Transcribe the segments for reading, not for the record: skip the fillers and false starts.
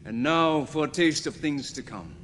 And now for a taste of things to come.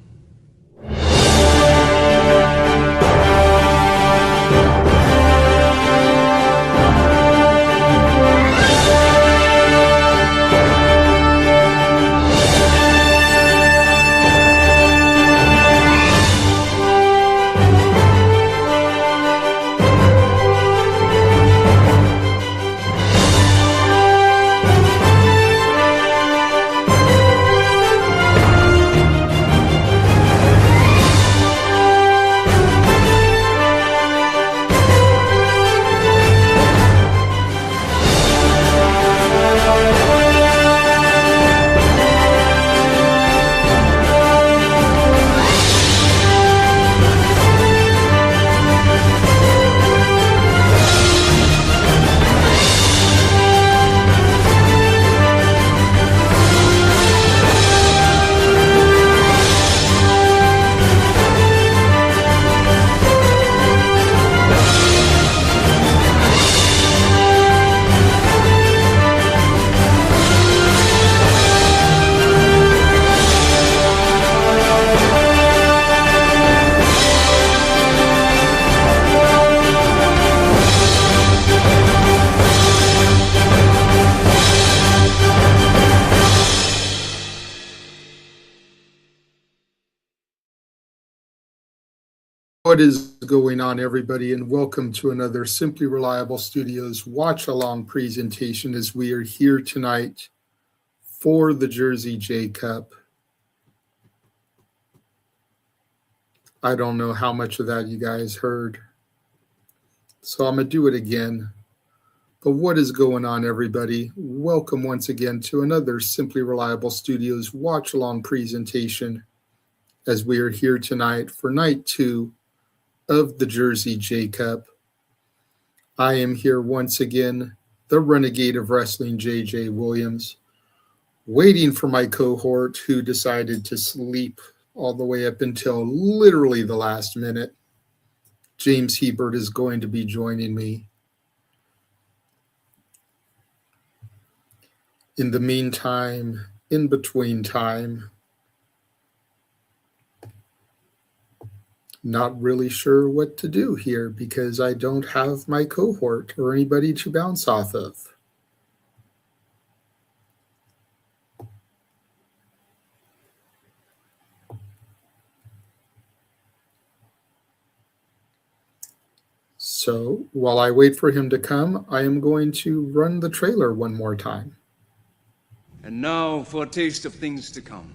What is going on, everybody, and welcome to another Simply Reliable Studios watch-along presentation as we are here tonight for the Jersey J Cup. I don't know how much of that you guys heard, so I'm going to do it again. But what is going on, everybody? Welcome once again to another Simply Reliable Studios watch-along presentation as we are here tonight for night 2 of the Jersey J Cup. I am here once again, the Renegade of Wrestling, JJ Williams, waiting for my cohort who decided to sleep all the way up until literally the last minute. James Hebert is going to be joining me. In the meantime, in between time, not really sure what to do here because I don't have my cohort or anybody to bounce off of. So while I wait for him to come, I am going to run the trailer one more time. And now for a taste of things to come.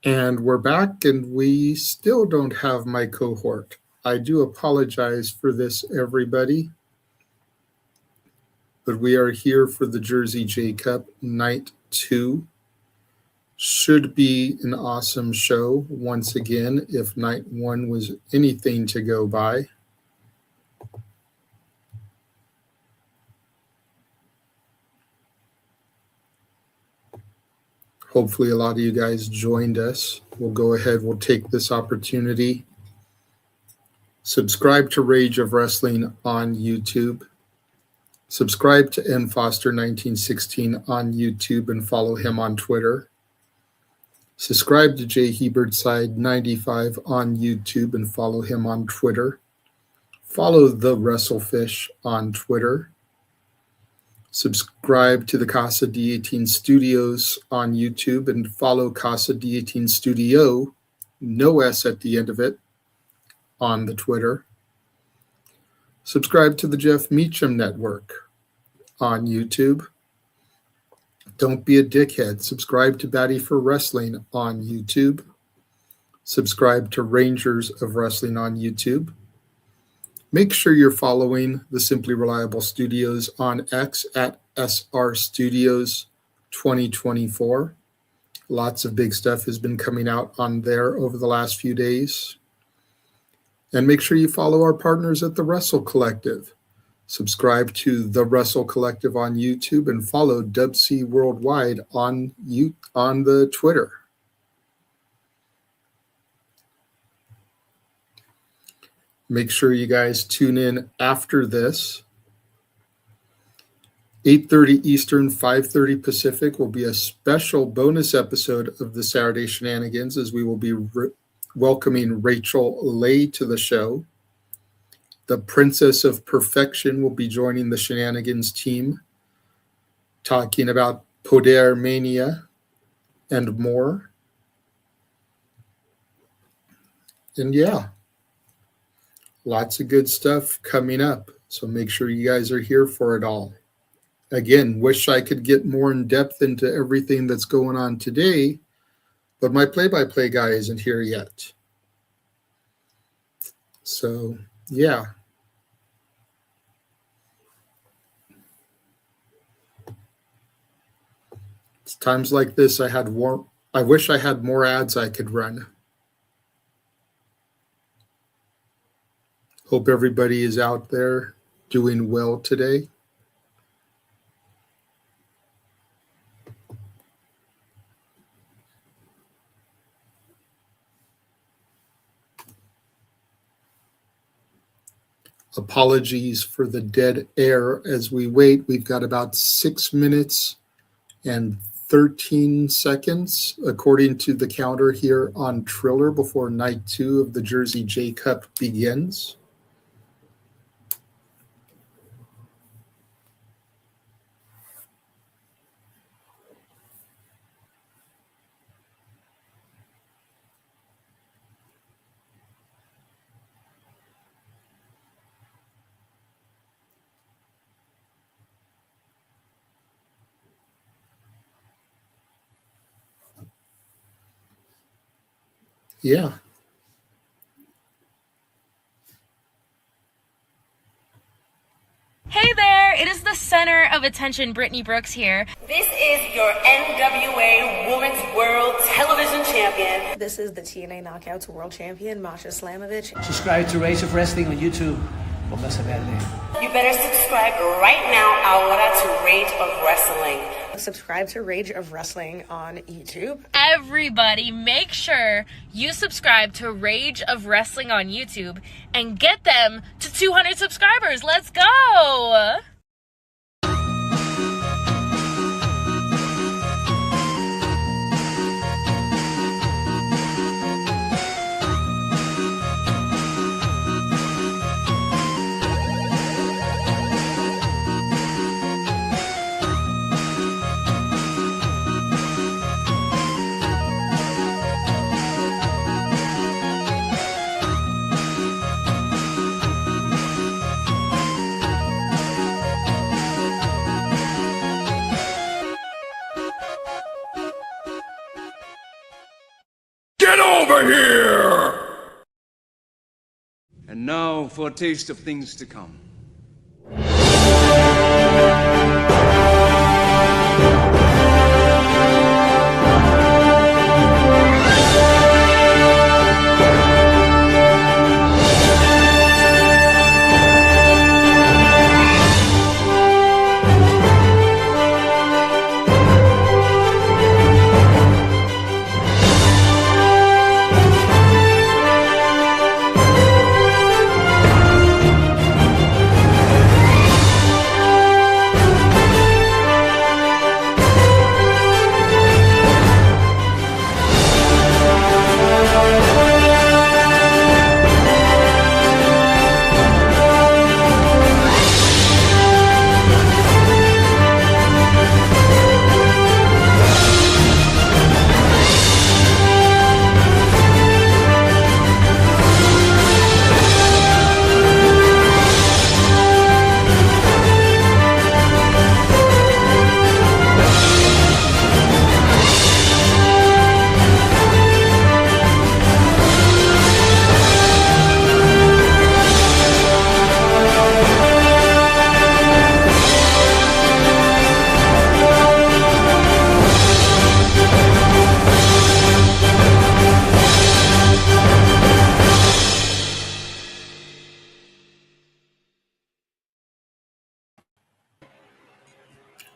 And we're back, and we still don't have my cohort. I do apologize for this, everybody. But we are here for the Jersey J Cup night 2. Should be an awesome show once again if night 1 was anything to go by. Hopefully a lot of you guys joined us. We'll go ahead. We'll take this opportunity. Subscribe to Rage of Wrestling on YouTube. Subscribe to N Foster 1916 on YouTube and follow him on Twitter. Subscribe to J Hebert Side 95 on YouTube and follow him on Twitter. Follow the WrestleFish on Twitter. Subscribe to the Casa D18 Studios on YouTube and follow Casa D18 Studio, no S at the end of it, on the Twitter. Subscribe to the Jeff Meacham Network on YouTube. Don't be a dickhead. Subscribe to Batty for Wrestling on YouTube. Subscribe to Rangers of Wrestling on YouTube. Make sure you're following the Simply Reliable Studios on X at SR Studios 2024. Lots of big stuff has been coming out on there over the last few days. And make sure you follow our partners at the Wrestle Collective. Subscribe to the Wrestle Collective on YouTube and follow WC Worldwide on the Twitter. Make sure you guys tune in after this. 8:30 Eastern, 5:30 Pacific will be a special bonus episode of the Saturday Shenanigans, as we will be welcoming Rachel Lay to the show. The Princess of Perfection will be joining the Shenanigans team, talking about Poder Mania and more. And yeah, lots of good stuff coming up. So make sure you guys are here for it all. Again, wish I could get more in depth into everything that's going on today, but my play-by-play guy isn't here yet. So, yeah. It's times like this I wish I had more ads I could run. Hope everybody is out there doing well today. Apologies for the dead air as we wait. We've got about 6 minutes and 13 seconds, according to the counter here on Triller, before night 2 of the Jersey J Cup begins. Yeah. Hey there, it is the center of attention, Brittany Brooks here. This is your NWA Women's World Television Champion. This is the TNA Knockouts World Champion, Masha Slamovich. Subscribe to Rage of Wrestling on YouTube. Póngase verde. You better subscribe right now ahora to Rage of Wrestling. Subscribe to Rage of Wrestling on YouTube. Everybody, make sure you subscribe to Rage of Wrestling on YouTube and get them to 200 subscribers. Let's go! Get over here! And now for a taste of things to come.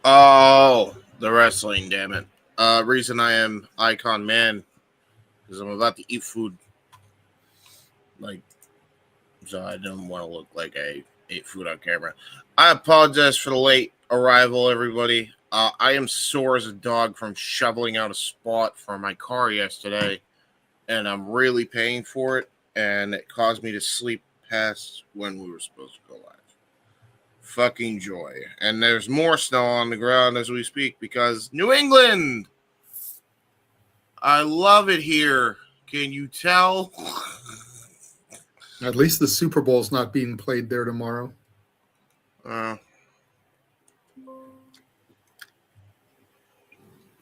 Oh, the wrestling, damn it. Reason I am Icon Man is I'm about to eat food. Like, so I didn't want to look like I ate food on camera. I apologize for the late arrival, everybody. I am sore as a dog from shoveling out a spot for my car yesterday, and I'm really paying for it, and it caused me to sleep past when we were supposed to go live. Fucking joy. And there's more snow on the ground as we speak because New England! I love it here. Can you tell? At least the Super Bowl's not being played there tomorrow. Yeah,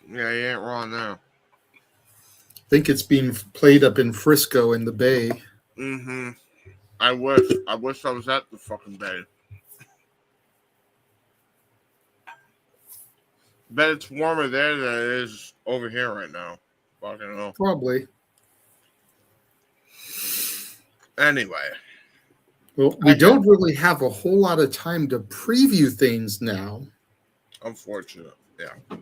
you ain't wrong now. I think it's being played up in Frisco in the Bay. Mm-hmm. I wish I was at the fucking Bay. Bet it's warmer there than it is over here right now. Fucking hell. Probably. Anyway. Well, we don't really have a whole lot of time to preview things now. Unfortunate. Yeah.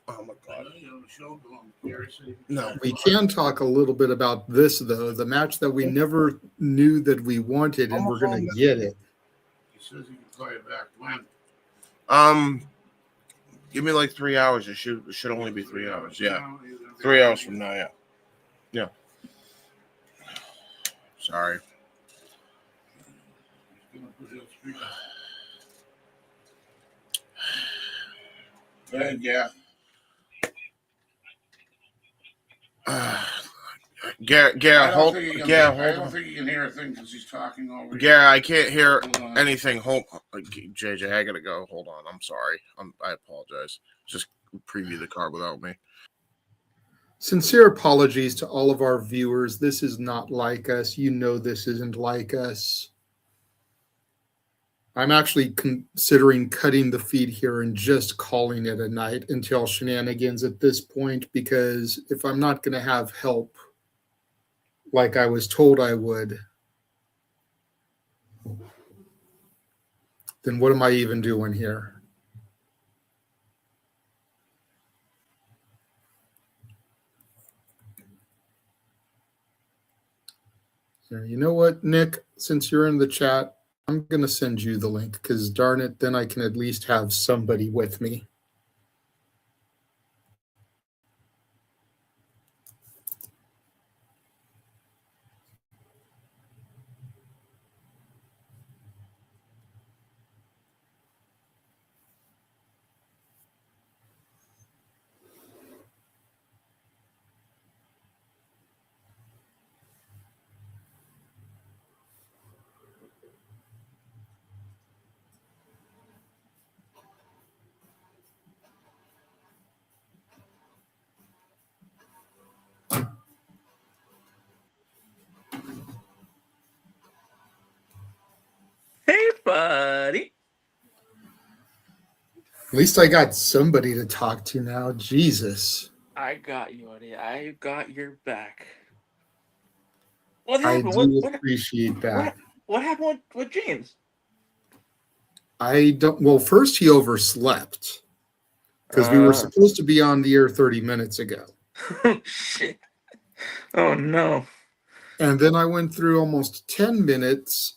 Oh my god. No. We can talk a little bit about this, though. The match that we never knew that we wanted, and we're going to get it. He says he can play it back when? Give me like 3 hours. It should only be 3 hours. Yeah. 3 hours from now, yeah. Yeah. Sorry. Yeah. Garrett, hold on. I don't think you can hear a thing because he's talking over. Garrett, I can't hear anything. JJ, I gotta go. Hold on. I'm sorry. I apologize. Just preview the card without me. Sincere apologies to all of our viewers. This is not like us. You know this isn't like us. I'm actually considering cutting the feed here and just calling it a night until shenanigans at this point, because if I'm not going to have help like I was told I would, then what am I even doing here? You know what, Nick, since you're in the chat, I'm going to send you the link because, darn it, then I can at least have somebody with me. Hey, buddy. At least I got somebody to talk to now. Jesus. I got you, buddy. I got your back. What I happened? do appreciate that. What happened with James? I don't. Well, first he overslept because we were supposed to be on the air 30 minutes ago. Oh, shit. Oh, no. And then I went through almost 10 minutes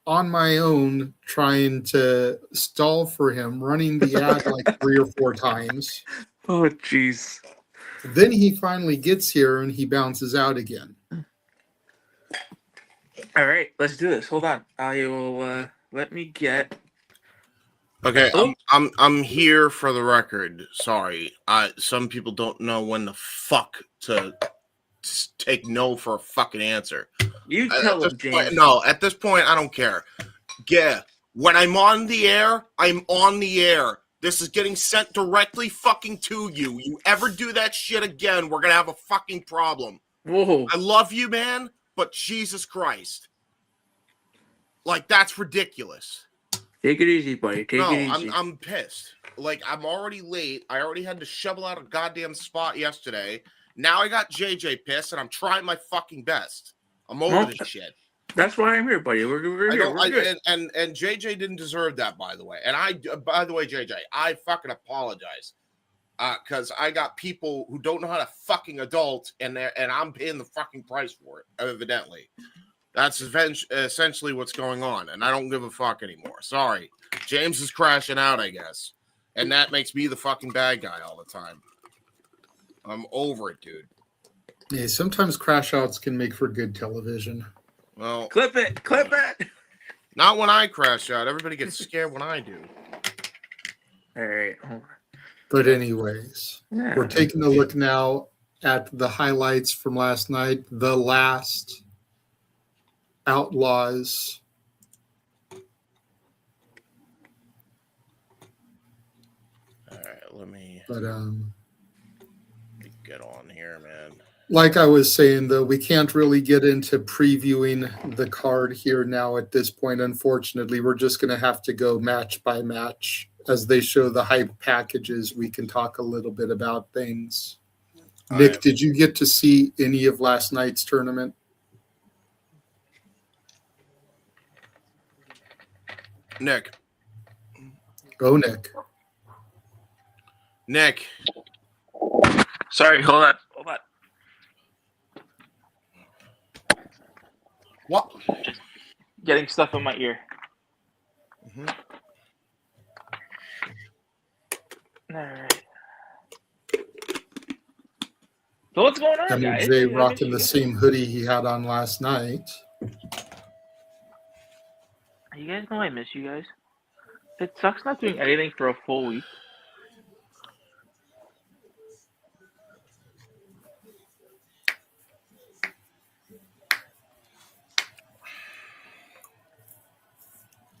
on my own trying to stall for him, running the ad like 3 or 4 times. Oh, jeez. Then he finally gets here and he bounces out again. All right, let's do this. Hold on. I will let me get. Okay, I'm here for the record. Sorry, some people don't know when the fuck to take no for a fucking answer. You tell him, James. No, at this point, I don't care. Yeah, when I'm on the air, I'm on the air. This is getting sent directly fucking to you. You ever do that shit again, we're gonna have a fucking problem. Whoa. I love you, man, but Jesus Christ. Like, that's ridiculous. Take it easy, buddy. Take it easy. No, I'm pissed. Like, I'm already late. I already had to shovel out a goddamn spot yesterday. Now I got JJ pissed, and I'm trying my fucking best. I'm over this shit. That's why I'm here, buddy. We're here. We're good. And JJ didn't deserve that, by the way. And by the way, JJ, I fucking apologize. Because I got people who don't know how to fucking adult, and I'm paying the fucking price for it, evidently. That's essentially what's going on, and I don't give a fuck anymore. Sorry. James is crashing out, I guess. And that makes me the fucking bad guy all the time. I'm over it, dude. Yeah, sometimes crash outs can make for good television. Well, Clip it. Not when I crash out. Everybody gets scared when I do. All right. But anyways, we're taking a look now at the highlights from last night. The last Outlaws. All right, let me get on here, man. Like I was saying, though, we can't really get into previewing the card here now at this point. Unfortunately, we're just going to have to go match by match. As they show the hype packages, we can talk a little bit about things. Nick, did you get to see any of last night's tournament? Nick. Go, Nick. Nick. Sorry, hold on. What? Just getting stuff in my ear. Mm-hmm. All right. So what's going on, guys? MJ rocking the same hoodie he had on last night. You guys know I miss you guys. It sucks not doing anything for a full week.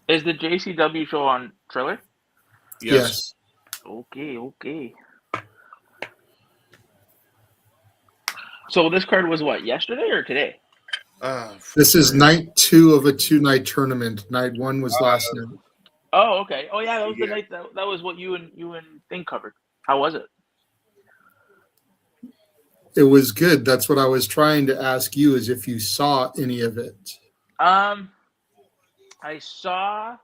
Is the JCW show on Triller? Yes. Okay. So this card was what, yesterday or today? This is night 2 of a 2-night tournament. Night 1 was last night. Oh, okay. Oh, yeah, that was the night that was what you and Thing covered. How was it? It was good. That's what I was trying to ask you, is if you saw any of it. I saw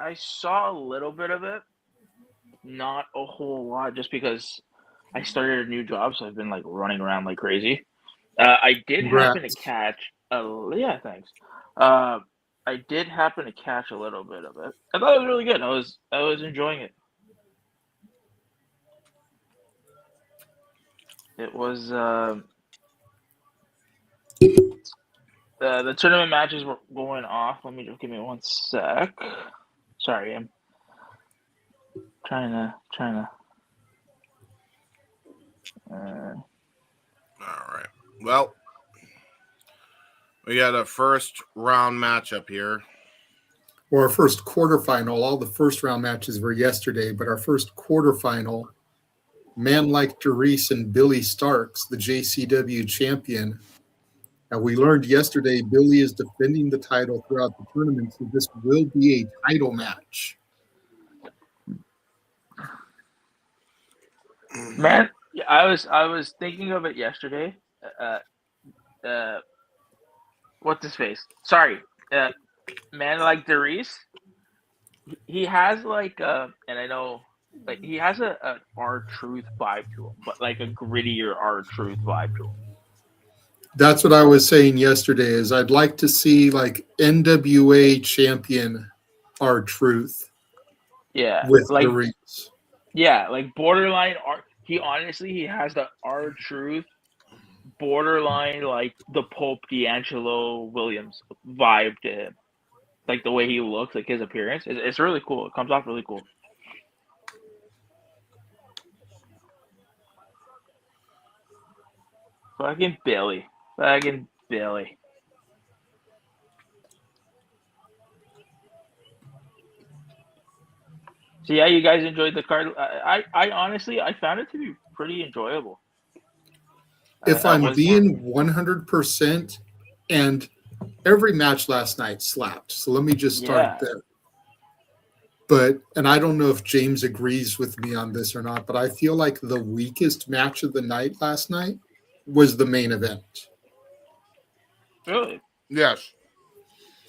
a little bit of it. Not a whole lot, just because I started a new job, so I've been like running around like crazy. I did happen to catch thanks. I did happen to catch a little bit of it. I thought it was really good. I was enjoying it. It was the tournament matches were going off. Let me just give me one sec. Sorry, I'm trying to. All right. Well, we got a first round matchup here. Or our first quarterfinal. All the first round matches were yesterday, but our first quarterfinal, man like Dereiss and Billie Starkz, the JCW champion. And we learned yesterday Billie is defending the title throughout the tournament, so this will be a title match. Man, I was thinking of it yesterday. What's his face? Sorry, man like Dereiss. He has like and I know like he has a R-Truth vibe to him, but like a grittier R-Truth vibe to him. That's what I was saying yesterday. Is I'd like to see like NWA champion R-Truth. Yeah, with like Dereiss. Yeah, like borderline R. He has the R-Truth borderline like the Pope D'Angelo Williams vibe to him. Like the way he looks, like his appearance. It's really cool. It comes off really cool. Fucking Billie. So yeah, you guys enjoyed the card. I honestly, I found it to be pretty enjoyable. If I'm being 100%, and every match last night slapped. So let me just start there. But, and I don't know if James agrees with me on this or not, but I feel like the weakest match of the night last night was the main event. Really? Yes.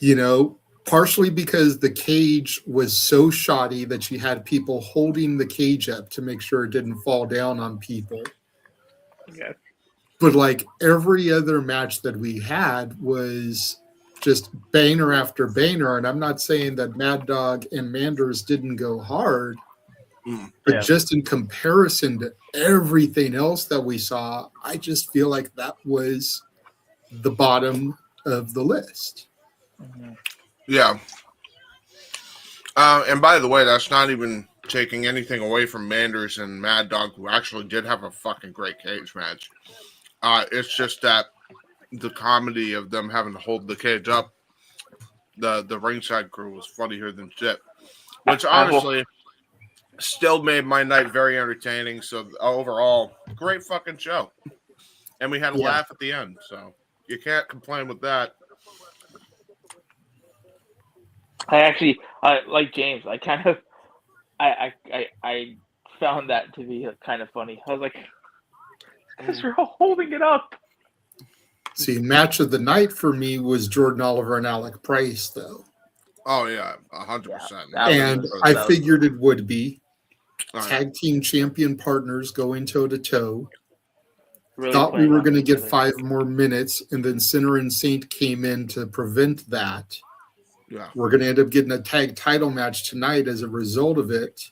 You know, partially because the cage was so shoddy that she had people holding the cage up to make sure it didn't fall down on people. Okay. But like every other match that we had was just banger after banger. And I'm not saying that Mad Dog and Manders didn't go hard, but just in comparison to everything else that we saw, I just feel like that was the bottom of the list. Yeah. And by the way, that's not even taking anything away from Manders and Mad Dog, who actually did have a fucking great cage match. It's just that the comedy of them having to hold the cage up, the ringside crew was funnier than shit. Which honestly still made my night very entertaining. So overall, great fucking show. And we had a laugh at the end, so you can't complain with that. I actually, like James, I kind of, I found that to be kind of funny. I was like, because we're all holding it up. See, match of the night for me was Jordan Oliver and Alec Price, though. Oh, yeah, 100%. And I figured it would be. Tag team champion partners going toe-to-toe. Really thought we were going to get 5 more minutes, and then Sinner and Saint came in to prevent that. Yeah. We're going to end up getting a tag title match tonight as a result of it.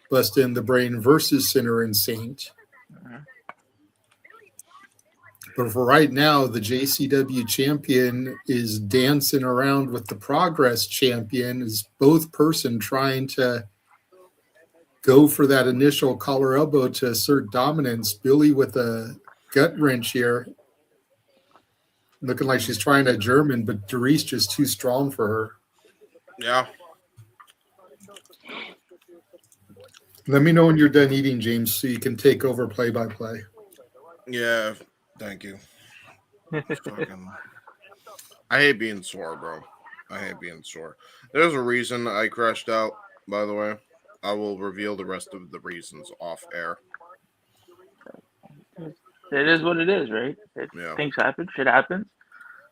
Bust in the Brain versus Sinner and Saint. But for right now, the JCW champion is dancing around with the Progress champion, is both person trying to go for that initial collar elbow to assert dominance. Billie with a gut wrench here. Looking like she's trying a German, but Dereiss just too strong for her. Yeah. Let me know when you're done eating, James, so you can take over play-by-play. Yeah, thank you. I hate being sore, bro. I hate being sore. There's a reason I crashed out, by the way. I will reveal the rest of the reasons off air. It is what it is, right? Things happen, shit happens.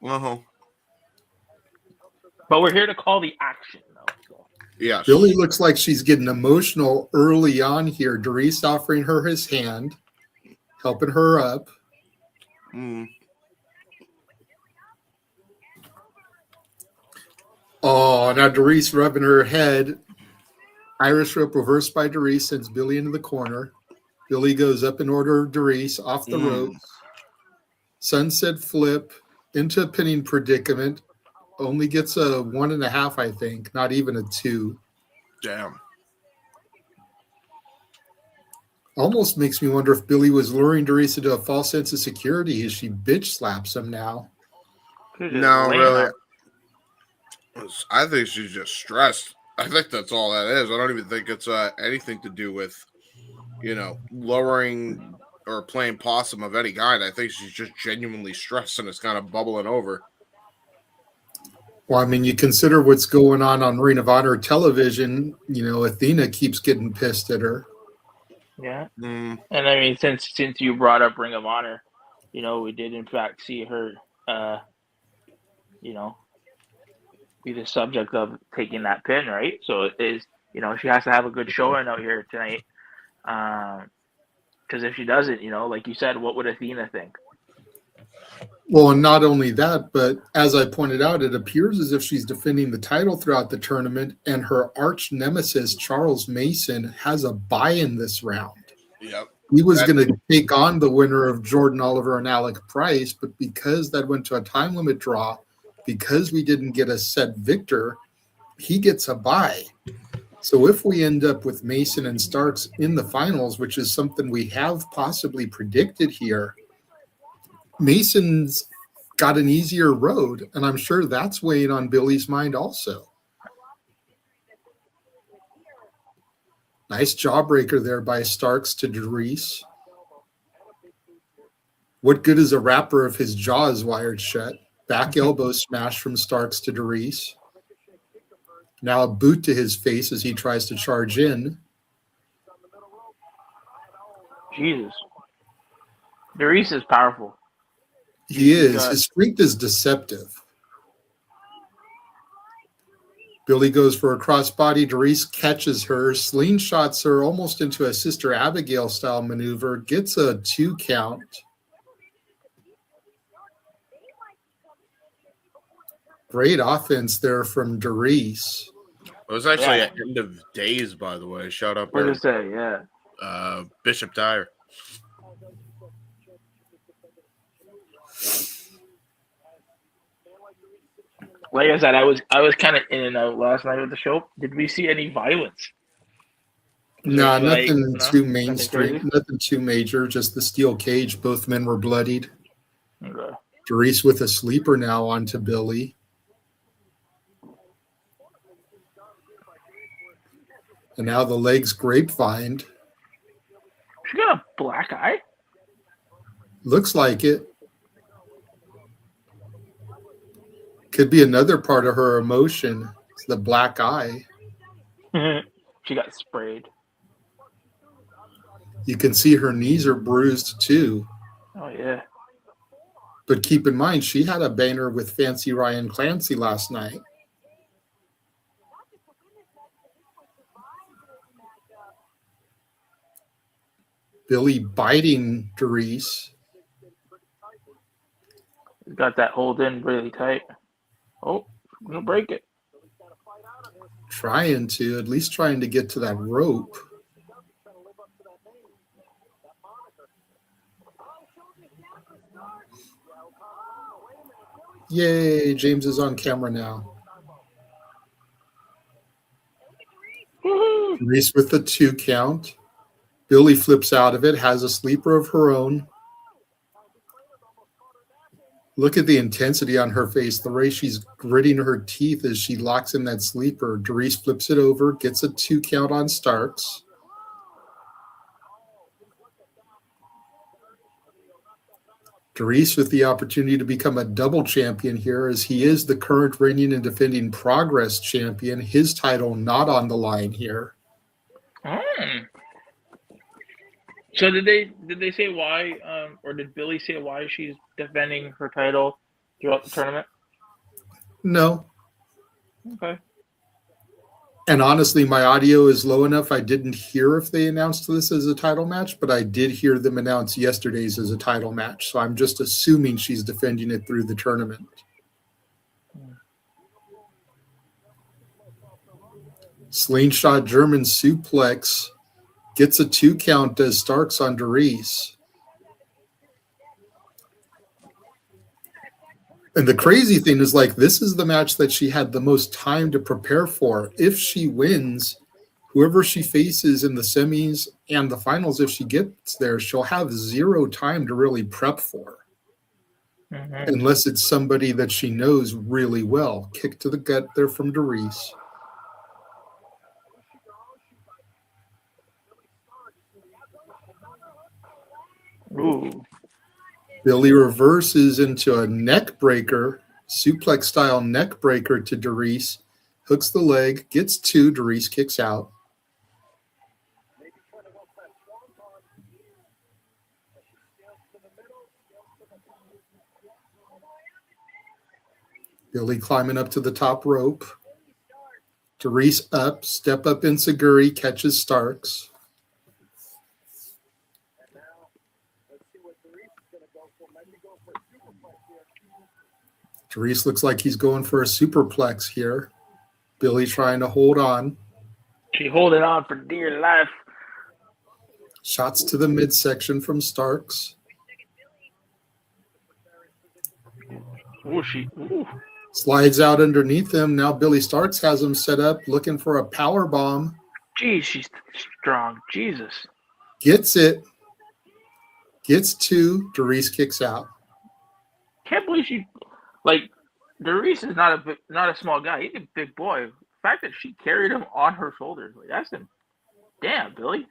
Uh-huh. But we're here to call the action, though. So. Yes. Billie looks like she's getting emotional early on here. Dereiss offering her his hand, helping her up. Oh, now Dereiss rubbing her head. Irish whip reversed by Dereiss sends Billie into the corner. Billie goes up in order of Dereiss off the ropes. Sunset flip into a pinning predicament. Only gets a 1.5, I think. Not even a 2. Damn. Almost makes me wonder if Billie was luring Dereiss into a false sense of security as she bitch slaps him now. No, really. I think she's just stressed. I think that's all that is. I don't even think it's anything to do with, lowering or playing possum of any kind. I think she's just genuinely stressed and it's kind of bubbling over. Well, I mean, you consider what's going on Ring of Honor television. Athena keeps getting pissed at her. Yeah. And I mean, since you brought up Ring of Honor, we did in fact see her, be the subject of taking that pin, right? So it is, she has to have a good showing out here tonight. Because if she doesn't, like you said, what would Athena think? Well, and not only that, but as I pointed out, it appears as if she's defending the title throughout the tournament, and her arch nemesis, Charles Mason, has a bye in this round. Yep. He was going to take on the winner of Jordan Oliver and Alec Price, but because that went to a time limit draw, because we didn't get a set victor, he gets a bye. So if we end up with Mason and Starkz in the finals, which is something we have possibly predicted here, Mason's got an easier road, and I'm sure that's weighing on Billie's mind also. Nice jawbreaker there by Starkz to Dereiss. What good is a rapper if his jaw is wired shut? Back elbow smash from Starkz to Dereiss. Now a boot to his face as he tries to charge in. Jesus. Dereiss is powerful. He is. His strength is deceptive. Billie goes for a crossbody. Darius catches her, slingshots her almost into a Sister Abigail style maneuver, gets a 2 count. Great offense there from Dereiss. It was actually an end of days, by the way. Shout out What there. did it say? Yeah. Bishop Dyer. Like I said, I was kind of in and out last night with the show. Did we see any violence? No, nothing too Nothing mainstream, crazy? nothing too major. Just the steel cage. Both men were bloodied. Okay. Dereiss with a sleeper now onto Billie. And now the legs grapevined. She got a black eye? Looks like it. Could be another part of her emotion. It's the black eye. She got sprayed. You can see her knees are bruised too. Oh, yeah. But keep in mind, she had a banger with Fancy Ryan Clancy last night. Billie biting Dereiss. Got that hold in really tight. Oh, I'm going to break it. At least trying to get to that rope. Yay, James is on camera now. Dereiss with the 2 count. Billie flips out of it, has a sleeper of her own. Look at the intensity on her face, the way she's gritting her teeth as she locks in that sleeper. Dereiss flips it over, gets a 2 count on Starkz. Dereiss with the opportunity to become a double champion here, as he is the current reigning and defending Progress champion. His title not on the line here. So did they say why, or did Billie say why she's defending her title throughout the tournament? No. Okay. And honestly, my audio is low enough. I didn't hear if they announced this as a title match, but I did hear them announce yesterday's as a title match. So I'm just assuming she's defending it through the tournament. Slingshot German suplex. Gets a 2 count, does Starkz on Dereiss. And the crazy thing is, like, this is the match that she had the most time to prepare for. If she wins, whoever she faces in the semis and the finals, if she gets there, she'll have 0 time to really prep for. Unless it's somebody that she knows really well. Kick to the gut there from Dereiss. Ooh. Billie reverses into a neck breaker, suplex style neck breaker to Dereiss. Hooks the leg, gets 2, Dereiss kicks out. Billie climbing up to the top rope. Dereiss up, step up in Seguri, catches Starkz. Dereiss looks like he's going for a superplex here. Billie trying to hold on. She holding on for dear life. Shots to the midsection from Starkz. Ooh. Slides out underneath him. Now Billie Starkz has him set up, looking for a power bomb. Geez, she's strong. Jesus. Gets it. Gets 2. Dereiss kicks out. Can't believe she, like, Dereiss is not a small guy. He's a big boy. The fact that she carried him on her shoulders, like, that's him. Damn, Billie.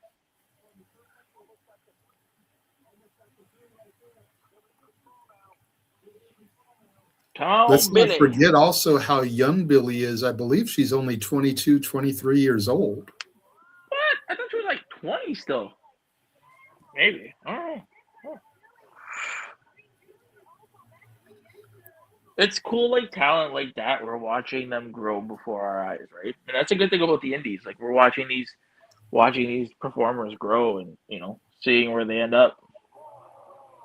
Come on, Let's Billie. not forget also how young Billie is. I believe she's only 22, 23 years old. What? I thought she was like 20 still. Maybe. I don't know. it's cool, like talent like that. We're watching them grow before our eyes, right? And that's a good thing about the indies. Like we're watching these performers grow, and seeing where they end up.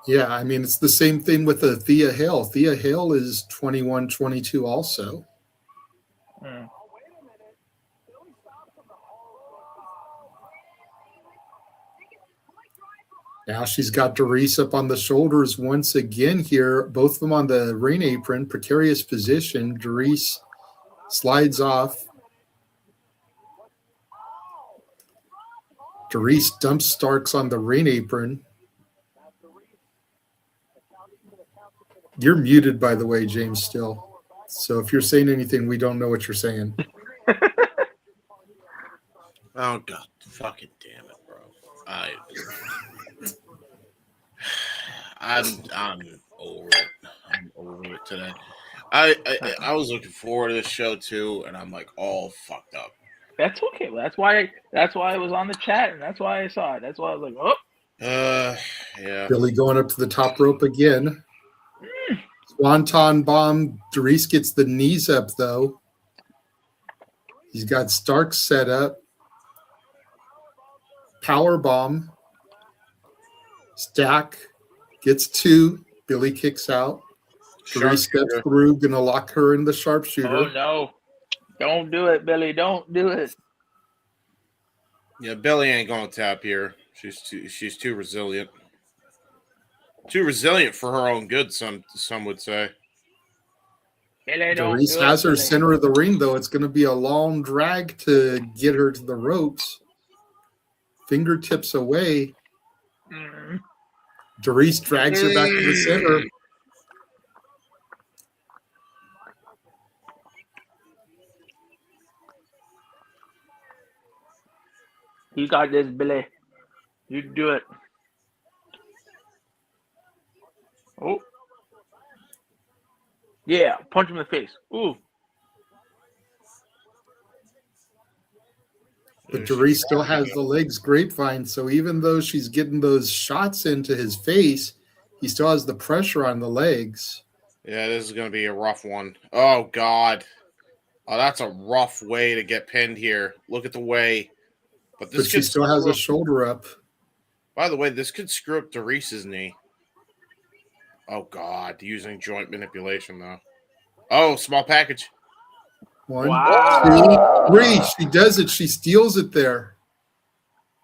Yeah, I mean, it's the same thing with Thea Hale. Thea Hale is 21, 22 also. Mm. Now she's got Darius up on the shoulders once again here. Both of them on the ring apron, precarious position. Darius slides off. Darius dumps Starkz on the ring apron. You're muted, by the way, James, still. So if you're saying anything, we don't know what you're saying. Oh, God. Fucking damn it, bro. I'm over it. I'm over it today. I was looking forward to this show, too, and I'm, like, all fucked up. That's okay. That's why I was on the chat, and that's why I saw it. That's why I was like, oh. Yeah. Billie going up to the top rope again. Swanton bomb. Darius gets the knees up, though. He's got Starkz set up. Power bomb. Stack gets 2. Billie kicks out. Darius steps through, gonna lock her in the sharpshooter. Oh no! Don't do it, Billie. Don't do it. Yeah, Billie ain't gonna tap here. She's too resilient. Too resilient for her own good, some would say. Darius has her center of the ring, though. It's going to be a long drag to get her to the ropes. Fingertips away. Darius drags her back to the center. You got this, Billie. You do it. Oh. Yeah, punch him in the face. Ooh. But Darius still has the legs grapevine, so even though she's getting those shots into his face, he still has the pressure on the legs. Yeah, this is going to be a rough one. Oh, God. Oh, that's a rough way to get pinned here. Look at the way. But she still has a shoulder up. By the way, this could screw up Darius's knee. Oh, God. Using joint manipulation, though. Oh, small package. 1, 2, 3. She does it. She steals it there.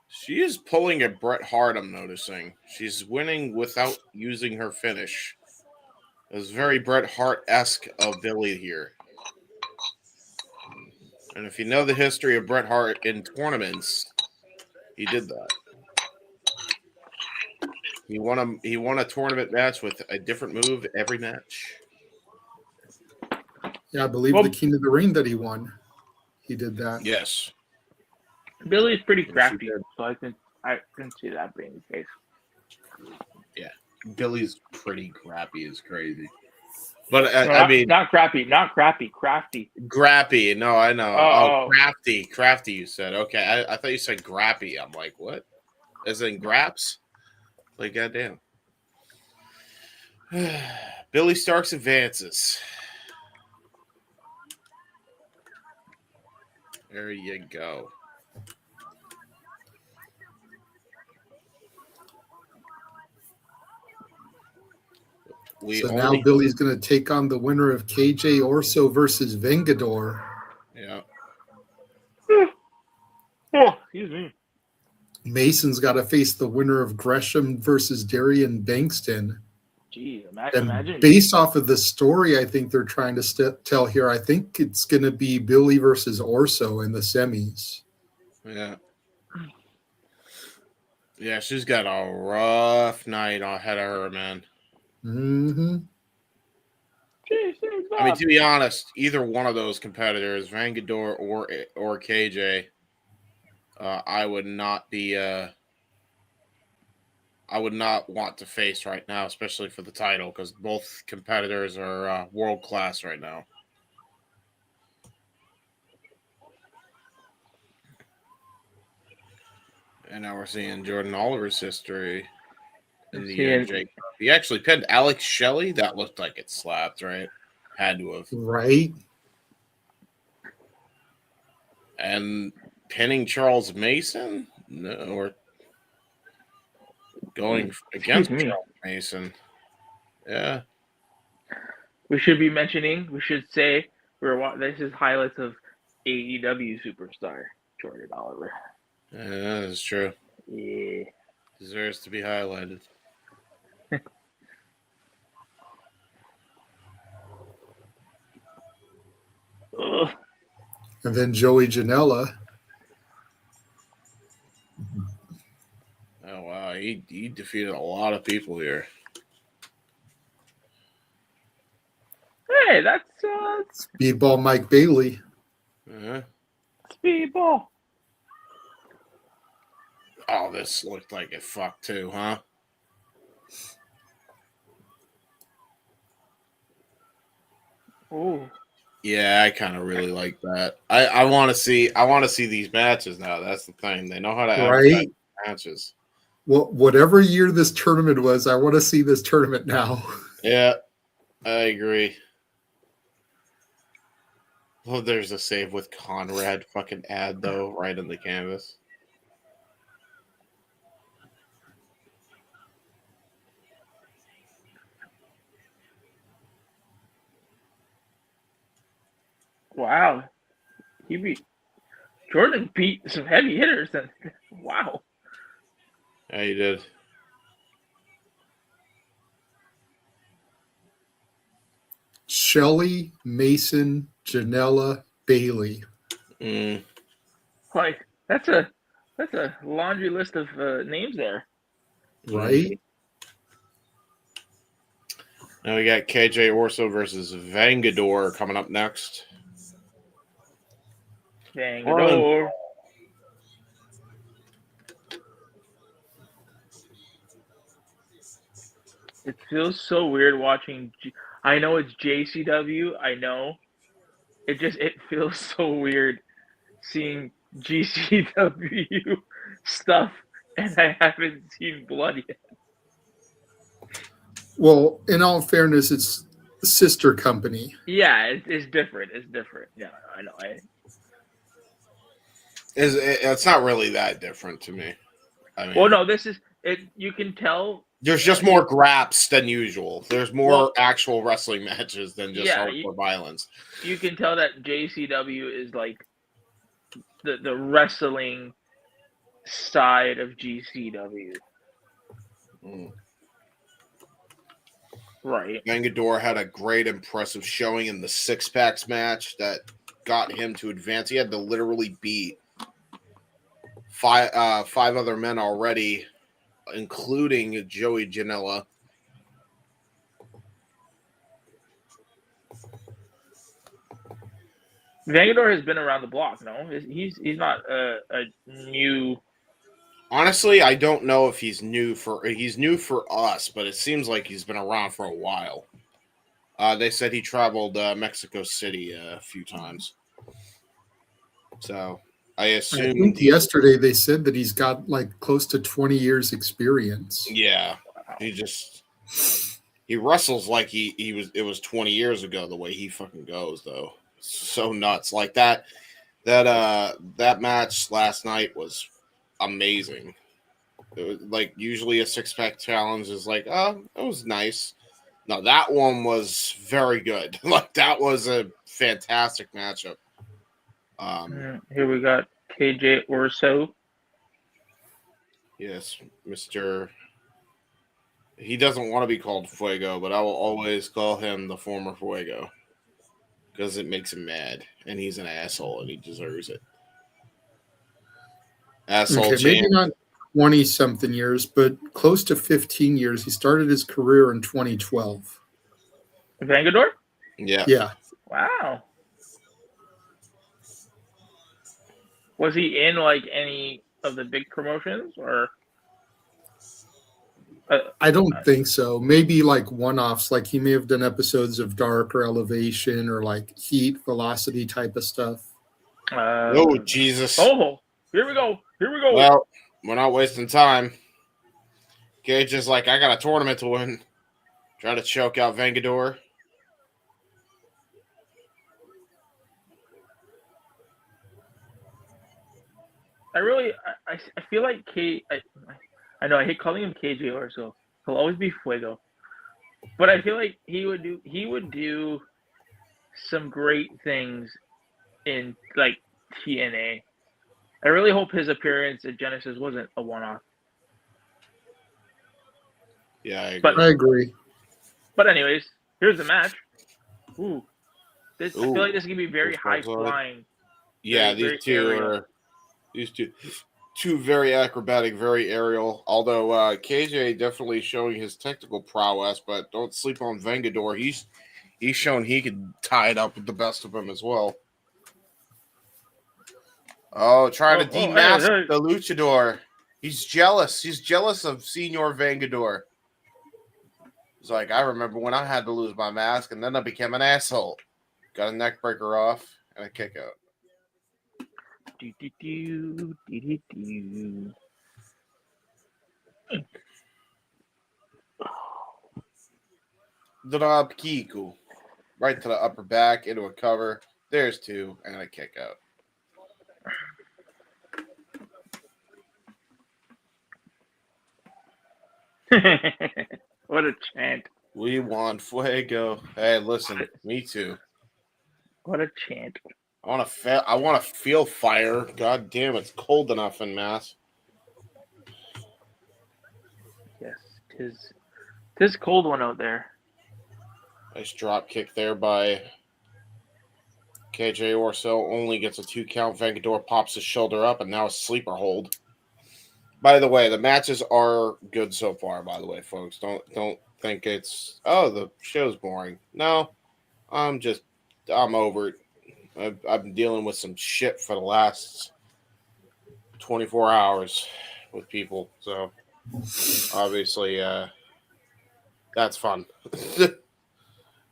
She is pulling a Bret Hart, I'm noticing. She's winning without using her finish. It was very Bret Hart-esque of Billie here. And if you know the history of Bret Hart in tournaments, he did that. He won a tournament match with a different move every match. Yeah, I believe the King of the Ring that he won. He did that. Yes. Billie's pretty crafty, so I can see that being the case. Yeah. Billie's pretty crappy is crazy. But I mean, not crappy, crafty. Grappy, no, I know. Oh, crafty. You said okay. I thought you said grappy. I'm like, what? As in graps? Like, goddamn. Billie Starkz advances. There you go. Now Billie's going to take on the winner of KJ Orso versus Vengador. Yeah. Oh, excuse me. Mason's got to face the winner of Gresham versus Darian Bengston. Gee, imagine. Based off of the story I think they're trying to tell here, I think it's going to be Billie versus Orso in the semis. Yeah. Yeah, she's got a rough night ahead of her, man. Mm-hmm. I mean, to be honest, either one of those competitors, Vengador or KJ, I would not want to face right now, especially for the title, because both competitors are world class right now. And now we're seeing Jordan Oliver's history in the Jake. He actually pinned Alex Shelley. That looked like it slapped, right? Had to have. Right? And pinning Charles Mason? No, or going against Charles Mason. Yeah. We should be mentioning, we should say, this is highlights of AEW superstar Jordan Oliver. Yeah, that is true. Yeah. Deserves to be highlighted. Ugh. And then Joey Janela. Oh, wow. He defeated a lot of people here. Hey, that's Speedball Mike Bailey. Uh-huh. Speedball. Oh, this looked like it fucked too, huh? Oh. Yeah, I kind of really like that. I want to see these matches now. That's the thing. They know how to advertise matches. Well, whatever year this tournament was, I want to see this tournament now. Yeah, I agree. Oh, there's a save with Conrad fucking ad though, right in the canvas. Wow. Jordan beat some heavy hitters. And wow. Yeah, he did. Shelley, Mason, Janela, Bailey. Like that's a laundry list of names there. Right? Now we got KJ Orso versus Vengador coming up next. Vengador. It feels so weird watching. I know it's JCW. I know. It feels so weird seeing GCW stuff, and I haven't seen blood yet. Well, in all fairness, it's a sister company. Yeah, it's different. It's different. Yeah, I know. It's not really that different to me. I mean, well, no, this is it. You can tell. There's just more graps than usual. There's more actual wrestling matches than just hardcore violence. You can tell that JCW is like the wrestling side of GCW. Right. Vengador had a great, impressive showing in the Six Packs match that got him to advance. He had to literally beat five other men already, including Joey Janela. Vengador has been around the block. No, he's not a new. Honestly, I don't know if he's new for us, but it seems like he's been around for a while. They said he traveled Mexico City a few times, so I assume. I think yesterday they said that he's got like close to 20 years experience. Yeah, he wrestles like it was 20 years ago. The way he fucking goes, though, so nuts. Like that match last night was amazing. It was like usually a six-pack challenge is like, oh, it was nice. No, that one was very good. Like that was a fantastic matchup. Here we got KJ Orso. Yes, Mr. He doesn't want to be called Fuego, but I will always call him the former Fuego because it makes him mad, and he's an asshole, and he deserves it. Asshole. Okay, maybe not 20-something years, but close to 15 years. He started his career in 2012. Vengador? Yeah. Yeah. Wow. Was he in like any of the big promotions or? I don't think so. Maybe like one-offs, like he may have done episodes of Dark or Elevation or like Heat, Velocity type of stuff. Oh, Jesus. Oh, here we go. Here we go. Well, we're not wasting time. Gage is like, I got a tournament to win. Try to choke out Vengador. I feel like I know I hate calling him KJ Orso. He'll always be Fuego, but I feel like he would do some great things in like TNA. I really hope his appearance at Genesis wasn't a one-off. Yeah, I agree. I agree. But anyways, here's the match. Ooh, I feel like this is gonna be very high flying. Yeah, these two very acrobatic, very aerial. Although KJ definitely showing his technical prowess, but don't sleep on Vengador. He's shown he could tie it up with the best of them as well. Oh, trying to demask the luchador. He's jealous. He's jealous of Senior Vengador. He's like, I remember when I had to lose my mask, and then I became an asshole. Got a neck breaker off and a kick out. Drop Kiku. Right to the upper back, into a cover. There's two, and a kick out. What a chant. We want Fuego. Hey, listen, me too. What a chant. I want to feel fire. God damn, it's cold enough in Mass. Yes, tis cold one out there. Nice drop kick there by KJ Orso. Only gets a 2 count. Vengador pops his shoulder up, and now a sleeper hold. By the way, the matches are good so far, by the way, folks. Don't think it's, the show's boring. No, I'm over it. I've been dealing with some shit for the last 24 hours with people. So, obviously, that's fun.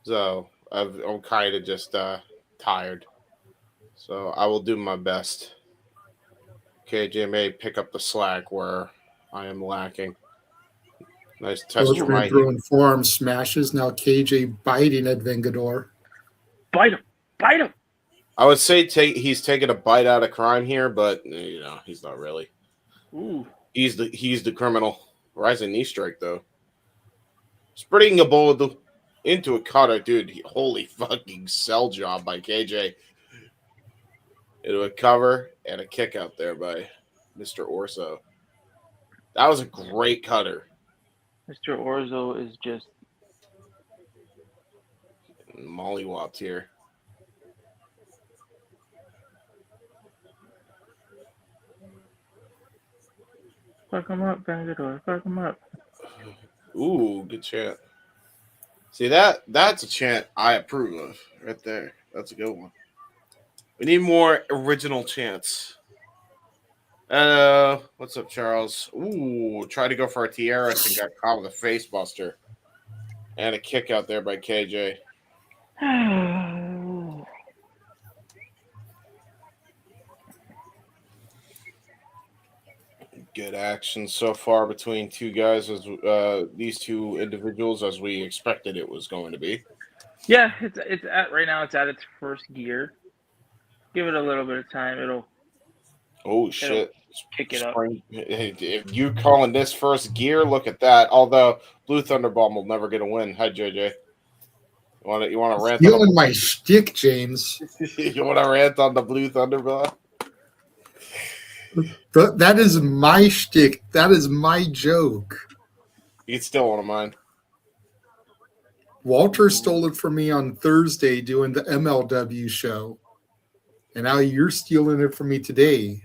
So, I'm kind of just tired. So, I will do my best. KJ may pick up the slack where I am lacking. Nice test for my throwing forearm smashes. Now KJ biting at Vengador. Bite him. I would say he's taking a bite out of crime here, but he's not really. Ooh. He's the criminal. Rising knee strike though. Spreading a ball into a cutter, dude. Holy fucking sell job by KJ. Into a cover and a kick out there by Mr. Orso. That was a great cutter. Mr. Orso is just mollywopped here. Fuck him up, Vengador. Fuck him up. Ooh, good chant. See, that's a chant I approve of right there. That's a good one. We need more original chants. What's up, Charles? Ooh, tried to go for a Dereiss and got caught with a face buster. And a kick out there by KJ. Good action so far between two guys, as these two individuals, as we expected it was going to be. Yeah, it's at right now. It's at its first gear. Give it a little bit of time. It'll kick it up. If you calling this first gear, look at that. Although Blue Thunderbomb will never get a win. Hi, JJ. You want to rant? Stealing my shtick, James. You want to rant on the Blue Thunderbomb? That is my shtick. That is my joke. You still one of mine. Walter stole it from me on Thursday doing the MLW show. And now you're stealing it from me today.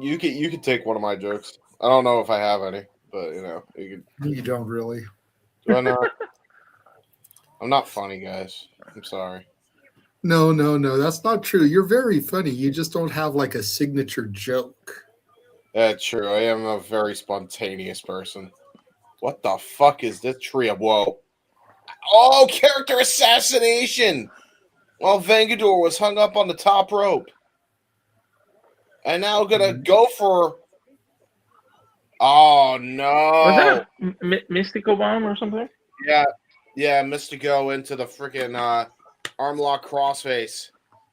You could take one of my jokes. I don't know if I have any, but you could. You don't really. Do I not? I'm not funny, guys. I'm sorry. No, that's not true. You're very funny. You just don't have like a signature joke. That's true. I am a very spontaneous person. What the fuck is this tree of woe? Oh, character assassination! Well, Vengador was hung up on the top rope. And now gonna go for... Oh, no. Was that a Mystical Bomb or something? Yeah, Mystico into the freaking arm lock crossface.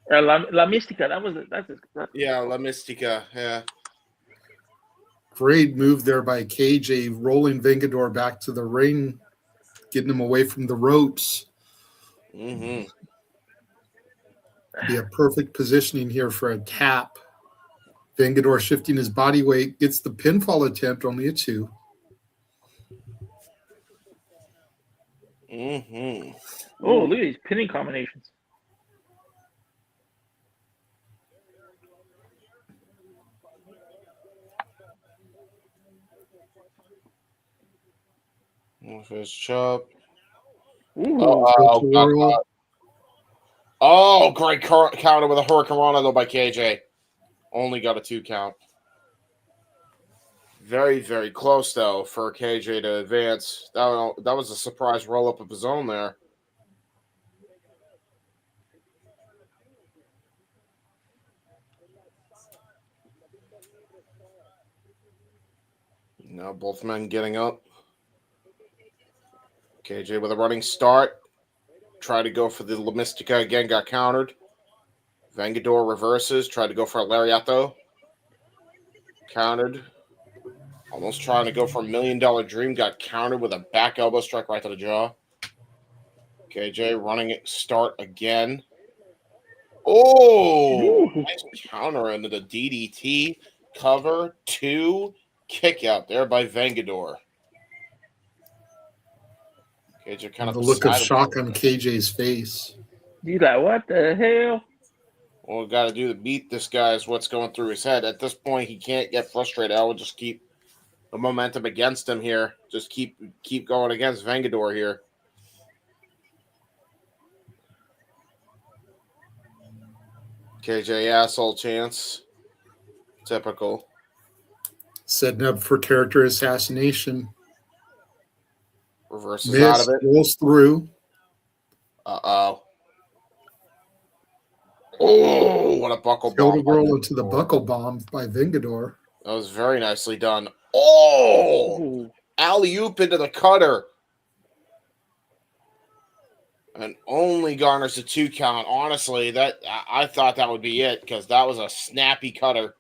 La Mystica. That's yeah, La Mystica. Yeah. Great move there by KJ, rolling Vengador back to the ring, getting him away from the ropes. Mm-hmm. Be a perfect positioning here for a tap. Vengador shifting his body weight, gets the pinfall attempt, only a 2. Mm-hmm. Oh, look at these pinning combinations. First chop. Ooh. Oh, great counter with a Hurricane Rana, though, by KJ. Only got a 2 count. Very, very close, though, for KJ to advance. That was a surprise roll-up of his own there. Now both men getting up. KJ with a running start. Tried to go for the La Mystica again, got countered. Vengador reverses, tried to go for a Lariato. Countered. Almost trying to go for a $1 Million Dream, got countered with a back elbow strike right to the jaw. KJ running it, start again. Oh, nice counter into the DDT. Cover 2. Kick out there by Vengador. KJ kind of the look of shock on KJ's face. You got what the hell? Well, we got to do to beat this guy is what's going through his head. At this point, he can't get frustrated. I would just keep the momentum against him here. Just keep going against Vengador here. KJ asshole chance. Typical. Setting up for character assassination. Reverses out of it. Rolls through. Uh-oh. Oh, what a buckle bomb. Shoulder roll into the buckle bomb by Vengador. That was very nicely done. Oh! Alley-oop into the cutter. And only garners a 2 count. Honestly, that I thought that would be it because that was a snappy cutter.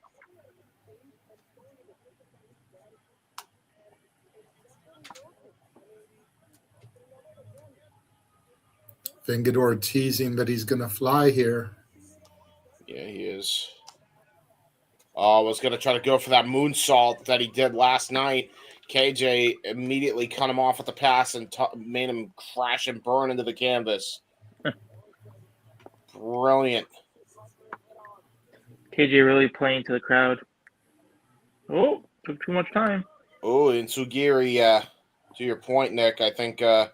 Vengador teasing that he's going to fly here. Yeah, he is. Oh, was going to try to go for that moonsault that he did last night. KJ immediately cut him off at the pass and made him crash and burn into the canvas. Brilliant. KJ really playing to the crowd. Oh, took too much time. Oh, and Sugiri, to your point, Nick, I think it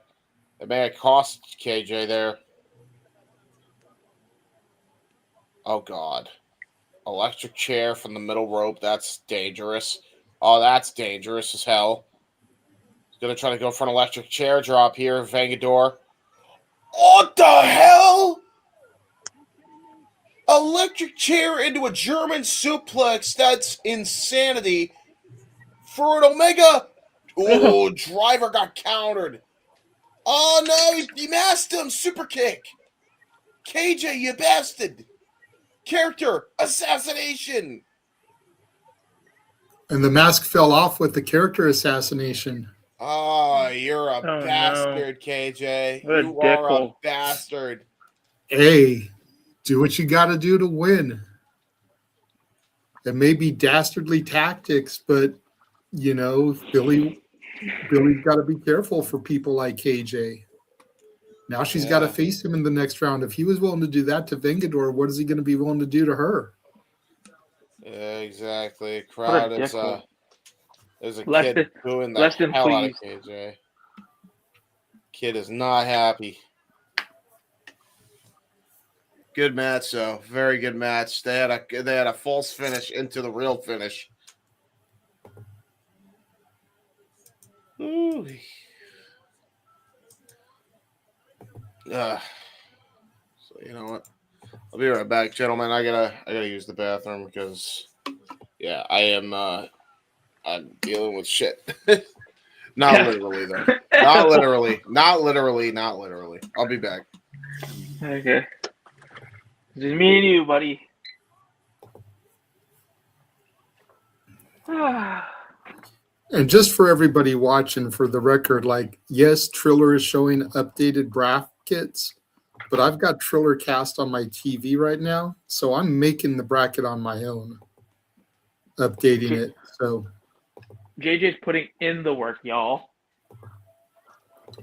may have cost KJ there. Oh, God. Electric chair from the middle rope. That's dangerous. Oh, that's dangerous as hell. He's going to try to go for an electric chair drop here, Vengador. What the hell? Electric chair into a German suplex. That's insanity. For an Omega. Oh, driver got countered. Oh, no, he masked him. Super kick. KJ, you bastard. Character assassination. And the mask fell off with the character assassination. Oh, you're a bastard, no. KJ. What a You are a dickhole. bastard. Hey, do what you got to do to win. It may be dastardly tactics, but, you know, Billy's got to be careful for people like KJ. Now she's got to face him in the next round. If he was willing to do that to Vengador, what is he going to be willing to do to her? Yeah, exactly. Crowd is there's a kid doing the less than hell out of pleased. KJ. Kid is not happy. Good match, though. Very good match. They had a false finish into the real finish. Ooh. So you know what? I'll be right back, gentlemen. I gotta use the bathroom because I'm dealing with shit. Not literally though. Not literally. I'll be back. Okay. Just me and you, buddy. And just for everybody watching, for the record, like, yes, Triller is showing updated brackets, but I've got Triller Cast on my TV right now, so I'm making the bracket on my own, updating it. So JJ's putting in the work, y'all.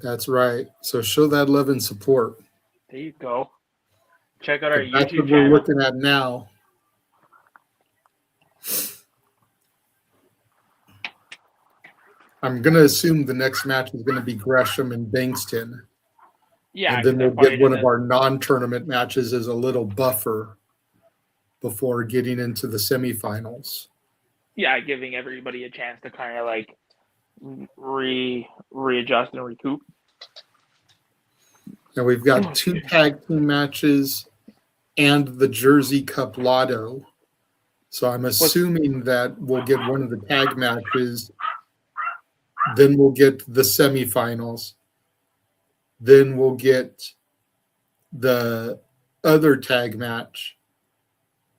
that's right. So show that love and support. There you go. Check out our But that's YouTube what we're channel. looking at now. I'm going to assume the next match is going to be Gresham and Bengston. Yeah, and then we'll get one of our non-tournament matches as a little buffer before getting into the semifinals. Yeah, giving everybody a chance to kind of like readjust and recoup. And we've got 2 tag team matches and the Jersey Cup Lotto. So I'm assuming that we'll get one of the tag matches, then we'll get the semifinals, then we'll get the other tag match,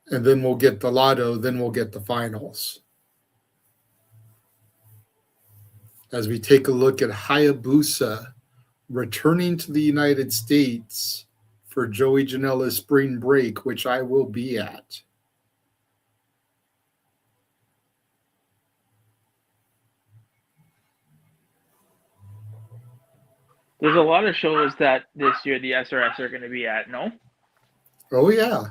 and then we'll get the Lotto, then we'll get the finals. As we take a look at Hayabusa returning to the United States for Joey Janela's spring break, which I will be at. There's a lot of shows that this year the SRS are going to be at, no? Oh, yeah.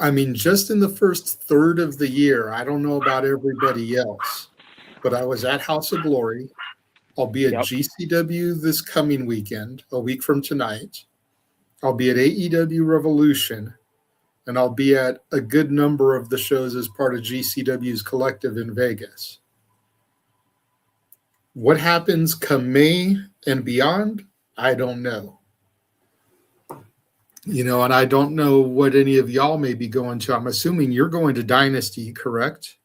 I mean, just in the first third of the year, I don't know about everybody else, but I was at House of Glory. I'll be at GCW this coming weekend, a week from tonight. I'll be at AEW Revolution, and I'll be at a good number of the shows as part of GCW's Collective in Vegas. What happens come May and beyond, I don't know. You know, and I don't know what any of y'all may be going to. I'm assuming you're going to Dynasty, correct?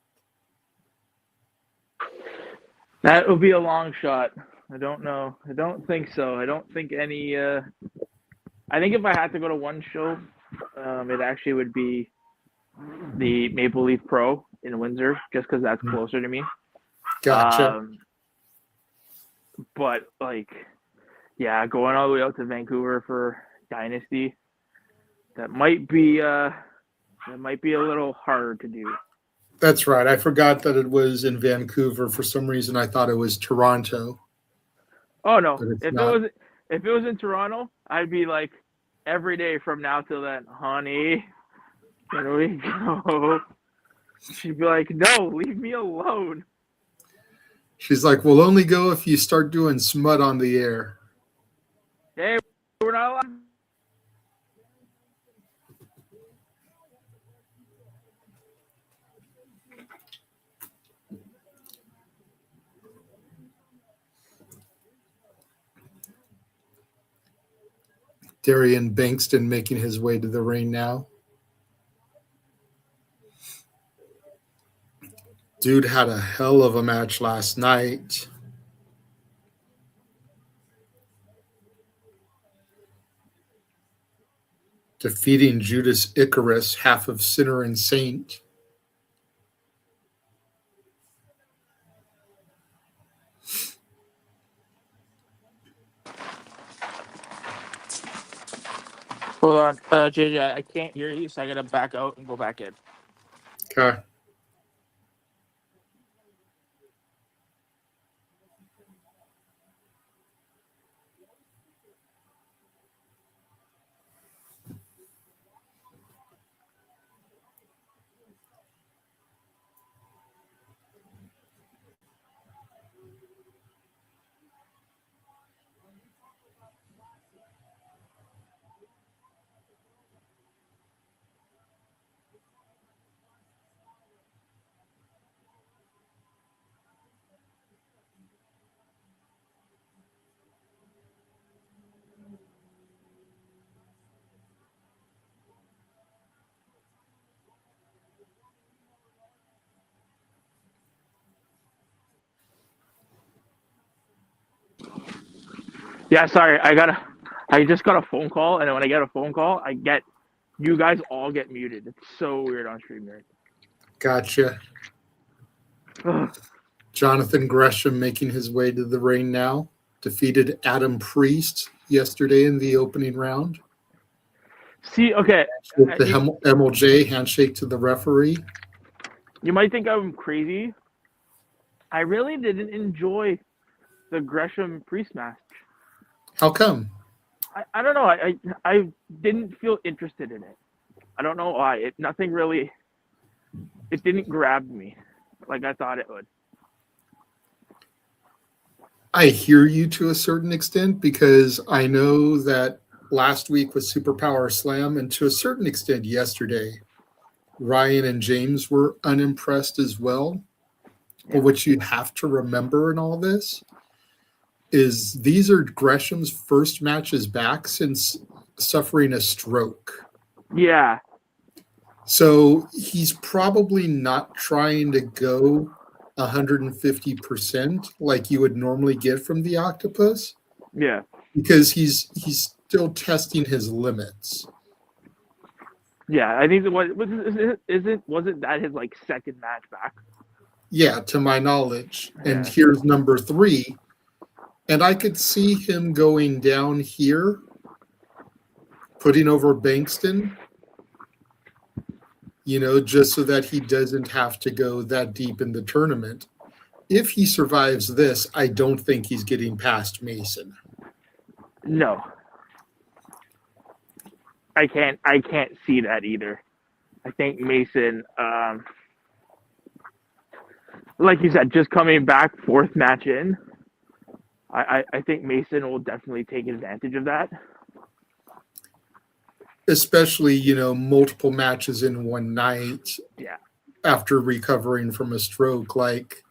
That will be a long shot. I don't know. I don't think so. I don't think any. I think if I had to go to one show, it actually would be the Maple Leaf Pro in Windsor, just because that's closer to me. Gotcha. But like, yeah, going all the way out to Vancouver for Dynasty, that might be a little hard to do. That's right. I forgot that it was in Vancouver. For some reason, I thought it was Toronto. Oh no! If it was in Toronto, I'd be like every day from now till then, honey. Here we go. She'd be like, "No, leave me alone." She's like, "We'll only go if you start doing smut on the air." Hey, we're not allowed. Darian Bengston making his way to the ring now. Dude had a hell of a match last night. Defeating Judas Icarus, half of Sinner and Saint. Hold on, JJ, I can't hear you, so I gotta back out and go back in. Okay. Yeah, sorry, I just got a phone call, and when I get a phone call, I get You guys all get muted. It's so weird on StreamYard. Gotcha. Ugh. Jonathan Gresham making his way to the ring now. Defeated Adam Priest yesterday in the opening round. See, okay. The MLJ handshake to the referee. You might think I'm crazy. I really didn't enjoy the Gresham Priest match. How come? I don't know. I didn't feel interested in it. I don't know why. It didn't grab me like I thought it would. I hear you to a certain extent because I know that last week was Superpower Slam, and to a certain extent yesterday, Ryan and James were unimpressed as well. But what you have to remember in all this is these are Gresham's first matches back since suffering a stroke. Yeah. So he's probably not trying to go 150% like you would normally get from the octopus. Yeah. Because he's still testing his limits. Yeah, I think wasn't that his like second match back? Yeah, to my knowledge. And here's number 3. And I could see him going down here, putting over Bengston, just so that he doesn't have to go that deep in the tournament. If he survives this, I don't think he's getting past Mason. No. I can't see that either. I think Mason, like you said, just coming back 4th match in, I think Mason will definitely take advantage of that. Especially, multiple matches in one night. Yeah. After recovering from a stroke. Like,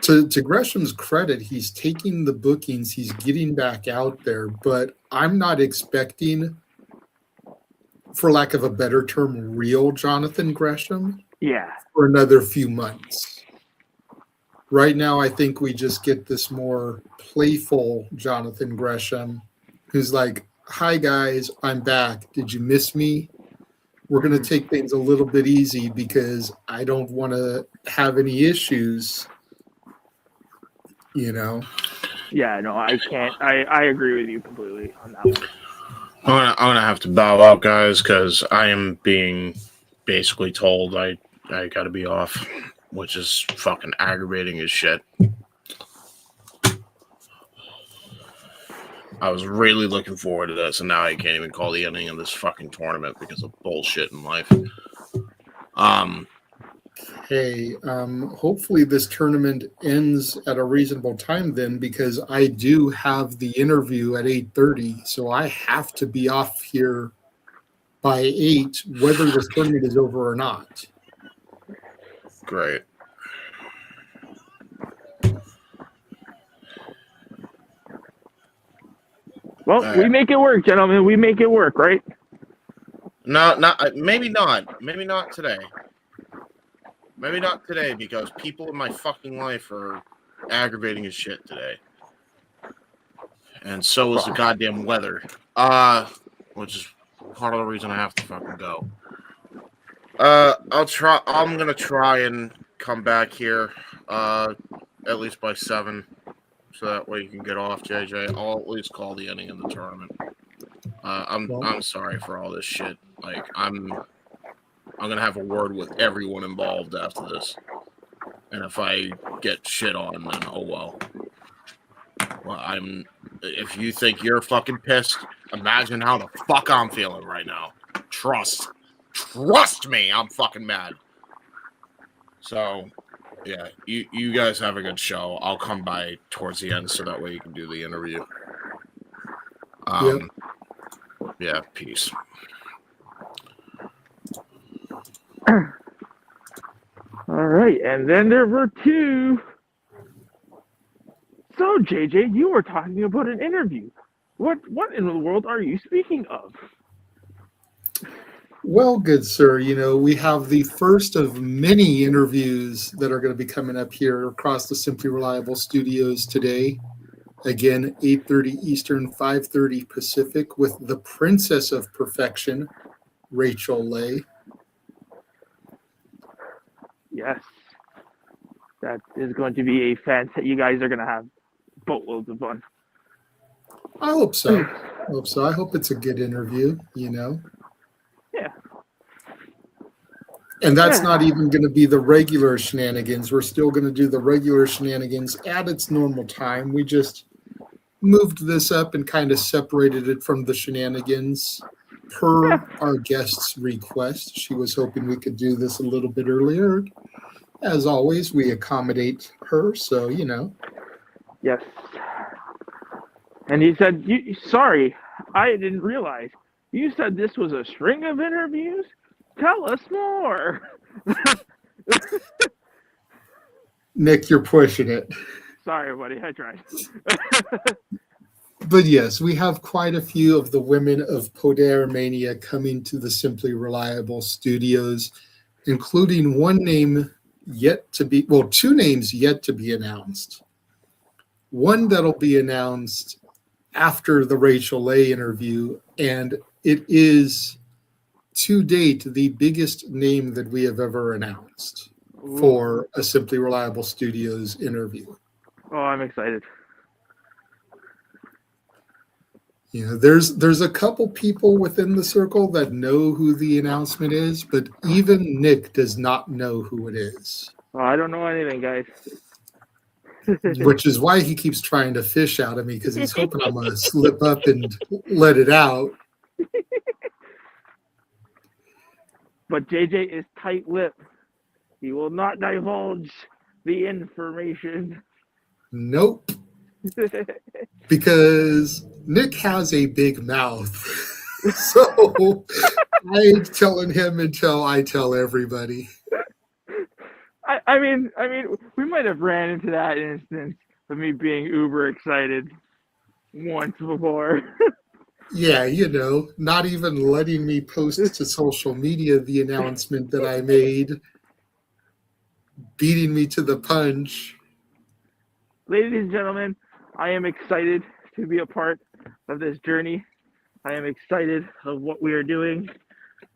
to Gresham's credit, he's taking the bookings, he's getting back out there, but I'm not expecting, for lack of a better term, real Jonathan Gresham. Yeah. For another few months. Right now, I think we just get this more playful Jonathan Gresham who's like, hi, guys, I'm back. Did you miss me? We're going to take things a little bit easy because I don't want to have any issues, Yeah, no, I can't. I agree with you completely on that one. I'm gonna have to bow out, guys, because I am being basically told I got to be off, which is fucking aggravating as shit. I was really looking forward to this, and now I can't even call the ending of this fucking tournament because of bullshit in life. Hopefully this tournament ends at a reasonable time then, because I do have the interview at 8:30, so I have to be off here by 8, whether this tournament is over or not. Great. Well, we make it work, gentlemen. We make it work, right? No, maybe not. Maybe not today. Maybe not today because people in my fucking life are aggravating as shit today. And so is the goddamn weather. Which is part of the reason I have to fucking go. I'm gonna try and come back here at least by 7. So that way you can get off, JJ. I'll at least call the ending of the tournament. I'm sorry for all this shit. Like I'm gonna have a word with everyone involved after this. And if I get shit on, then oh well. Well, if you think you're fucking pissed, imagine how the fuck I'm feeling right now. Trust me, I'm fucking mad. So yeah, you guys have a good show. I'll come by towards the end so that way you can do the interview. Yeah, peace. All right, and then there were 2. So, JJ, you were talking about an interview. What in the world are you speaking of? Well, good sir, we have the first of many interviews that are going to be coming up here across the Simply Reliable studios today. Again, 8:30 Eastern, 5:30 Pacific, with the Princess of Perfection, Rachel Leigh. Yes. That is going to be a fantastic. You guys are going to have boatloads of fun. I hope so. I hope it's a good interview, you know. Yeah. And that's not even going to be the regular shenanigans. We're still going to do the regular shenanigans at its normal time. We just moved this up and kind of separated it from the shenanigans per our guest's request. She was hoping we could do this a little bit earlier. As always, we accommodate her, so, you know. Yes. And he said, sorry, I didn't realize. You said this was a string of interviews? Tell us more. Nick, you're pushing it. Sorry, buddy. I tried. But yes, we have quite a few of the women of Poder Mania coming to the Simply Reliable studios, including two names yet to be announced. One that'll be announced after the Rachel Leigh interview, and it is, to date, the biggest name that we have ever announced for a Simply Reliable Studios interview. Oh, I'm excited. You know, there's a couple people within the circle that know who the announcement is, but even Nick does not know who it is. Oh, I don't know anything, guys. Which is why he keeps trying to fish out of me, because he's hoping I'm going to slip up and let it out. But JJ is tight-lipped. He will not divulge the information. Nope. Because Nick has a big mouth. So I ain't telling him until I tell everybody. I mean, we might have ran into that instance of me being uber excited once before. Yeah, you know, not even letting me post to social media the announcement that I made, beating me to the punch. Ladies and gentlemen, I am excited to be a part of this journey. I am excited of what we are doing.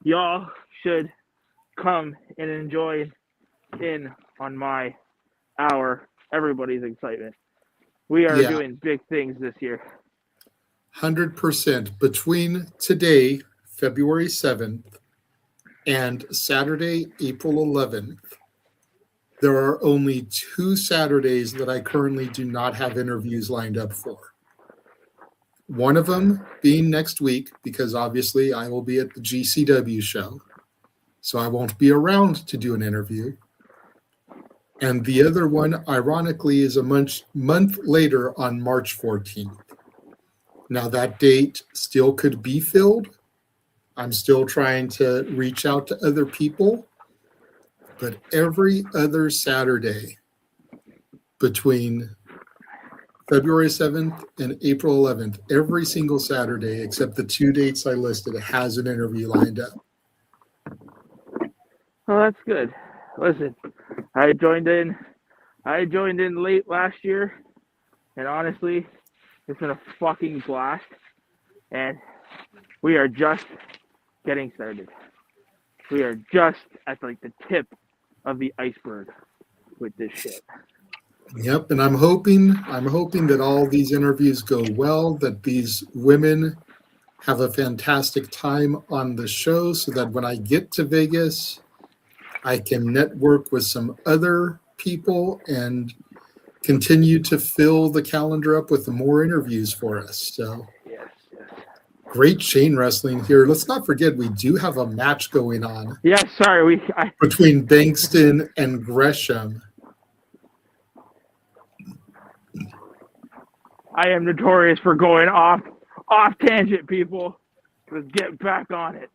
Y'all should come and enjoy in on everybody's excitement. We are doing big things this year. 100%. Between today, February 7th, and Saturday, April 11th, there are only 2 Saturdays that I currently do not have interviews lined up for. One of them being next week, because obviously I will be at the GCW show, so I won't be around to do an interview. And the other one, ironically, is a month later on March 14th. Now, that date still could be filled. I'm still trying to reach out to other people. But every other Saturday between February 7th and April 11th, every single Saturday except the 2 dates I listed has an interview lined up. Well, that's good. Listen, I joined in late last year, and honestly, it's been a fucking blast, and we are just getting started. We are just at like the tip of the iceberg with this shit. Yep, and I'm hoping that all these interviews go well, that these women have a fantastic time on the show, so that when I get to Vegas, I can network with some other people and continue to fill the calendar up with more interviews for us. So yes. Great chain wrestling here. Let's not forget we do have a match going on. Yeah, sorry, between Bengston and Gresham. I am notorious for going off tangent, people. Let's get back on it.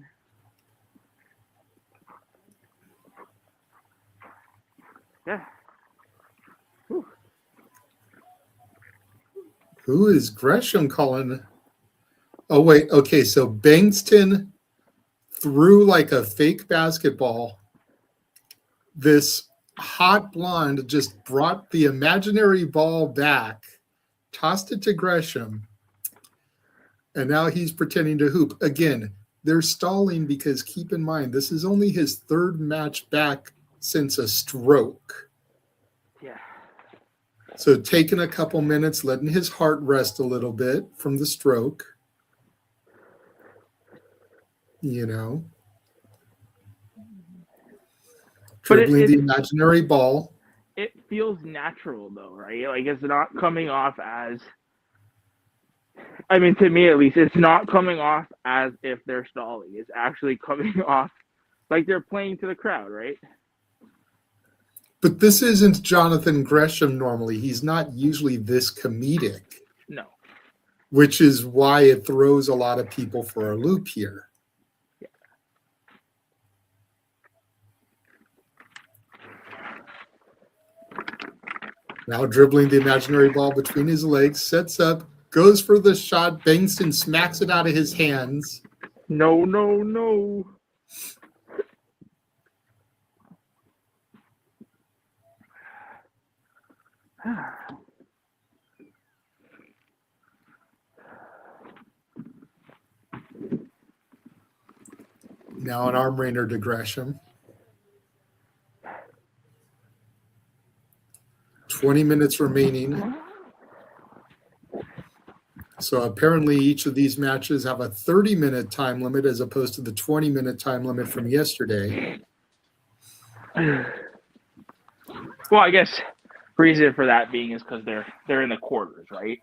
Yeah. Whew. Who is Gresham calling? Oh, wait. Okay, so Bengston threw like a fake basketball. This hot blonde just brought the imaginary ball back tossed it to Gresham, and now he's pretending to hoop. Again, they're stalling because keep in mind, this is only his third match back since a stroke. Yeah. So taking a couple minutes, letting his heart rest a little bit from the stroke. You know. Dribbling the imaginary ball. It feels natural though, right? Like it's not coming off as, I mean, to me at least, it's not coming off as if they're stalling. It's actually coming off like they're playing to the crowd, right? But this isn't Jonathan Gresham normally. He's not usually this comedic. No. Which is why it throws a lot of people for a loop here. Yeah. Now dribbling the imaginary ball between his legs, sets up, goes for the shot. Bengston smacks it out of his hands. No, no, no. Now an arm rainer to Gresham. 20 minutes remaining. So apparently each of these matches have a 30-minute time limit as opposed to the 20-minute time limit from yesterday. Well, I guess reason for that being is because they're in the quarters, right?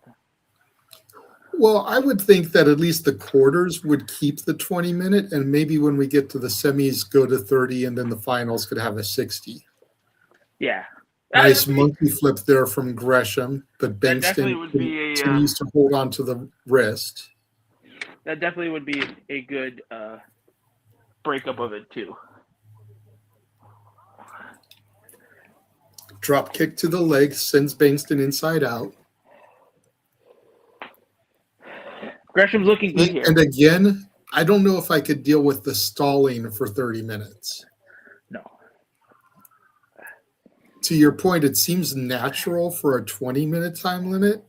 Well, I would think that at least the quarters would keep the 20-minute, and maybe when we get to the semis, go to 30, and then the finals could have a 60. Yeah. Nice monkey flip there from Gresham, but Bengston continues to hold on to the wrist. That definitely would be a good breakup of it, too. Drop kick to the leg, sends Bengston inside out. Gresham's looking good here. And again, I don't know if I could deal with the stalling for 30 minutes. No. To your point, it seems natural for a 20-minute time limit.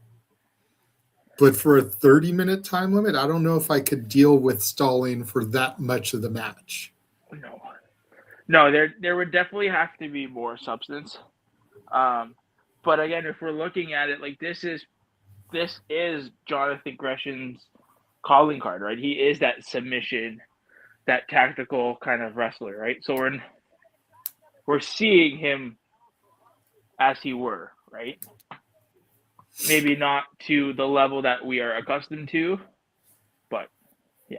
But for a 30-minute time limit, I don't know if I could deal with stalling for that much of the match. No, there would definitely have to be more substance. But again, if we're looking at it like this is Jonathan Gresham's calling card, right? He is that submission, that tactical kind of wrestler, right? So we're seeing him as he were, right? Maybe not to the level that we are accustomed to, but yeah.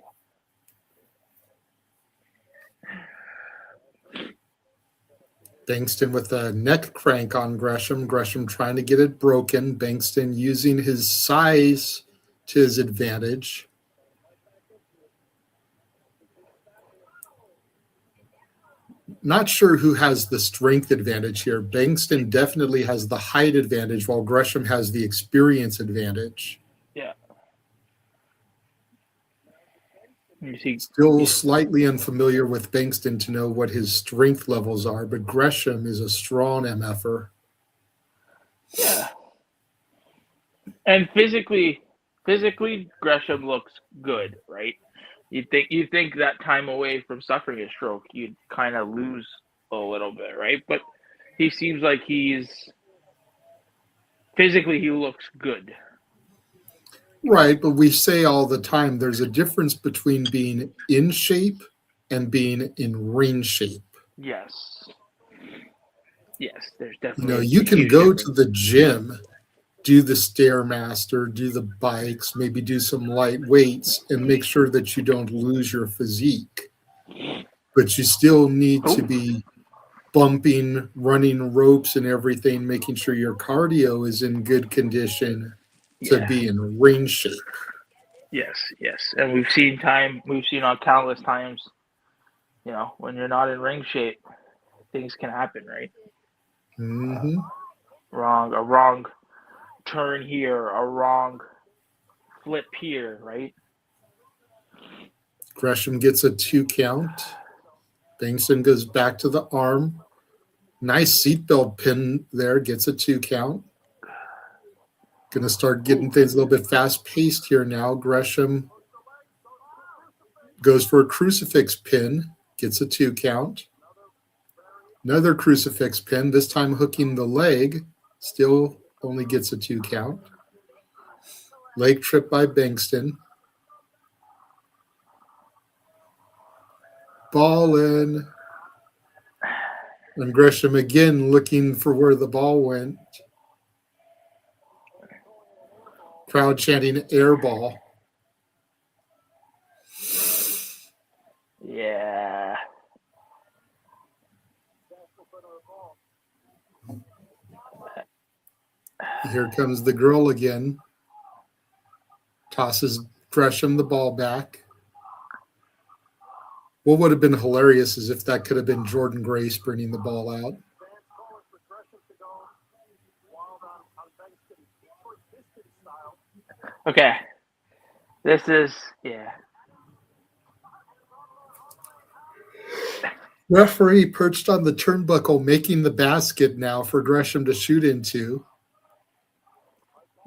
Bengston with a neck crank on Gresham. Gresham trying to get it broken. Bengston using his size to his advantage. Not sure who has the strength advantage here. Bengston definitely has the height advantage while Gresham has the experience advantage. Yeah. Still slightly unfamiliar with Bengston to know what his strength levels are, but Gresham is a strong MFer. Yeah. And physically Gresham looks good, right? You think that time away from suffering a stroke, you'd kind of lose a little bit, right? But he seems like physically he looks good. Right, but we say all the time there's a difference between being in shape and being in ring shape. Yes. Yes, there's definitely. You can go to the gym, do the Stairmaster, do the bikes, maybe do some light weights, and make sure that you don't lose your physique. But you still need to be bumping, running ropes and everything, making sure your cardio is in good condition to be in ring shape. Yes. And we've seen on countless times, when you're not in ring shape, things can happen, right? Mm-hmm. A wrong turn here, a wrong flip here, right? Gresham gets a 2 count. Bengston goes back to the arm. Nice seatbelt pin there, gets a 2 count. Going to start getting things a little bit fast-paced here now. Gresham goes for a crucifix pin, gets a 2 count. Another crucifix pin, this time hooking the leg, still only gets a 2 count. Leg trip by Bengston. Ball in. And Gresham again looking for where the ball went. Crowd chanting air ball. Yeah. Here comes the girl again. Tosses Gresham the ball back. What would have been hilarious is if that could have been Jordan Grace bringing the ball out. Okay. This is, yeah. Referee perched on the turnbuckle, making the basket now for Gresham to shoot into.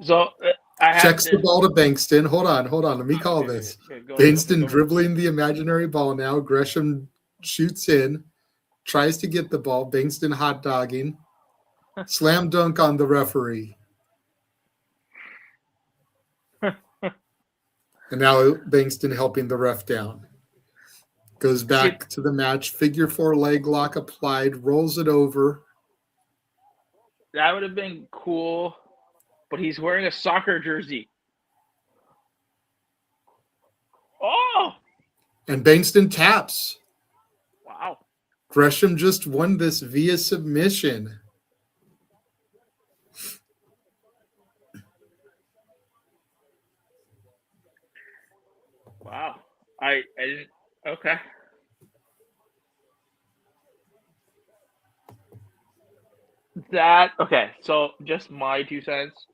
So I checks the ball to Bengston. Hold on. Let me call this. Bengston dribbling the imaginary ball now. Gresham shoots in, tries to get the ball. Bengston hot dogging. Slam dunk on the referee. And now Bengston helping the ref down. Goes back to the match. Figure 4 leg lock applied. Rolls it over. That would have been cool. But he's wearing a soccer jersey. Oh! And Bengston taps. Wow. Gresham just won this via submission. Wow. I didn't. Okay. Okay, so just my 2 cents.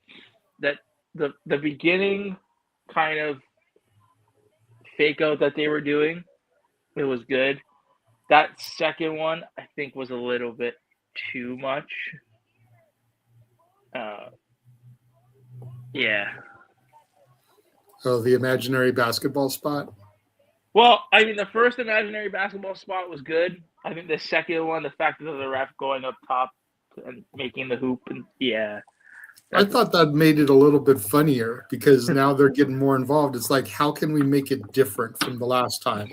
That the beginning kind of fake out that they were doing, it was good. That second one, I think, was a little bit too much. Yeah. Oh, the imaginary basketball spot? Well, I mean, the first imaginary basketball spot was good. I think the second one, the fact that the ref going up top and making the hoop, and yeah. I thought that made it a little bit funnier because now they're getting more involved. It's like, how can we make it different from the last time?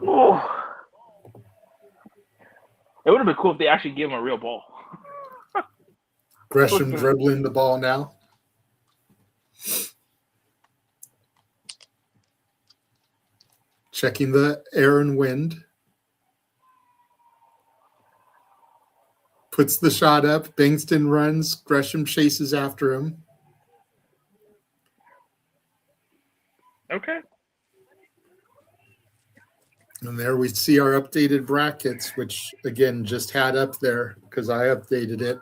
Oh. It would have been cool if they actually gave him a real ball. Gresham dribbling the ball now. Checking the air and wind. Puts the shot up. Bengston runs. Gresham chases after him. Okay. And there we see our updated brackets, which, again, just had up there because I updated it.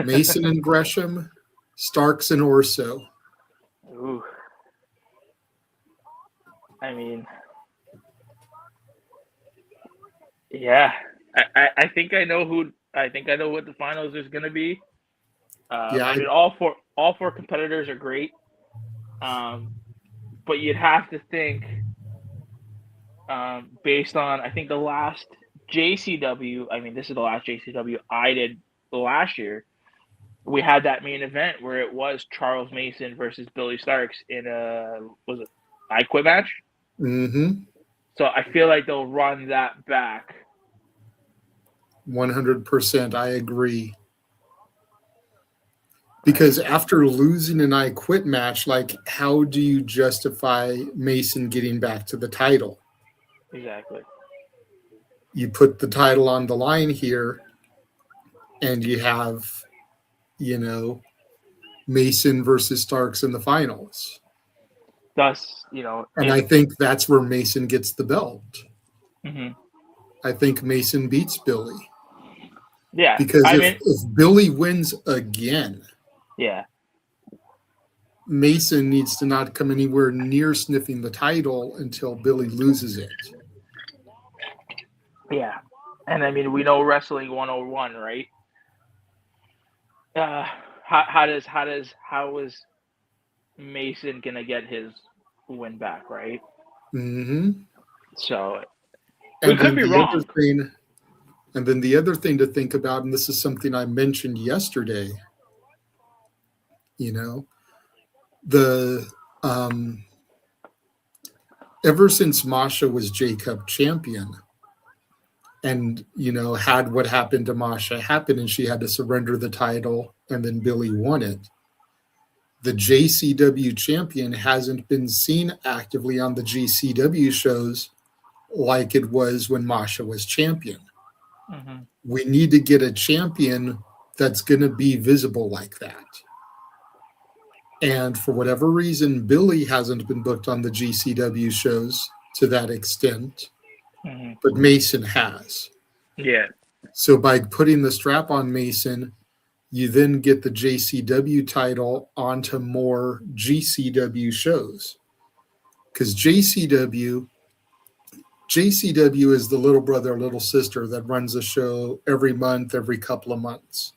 Mason and Gresham, Starkz and Orso. Ooh. I mean, yeah. I think I know who. I think I know what the finals is going to be. I mean, all four competitors are great, but you'd have to think, based on I think the last JCW. I mean, this is the last JCW I did last year. We had that main event where it was Charles Mason versus Billie Starkz in was it I Quit match? Mm-hmm. So I feel like they'll run that back. 100%. I agree. Because after losing an I Quit match, like, how do you justify Mason getting back to the title? Exactly. You put the title on the line here, and you have, Mason versus Starkz in the finals. Thus, and I think that's where Mason gets the belt. Mm-hmm. I think Mason beats Billie. Yeah. Because if Billie wins again, yeah, Mason needs to not come anywhere near sniffing the title until Billie loses it. Yeah. And I mean, we know Wrestling 101, right? How is Mason gonna get his win back, right? Mm-hmm. So we And could then be the other wrong. thing, and then the other thing to think about, and this is something I mentioned yesterday, you know, the ever since Masha was J-Cup champion and, you know, had what happened to Masha happen and she had to surrender the title and then Billie won it, the JCW champion hasn't been seen actively on the GCW shows like it was when Masha was champion. Mm-hmm. We need to get a champion that's going to be visible like that. And for whatever reason, Billie hasn't been booked on the GCW shows to that extent, Mm-hmm. but Mason has. Yeah. So by putting the strap on Mason, you then get the JCW title onto more GCW shows. Because JCW is the little brother, little sister that runs a show every month, every couple of months.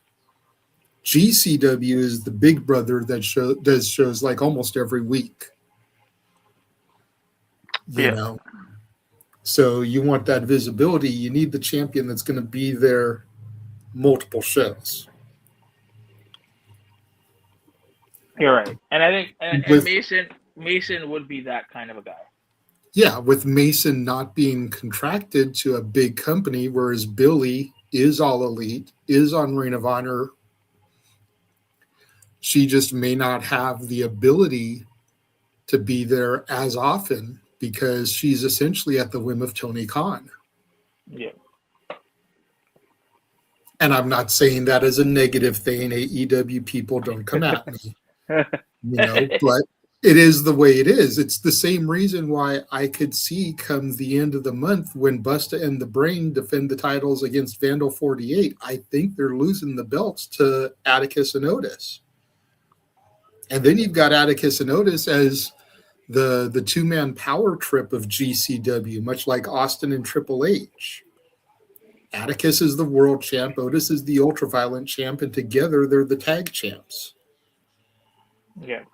GCW is the big brother that does shows like almost every week. You know? So you want that visibility. You need the champion that's going to be there multiple shows. You're right. And I think and Mason would be that kind of a guy. Yeah, with Mason not being contracted to a big company, whereas Billie is All Elite, is on Ring of Honor. She just may not have the ability to be there as often because she's essentially at the whim of Tony Khan. Yeah. And I'm not saying that as a negative thing. AEW people don't come at me. But it is the way it is. It's the same reason why I could see come the end of the month when Busta and the Brain defend the titles against Vandal 48. I think they're losing the belts to Atticus and Otis. And then you've got Atticus and Otis as the two-man power trip of GCW, much like Austin and Triple H. Atticus is the world champ, Otis is the ultraviolent champ, and together they're the tag champs. Yeah.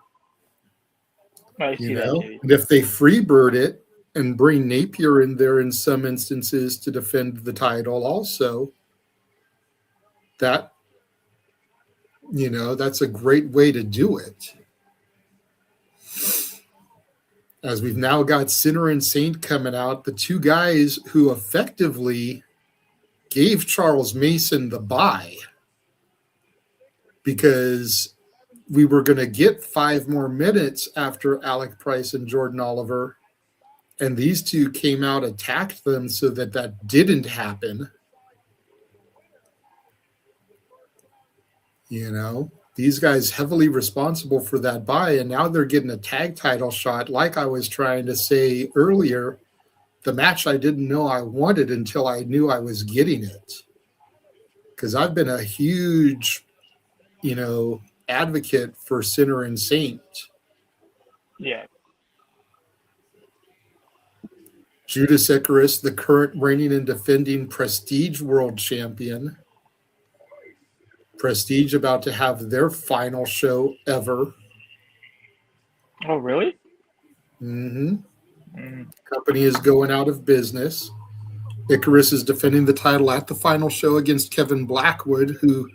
I see that too. And if they freebird it and bring Napier in there in some instances to defend the title also, that's a great way to do it. As we've now got Sinner and Saint coming out, the two guys who effectively gave Charles Mason the bye because we were going to get 5 more minutes after Alec Price and Jordan Oliver, and these two came out, attacked them so that didn't happen. These guys heavily responsible for that bye, and now they're getting a tag title shot. Like I was trying to say earlier, the match I didn't know I wanted until I knew I was getting it. Because I've been a huge, advocate for Sinner and Saint. Yeah. Judas Icarus, the current reigning and defending Prestige World Champion. Prestige about to have their final show ever. Oh, really? Mm-hmm. Company is going out of business. Icarus is defending the title at the final show against Kevin Blackwood, who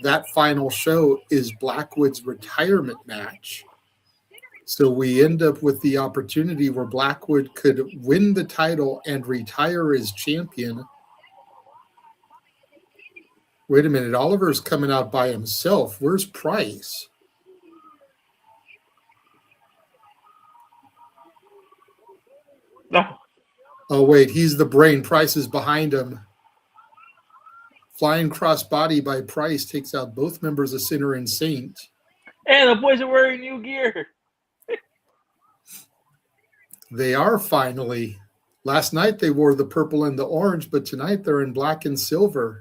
that final show is Blackwood's retirement match. So we end up with the opportunity where Blackwood could win the title and retire as champion. Wait a minute, Oliver's coming out by himself. Where's Price? No. Oh, wait, he's the Brain. Price is behind him. Flying crossbody by Price takes out both members of Sinner and Saint. And the boys are wearing new gear. They are finally. Last night they wore the purple and the orange, but tonight they're in black and silver.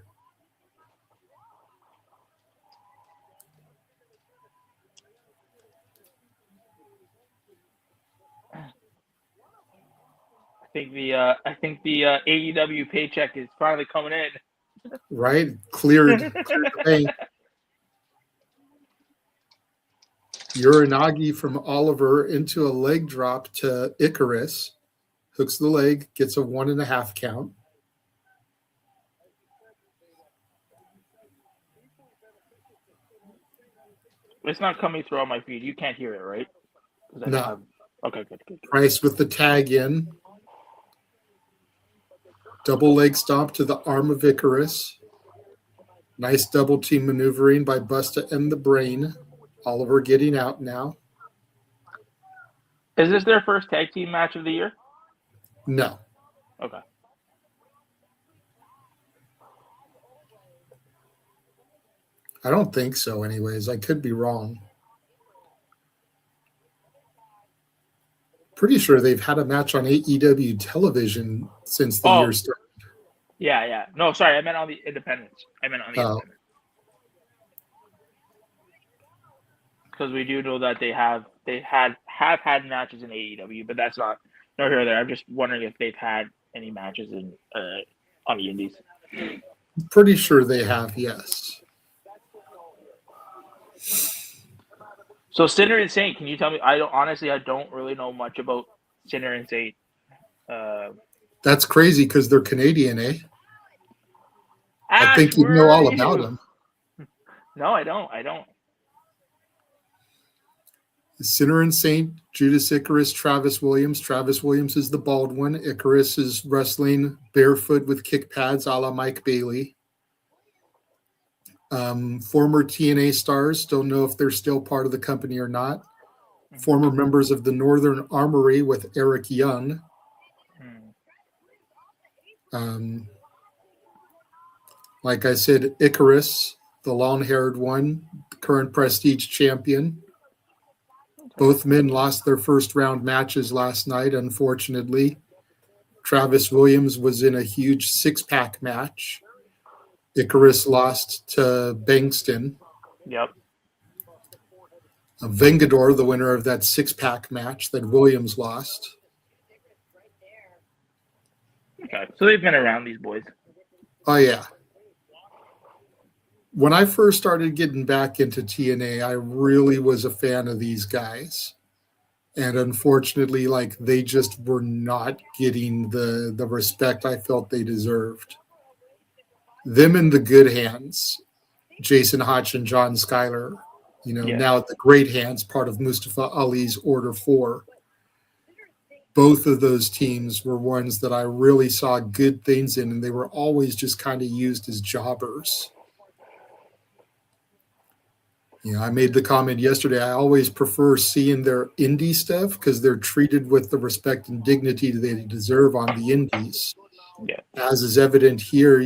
think the AEW paycheck is finally coming in. Right? Cleared the bank. Uranagi from Oliver into a leg drop to Icarus. Hooks the leg, gets a 1.5 count. It's not coming through on my feed. You can't hear it, right? No. Okay, good. Price with the tag in. Double leg stomp to the arm of Icarus. Nice double team maneuvering by Busta and the Brain. Oliver getting out now. Is this their first tag team match of the year? No. Okay. I don't think so, anyways. I could be wrong. Pretty sure they've had a match on AEW television since the year started. Yeah. No, sorry, I meant on the independents. Independents. Because we do know that they have had matches in AEW, but that's not no here or there. I'm just wondering if they've had any matches in on the Indies. Pretty sure they have, yes. So Sinner and Saint, can you tell me? I don't really know much about Sinner and Saint. That's crazy because they're Canadian, eh? Ash, I think you know all about them. No, I don't. Sinner and Saint, Judas Icarus, Travis Williams. Travis Williams is the bald one. Icarus is wrestling barefoot with kick pads a la Mike Bailey. Former TNA stars, don't know if they're still part of the company or not. Former members of the Northern Armory with Eric Young. Like I said, Icarus, the long-haired one, current Prestige champion. Both men lost their first-round matches last night, unfortunately. Travis Williams was in a huge six-pack match. Icarus lost to Bengston. Yep. Vengador, the winner of that six-pack match that Williams lost. Okay, so they've been around, these boys. Oh, yeah. When I first started getting back into TNA, I really was a fan of these guys. And unfortunately, they just were not getting the respect I felt they deserved. Them in the good hands, Jason Hotch and John Schuyler, now at the great hands, part of Mustafa Ali's Order 4. Both of those teams were ones that I really saw good things in, and they were always just kind of used as jobbers. I made the comment yesterday, I always prefer seeing their indie stuff because they're treated with the respect and dignity they deserve on the indies. Yeah. As is evident here,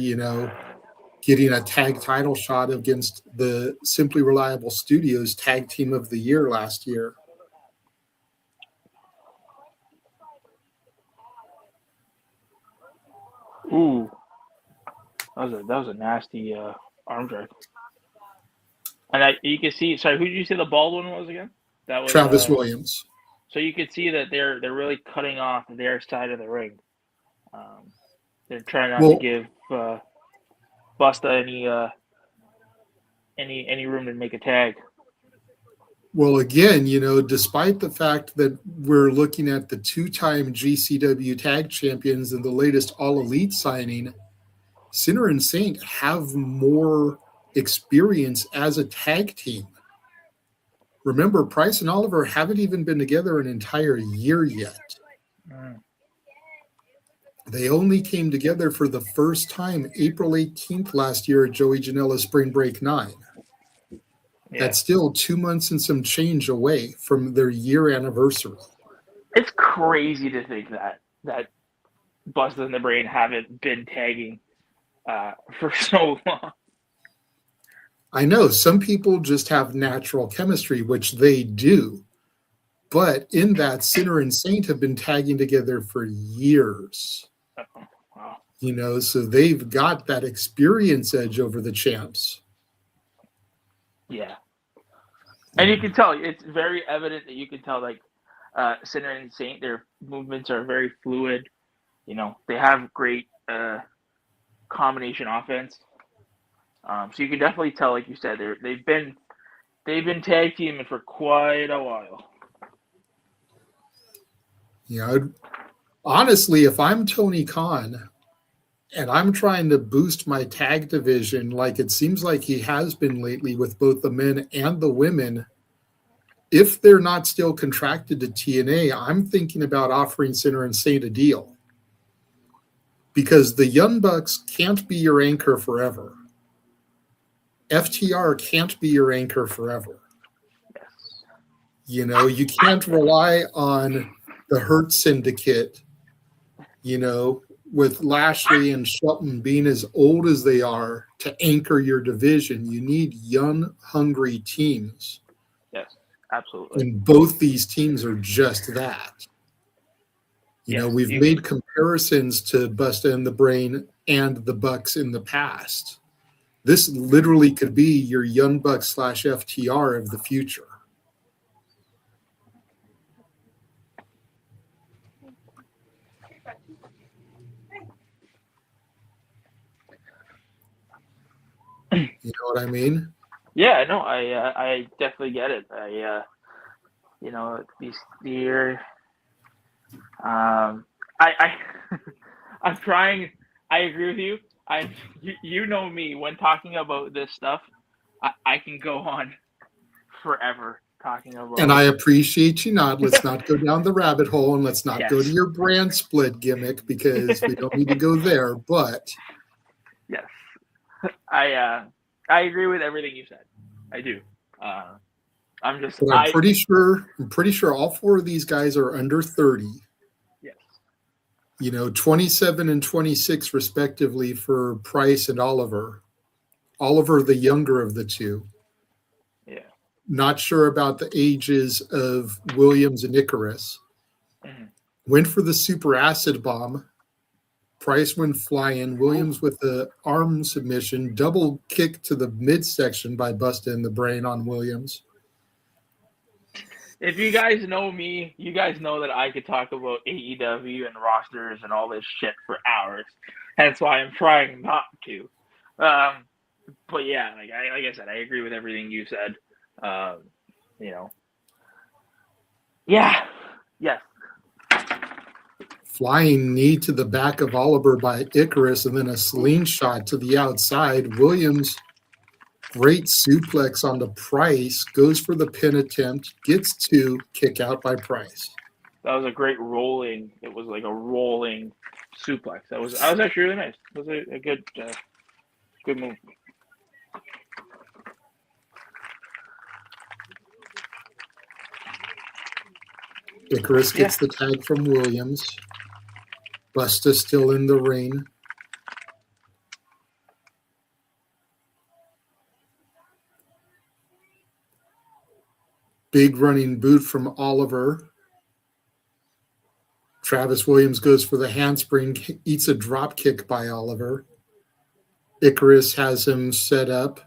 getting a tag title shot against the Simply Reliable Studios Tag Team of the Year last year. Ooh. That was a nasty arm drag. And you can see, sorry, who did you say the bald one was again? That was Travis Williams. So you could see that they're really cutting off their side of the ring. They're trying not to give Busta any room to make a tag. Well, again, despite the fact that we're looking at the two-time GCW tag champions and the latest All Elite signing, Sinner and Saint have more experience as a tag team. Remember, Price and Oliver haven't even been together an entire year yet. They only came together for the first time April 18th last year at Joey Janela's Spring Break 9. Yeah. That's still 2 months and some change away from their year anniversary. It's crazy to think that Busta and the Brain haven't been tagging for so long. I know some people just have natural chemistry, which they do. But in that, Sinner and Saint have been tagging together for years. Wow. So they've got that experience edge over the champs. Yeah. And you can tell, it's very evident that you can tell, Sinner and Saint, their movements are very fluid. You know, they have great combination offense. So you can definitely tell, like you said, they've been tag teaming for quite a while. Yeah, honestly, if I'm Tony Khan and I'm trying to boost my tag division like it seems like he has been lately with both the men and the women, if they're not still contracted to TNA, I'm thinking about offering Sinner and Saint a deal. Because the Young Bucks can't be your anchor forever. FTR can't be your anchor forever. Yes. You know, you can't rely on the Hurt Syndicate, you know, with Lashley and Shelton being as old as they are to anchor your division. You need young, hungry teams. Yes, absolutely. And both these teams are just that. You know, we've made comparisons to Busta and the Brain and the Bucks in the past. This literally could be your Young Bucks / FTR of the future. You know what I mean? Yeah, no, I definitely get it. You know, I'm trying. I agree with you. You know me, when talking about this stuff, I can go on forever talking about. And I appreciate you not. Let's not go down the rabbit hole, and let's not go to your brand split gimmick, because we don't need to go there. But yes, I agree with everything you said. I do. I'm pretty sure all four of these guys are under 30. Yes. You know, 27 and 26 respectively for Price and Oliver. Oliver, the younger of the two. Yeah. Not sure about the ages of Williams and Icarus. Mm-hmm. Went for the super acid bomb. Price went flying. Williams with the arm submission. Double kick to the midsection by Busta in the Brain on Williams. If you guys know me, you guys know that I could talk about AEW and rosters and all this shit for hours. That's why I'm trying not to. But yeah, like I said, I agree with everything you said. You know. Yeah. Yes. Flying knee to the back of Oliver by Icarus, and then a slingshot to the outside. Williams, great suplex on the Price, goes for the pin attempt, gets two, kick out by Price. That was a great rolling. It was like a rolling suplex. That was actually really nice. It was a good move. Icarus gets the tag from Williams. Busta still in the ring. Big running boot from Oliver. Travis Williams goes for the handspring, eats a drop kick by Oliver. Icarus has him set up.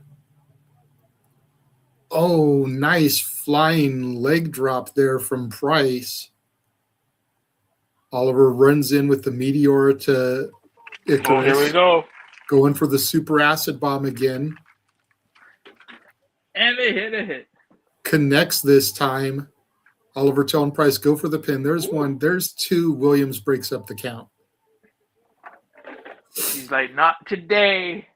Oh, nice flying leg drop there from Price. Oliver runs in with the Meteor to Icarus. Oh, here we go. Going for the super acid bomb again. And they hit a hit. Connects this time. Oliver telling Price, go for the pin. There's one. There's two. Williams breaks up the count. He's like, not today.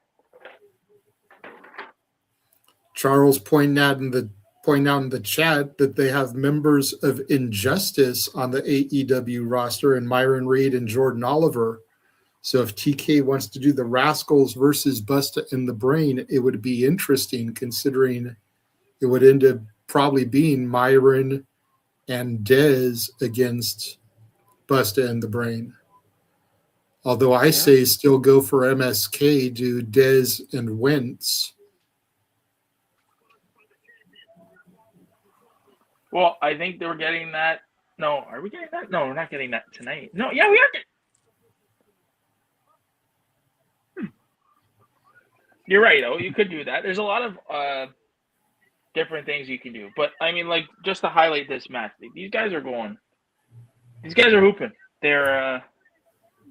Charles pointing out in the chat that they have members of Injustice on the AEW roster, and Myron Reed and Jordan Oliver. So if TK wants to do the Rascals versus Busta in the Brain, it would be interesting, considering it would end up probably being Myron and Dez against Busta in the Brain. Although I say still go for MSK, do Dez and Wentz. Well, I think they were getting that. No, are we getting that? No, we're not getting that tonight. No, yeah, we are getting. You're right, though. You could do that. There's a lot of different things you can do. But, I mean, like, just to highlight this match, these guys are hooping. They're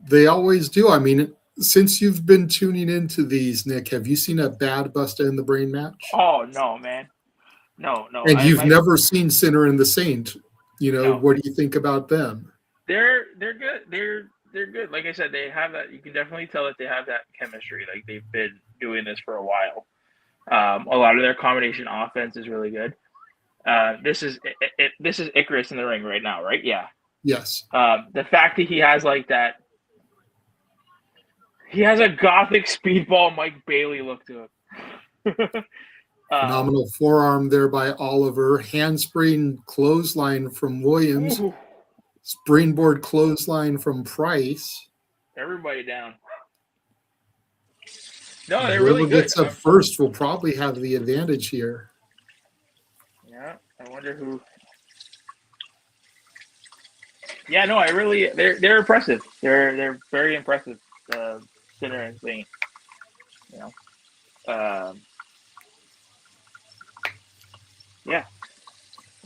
They always do. I mean, since you've been tuning into these, Nick, have you seen a bad Busta in the Brain match? Oh no, man. No. And you've never seen Sinner and the Saint. No. What do you think about them? They're good. They're good. Like I said, they have that. You can definitely tell that they have that chemistry. Like they've been doing this for a while. A lot of their combination offense is really good. This is Icarus in the ring right now, right? Yeah. Yes. The fact that he has like that, he has a gothic speedball Mike Bailey look to him. Phenomenal forearm there by Oliver. Handspring clothesline from Williams. Ooh. Springboard clothesline from Price. Everybody down. No, they're really good. Whoever gets up first will probably have the advantage here. Yeah, I wonder who. Yeah, no, they're impressive. They're very impressive. Sinner and Saint. Yeah.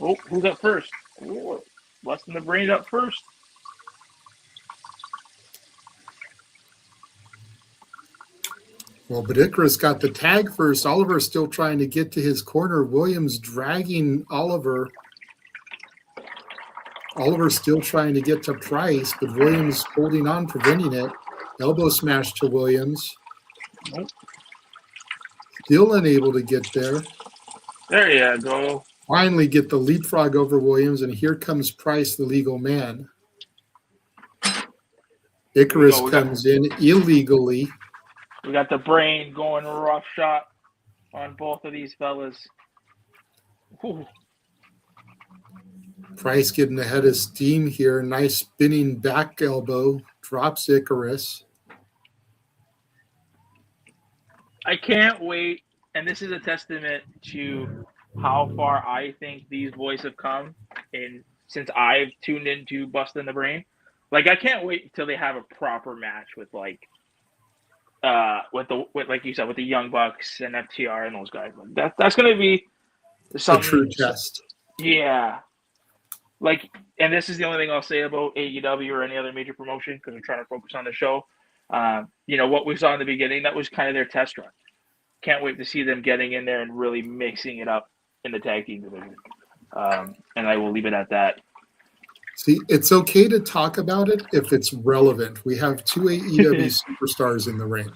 Oh, who's up first? Oh, Busting the Brain up first. Well, but Icarus got the tag first. Oliver's still trying to get to his corner. Williams dragging Oliver. Oliver's still trying to get to Price, but Williams holding on, preventing it. Elbow smash to Williams. Nope. Still unable to get there. There you go. Finally get the leapfrog over Williams, and here comes Price, the legal man. Icarus comes in illegally. We got the Brain going rough shot on both of these fellas. Ooh. Price getting ahead of steam here. Nice spinning back elbow. Drops Icarus. I can't wait. And this is a testament to how far I think these boys have come since I've tuned into Bustin' the Brain. Like, I can't wait until they have a proper match with like you said, with the Young Bucks and FTR and those guys. Like that's gonna be something. A true test. Yeah. Like, and this is the only thing I'll say about AEW or any other major promotion because we're trying to focus on the show. What we saw in the beginning, that was kind of their test run. Can't wait to see them getting in there and really mixing it up in the tag team division. And I will leave it at that. See, it's okay to talk about it if it's relevant. We have two AEW superstars in the ring.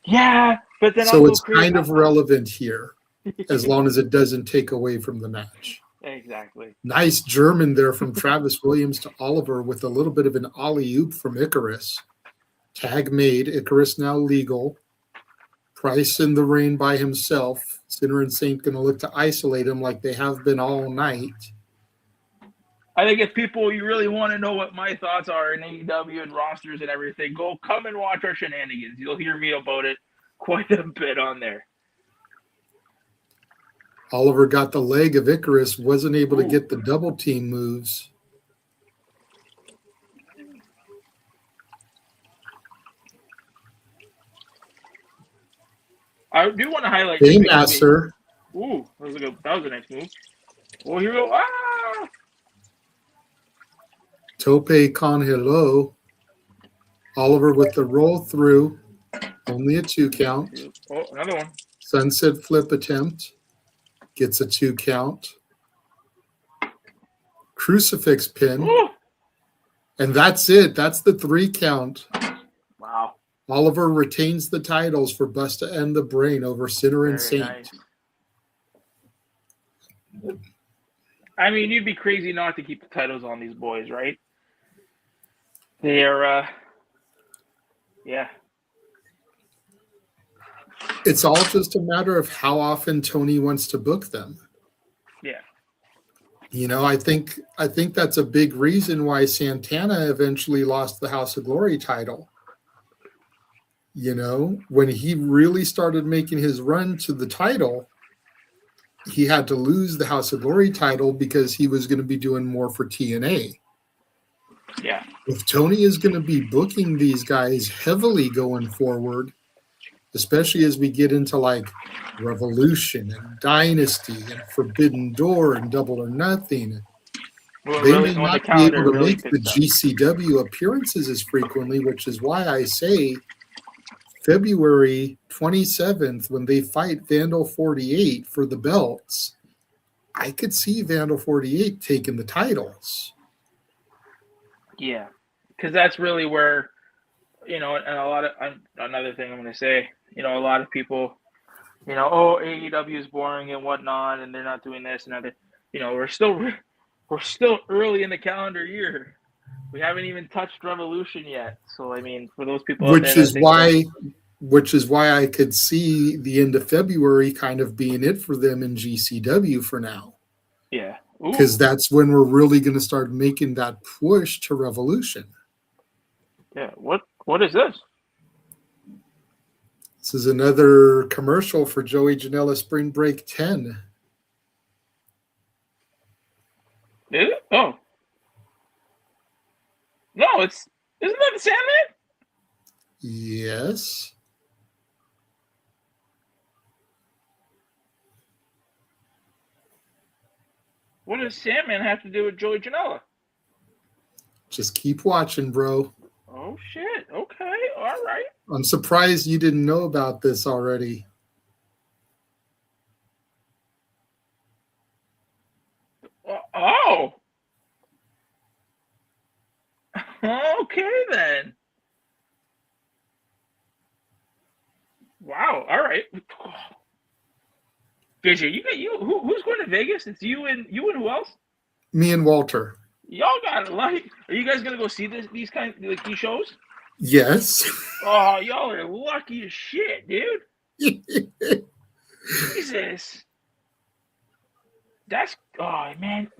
Yeah, but then so it's kind of relevant here, as long as it doesn't take away from the match. Exactly. Nice German there from Travis Williams to Oliver with a little bit of an alley-oop from Icarus. Tag made. Icarus now legal. Price in the ring by himself. Sinner and Saint going to look to isolate him like they have been all night. I think if you really want to know what my thoughts are in AEW and rosters and everything, come and watch our shenanigans. You'll hear me about it quite a bit on there. Oliver got the leg of Icarus, wasn't able to get the double team moves. I do want to highlight. Master. Ooh, that was a nice move. Oh, here we go. Ah! Tope con hello. Oliver with the roll through. Only a 2 count. Oh, another one. Sunset flip attempt. Gets a 2 count. Crucifix pin. Ooh. And that's it. That's the 3 count. Wow. Oliver retains the titles for Busta and the Brain over Sinner and Saint. Nice. I mean, you'd be crazy not to keep the titles on these boys, right? They're, yeah. It's all just a matter of how often Tony wants to book them. Yeah. I think that's a big reason why Santana eventually lost the House of Glory title. When he really started making his run to the title, he had to lose the House of Glory title because he was going to be doing more for TNA. Yeah. If Tony is going to be booking these guys heavily going forward, especially as we get into like Revolution and Dynasty and Forbidden Door and Double or Nothing, They may when the not be calendar able to really make the picks up. GCW appearances as frequently, which is why I say February 27th, when they fight Vandal 48 for the belts, I could see Vandal 48 taking the titles. Yeah, because that's really where, and a lot of another thing I'm going to say, a lot of people, oh, AEW is boring and whatnot, and they're not doing this and other. We're still early in the calendar year. We haven't even touched Revolution yet. So I mean, for those people out there which is why I could see the end of February kind of being it for them in GCW for now. Yeah. Because that's when we're really going to start making that push to Revolution. Yeah. What is this? This is another commercial for Joey Janela Spring Break 10. Is it? Oh. No, isn't that the Sandman? Yes. What does Sandman have to do with Joey Janela? Just keep watching, bro. Oh, shit. Okay. All right. I'm surprised you didn't know about this already. Oh. Okay, then. Wow. All right. JJ, who's going to Vegas? It's you and who else? Me and Walter. Y'all got are you guys gonna go see these shows? Yes. Oh, y'all are lucky as shit, dude. Jesus. That's man.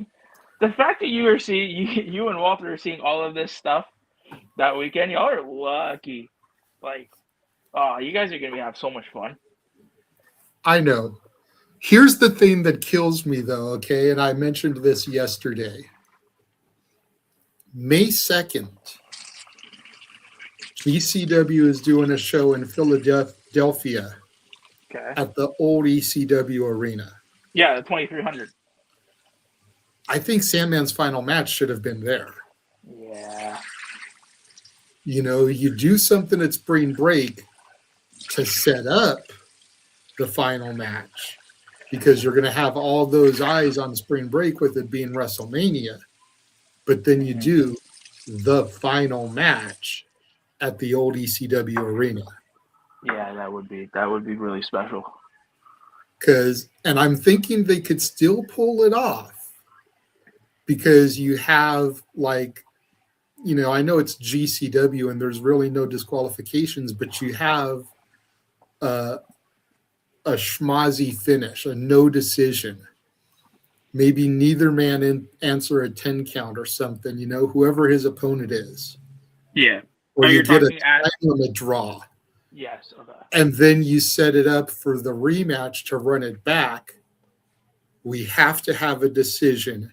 The fact that you and Walter are seeing all of this stuff that weekend, y'all are lucky. Like, you guys are gonna have so much fun. I know. Here's the thing that kills me, though, okay? And I mentioned this yesterday. May 2nd, ECW is doing a show in Philadelphia at the old ECW arena. Yeah, the 2300. I think Sandman's final match should have been there. Yeah. You do something at Spring Break to set up the final match, because you're going to have all those eyes on Spring Break with it being WrestleMania. But then you do the final match at the old ECW arena. Yeah, that would be really special. And I'm thinking they could still pull it off, because you have I know it's GCW and there's really no disqualifications, but you have a schmozzy finish, a no decision. Maybe neither man answer a 10 count or something, whoever his opponent is. Yeah. Or you get a time limit draw. Yes. Okay. And then you set it up for the rematch to run it back. We have to have a decision.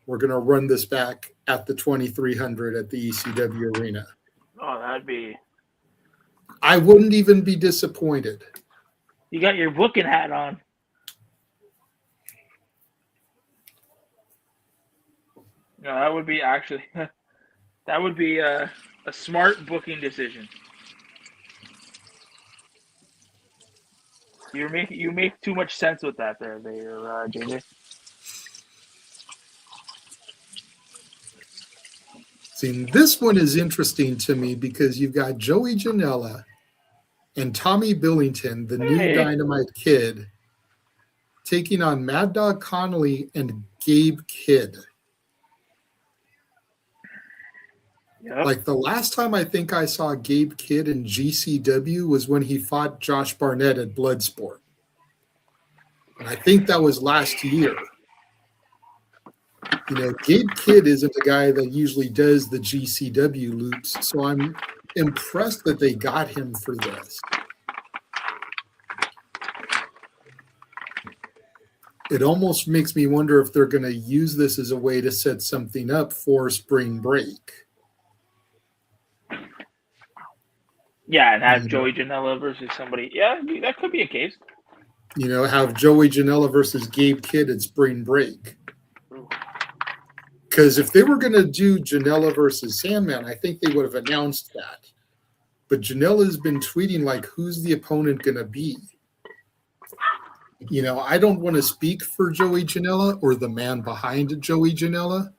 We're going to run this back at the 2300 at the ECW arena. Oh, that'd be... I wouldn't even be disappointed. You got your booking hat on. No, that would be actually... that would be a smart booking decision. You make too much sense with that there, JJ. See, this one is interesting to me because you've got Joey Janela and Tommy Billington, the new Dynamite Kid, taking on Mad Dog Connolly and Gabe Kidd. Yep. Like the last time I think I saw Gabe Kidd in GCW was when he fought Josh Barnett at Bloodsport. And I think that was last year. Gabe Kidd isn't a guy that usually does the GCW loops, so I'm impressed that they got him for this. It almost makes me wonder if they're going to use this as a way to set something up for Spring Break. Yeah, and have Joey Janela versus somebody. Yeah, that could be a case. Have Joey Janela versus Gabe Kidd at Spring Break. Because if they were going to do Janela versus Sandman, I think they would have announced that. But Janela's been tweeting like, who's the opponent going to be? You know, I don't want to speak for Joey Janela or the man behind Joey Janela,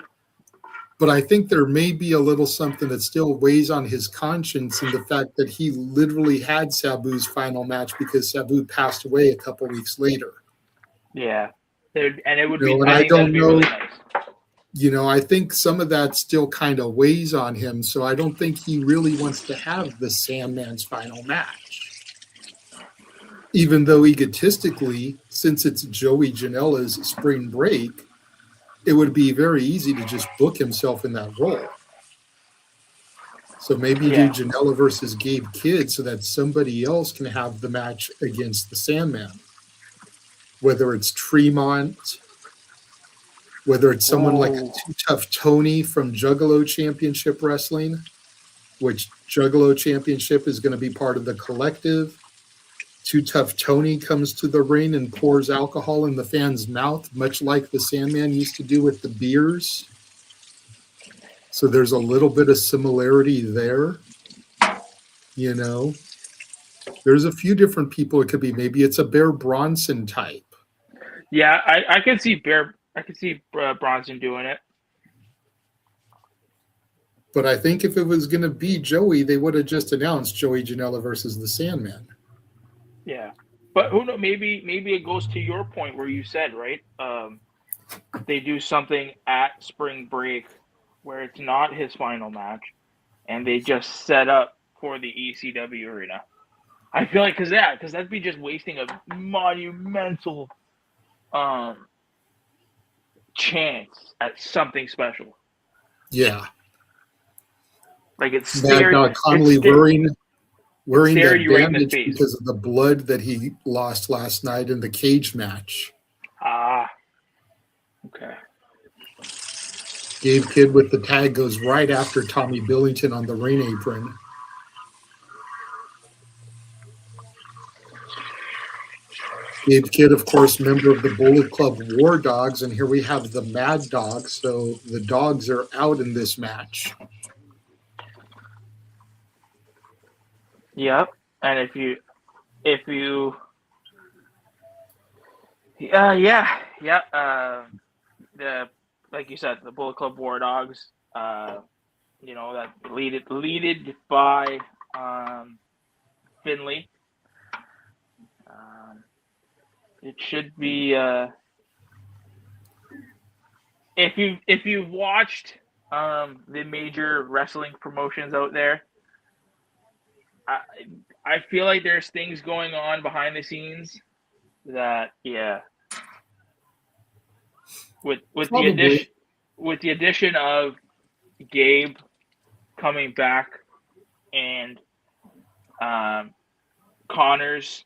but I think there may be a little something that still weighs on his conscience in the fact that he literally had Sabu's final match because Sabu passed away a couple weeks later. Yeah. And it would You know, be, and I I think don't that'd be know. really nice. You know, I think some of that still kind of weighs on him, so I don't think he really wants to have the Sandman's final match. Even though egotistically, since it's Joey Janela's spring break, it would be very easy to just book himself in that role. So maybe do Janela versus Gabe Kidd so that somebody else can have the match against the Sandman. Whether it's Tremont, whether it's someone like a Too Tough Tony from Juggalo Championship Wrestling, which Juggalo Championship is going to be part of the collective. Too Tough Tony comes to the ring and pours alcohol in the fan's mouth, much like the Sandman used to do with the beers. So there's a little bit of similarity there. You know, there's a few different people it could be. Maybe it's a Bear Bronson type. Yeah, I can see Bronson doing it. But I think if it was going to be Joey, they would have just announced Joey Janela versus the Sandman. Yeah, but who knows? Maybe it goes to your point where you said, right? They do something at spring break where it's not his final match, and they just set up for the ECW arena. I feel like because that'd be just wasting a monumental chance at something special. Yeah. Like it's stared, Connolly wearing that you right in the bandage face because of the blood that he lost last night in the cage match. Ah. Okay. Gabe Kidd with the tag goes right after Tommy Billington on the ring apron. Gabe Kidd, of course, member of the Bullet Club War Dogs, and here we have the Mad Dogs. So the dogs are out in this match. Yep. And if you the like you said, the Bullet Club War Dogs, you know, that leaded by Finley. It should be if you've watched the major wrestling promotions out there, I feel like there's things going on behind the scenes that with the addition of Gabe coming back and Connors,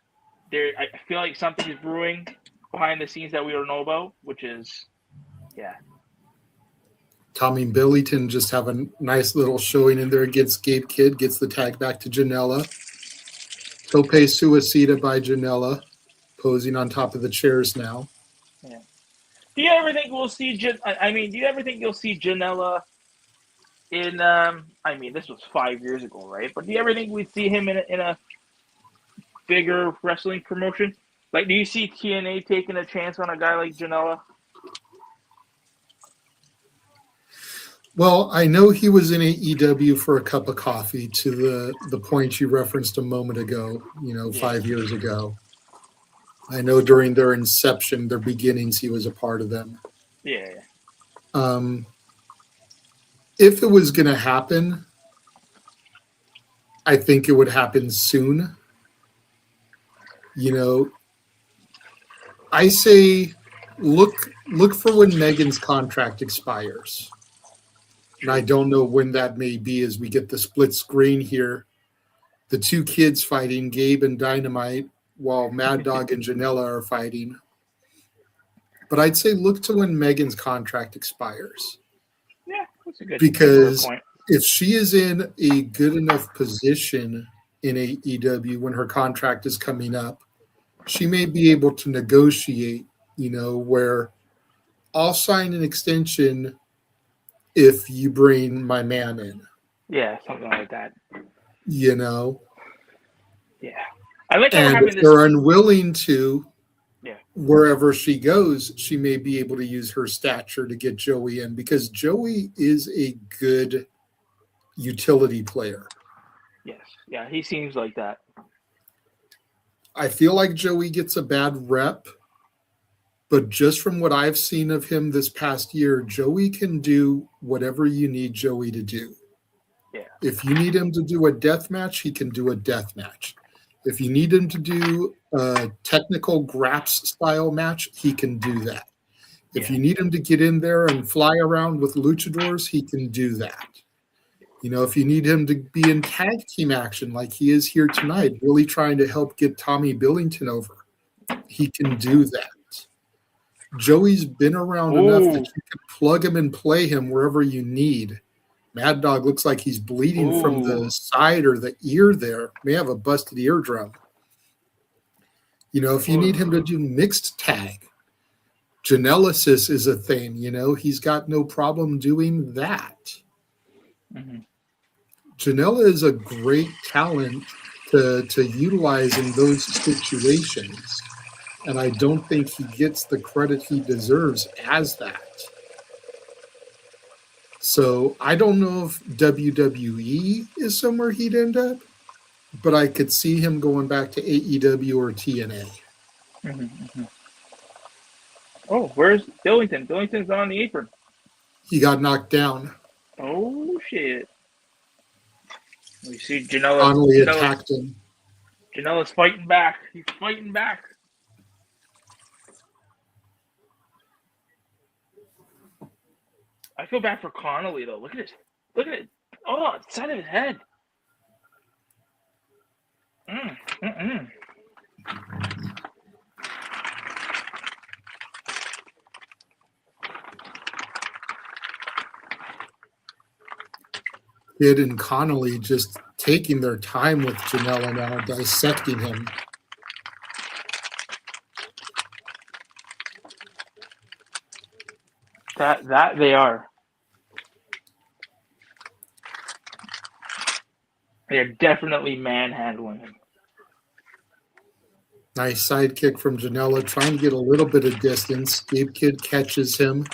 I feel like something is brewing behind the scenes that we don't know about, which is Tommy Billington just have a nice little showing in there against Gabe Kidd, gets the tag back to Janela. Tope Suicida by Janela, posing on top of the chairs now. Yeah. Do you ever think we'll see? Do you ever think you'll see Janela in? This was 5 years ago, right? But do you ever think we'd see him in a bigger wrestling promotion? Like, do you see TNA taking a chance on a guy like Janela? Well, I know he was in AEW for a cup of coffee to the point you referenced a moment ago, 5 years ago. I know during their inception, their beginnings, he was a part of them. Yeah. If it was going to happen, I think it would happen soon. I say look for when Megan's contract expires. And I don't know when that may be as we get the split screen here. The two kids fighting, Gabe and Dynamite, while Mad Dog and Janela are fighting. But I'd say look to when Megan's contract expires. Yeah, that's a good point. Because if she is in a good enough position in AEW when her contract is coming up, she may be able to negotiate, where I'll sign an extension if you bring my man in. Yeah, something like that. You know? Yeah. I like how we're And having if this. they're unwilling to, Yeah. wherever she goes, she may be able to use her stature to get Joey in, because Joey is a good utility player. Yes. Yeah, he seems like that. I feel like Joey gets a bad rep, but just from what I've seen of him this past year, Joey can do whatever you need Joey to do. Yeah. If you need him to do a death match, he can do a death match. If you need him to do a technical graps style match, he can do that. If you need him to get in there and fly around with luchadors, he can do that. You know, if you need him to be in tag team action like he is here tonight, really trying to help get Tommy Billington over, he can do that. Joey's been around enough that you can plug him and play him wherever you need. Mad Dog looks like he's bleeding from the side or the ear there. May have a busted eardrum. You know, if you need him to do mixed tag, Janela is a thing. You know, he's got no problem doing that. Mm-hmm. Janela is a great talent to utilize in those situations. And I don't think he gets the credit he deserves as that. So I don't know if WWE is somewhere he'd end up, but I could see him going back to AEW or TNA. Mm-hmm, mm-hmm. Oh, where's Billington? Billington's on the apron. He got knocked down. Oh, shit. We see Janela. Connolly attacked him. Janela's fighting back. He's fighting back. I feel bad for Connolly, though. Look at this. Look at it. Oh, it's side of his head. Kid and Connolly just taking their time with Janela now, dissecting him. That they are. They're definitely manhandling him. Nice sidekick from Janela, trying to get a little bit of distance. Gabe Kid catches him,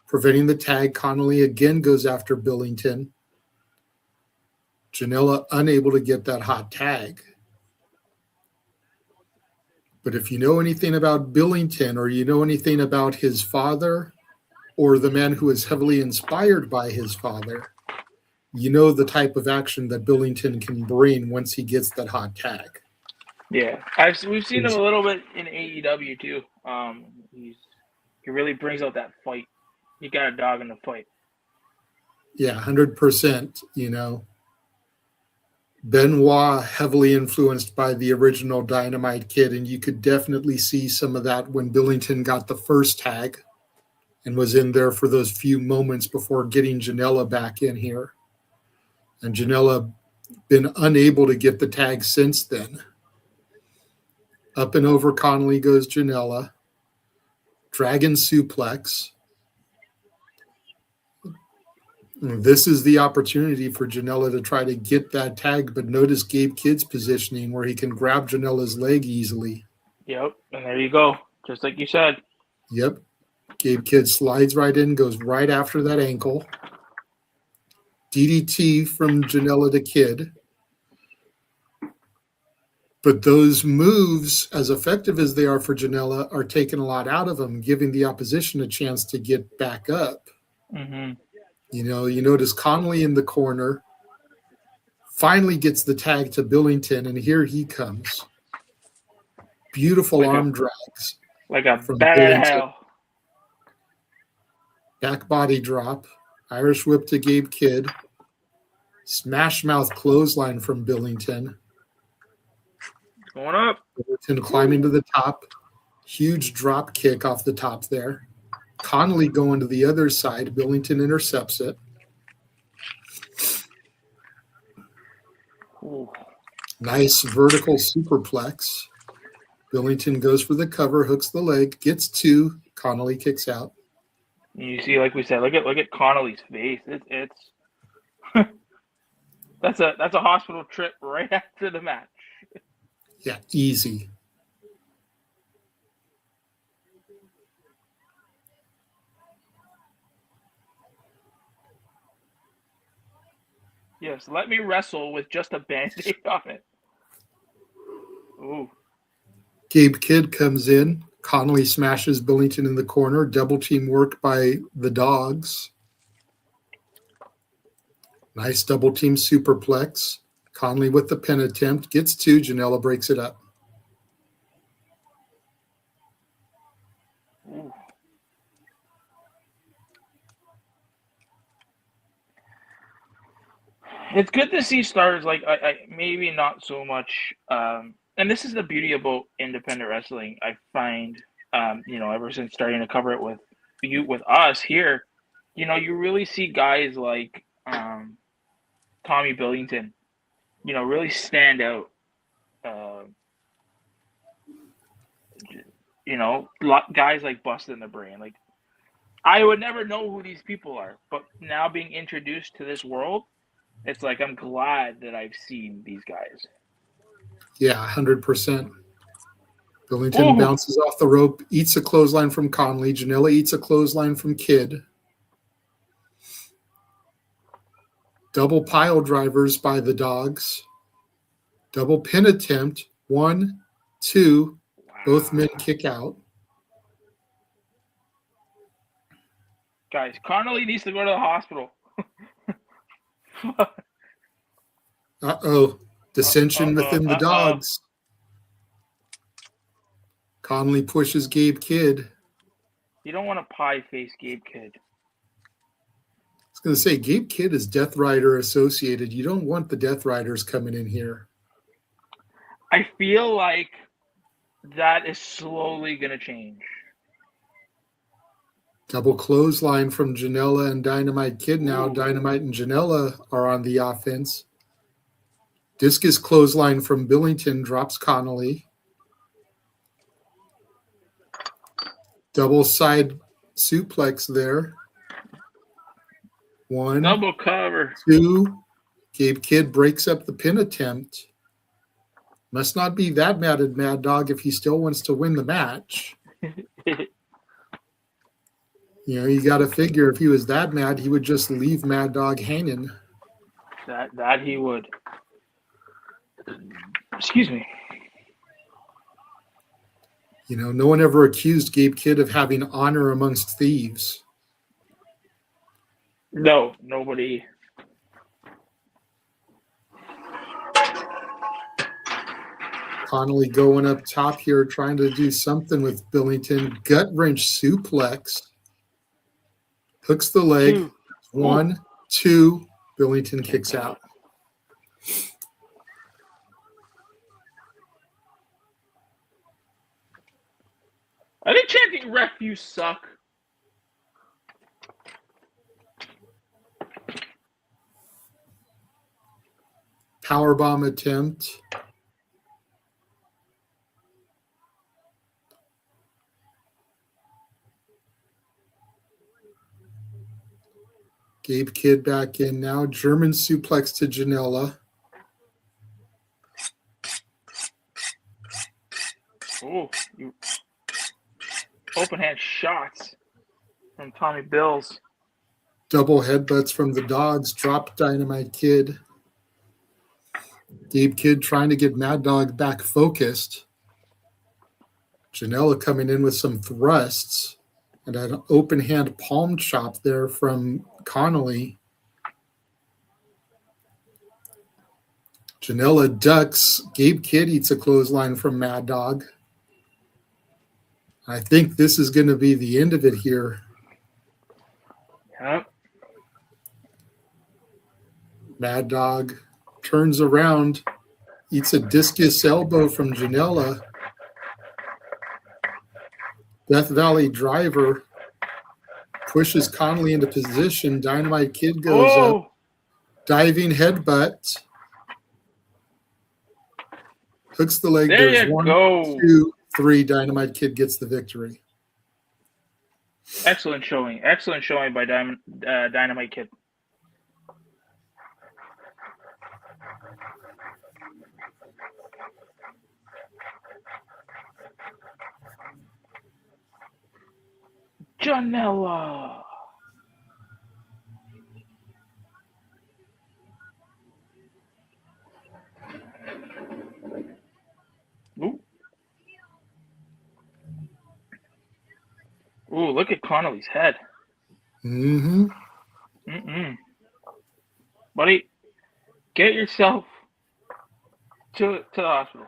preventing the tag. Connolly again goes after Billington. Janela unable to get that hot tag. But if you know anything about Billington, or you know anything about his father, or the man who is heavily inspired by his father, you know the type of action that Billington can bring once he gets that hot tag. Yeah, we've seen him a little bit in AEW too. He really brings out that fight. He got a dog in the fight. Yeah, 100%. You know, Benoit heavily influenced by the original Dynamite Kid, and you could definitely see some of that when Billington got the first tag and was in there for those few moments before getting Janela back in here. And Janela been unable to get the tag since then. Up and over Connolly goes Janela. Dragon suplex. This is the opportunity for Janela to try to get that tag, but notice Gabe Kid's positioning where he can grab Janela's leg easily. Yep, and there you go. Just like you said. Yep. Gabe Kid slides right in, goes right after that ankle. DDT from Janela to Kid. But those moves, as effective as they are for Janela, are taking a lot out of him, giving the opposition a chance to get back up. Mm-hmm. You know, you notice Connolly in the corner finally gets the tag to Billington, and here he comes. Beautiful like arm drags. Like a from bat out of Billington. hell. Back body drop. Irish whip to Gabe Kid. Smash mouth clothesline from Billington. Going up. Billington climbing to the top. Huge drop kick off the top there. Connolly going to the other side. Billington intercepts it. Ooh. Nice vertical superplex. Billington goes for the cover, hooks the leg, gets two. Connolly kicks out. You see, like we said, look at Connolly's face. It's that's a hospital trip right after the match. Yeah, easy. Yes, let me wrestle with just a Band-Aid on it. Ooh. Gabe Kidd comes in. Connolly smashes Billington in the corner. Double team work by the Dogs. Nice double team superplex. Connolly with the pin attempt. Gets two. Janela breaks it up. Ooh. It's good to see stars like I maybe not so much. And this is the beauty about independent wrestling. I find, ever since starting to cover it with us here, you really see guys like Tommy Billington, really stand out. Guys like Bustin' the Brain. Like, I would never know who these people are, but now being introduced to this world, it's like I'm glad that I've seen these guys. Yeah, 100%. Billington bounces off the rope, eats a clothesline from Connolly. Janela eats a clothesline from Kidd. Double pile drivers by the Dogs. Double pin attempt. 1, 2. Wow. Both men kick out. Guys, Connolly needs to go to the hospital. Uh-oh. Dissension within the Dogs. Connolly pushes Gabe Kidd. You don't want to pie face Gabe Kidd. I was going to say, Gabe Kidd is Death Rider associated. You don't want the Death Riders coming in here. I feel like that is slowly going to change. Double clothesline from Janela and Dynamite Kid now. Ooh. Dynamite and Janela are on the offense. Discus clothesline from Billington drops Connolly. Double side suplex there. 1. Double cover. 2. Gabe Kidd breaks up the pin attempt. Must not be that mad at Mad Dog if he still wants to win the match. You got to figure if he was that mad, he would just leave Mad Dog hanging. That he would. Excuse me. No one ever accused Gabe Kidd of having honor amongst thieves. No, nobody. Connolly going up top here, trying to do something with Billington. Gut wrench suplex. Hooks the leg. 2. 1, 2. Billington kicks out. Are they chanting "Ref, you suck"? Powerbomb attempt. Gabe Kidd back in now. German suplex to Janela. Oh, you open hand shots from Tommy Bills. Double headbutts from the Dogs. Drop Dynamite Kid. Gabe Kidd trying to get Mad Dog back focused. Janela coming in with some thrusts. And an open hand palm chop there from Connolly. Janela ducks. Gabe Kidd eats a clothesline from Mad Dog. I think this is going to be the end of it here. Yep. Mad Dog turns around, eats a discus elbow from Janela. Death Valley driver pushes Connolly into position. Dynamite Kid goes up. Diving headbutt. Hooks the leg. There There's you 1, go. 2, 3. Dynamite Kid gets the victory. Excellent showing by Dynamite Kid. Janela. Ooh. Ooh, look at Connolly's head. Mm-hmm. Buddy, get yourself to the hospital.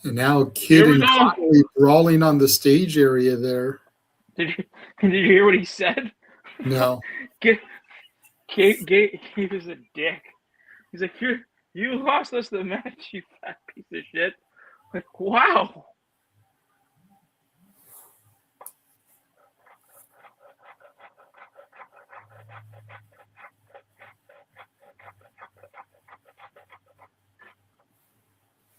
And now Kid and Connolly brawling on the stage area there. Did you hear what he said? No. Gabe is a dick. He's like, you lost us the match, you fat piece of shit. Like, wow.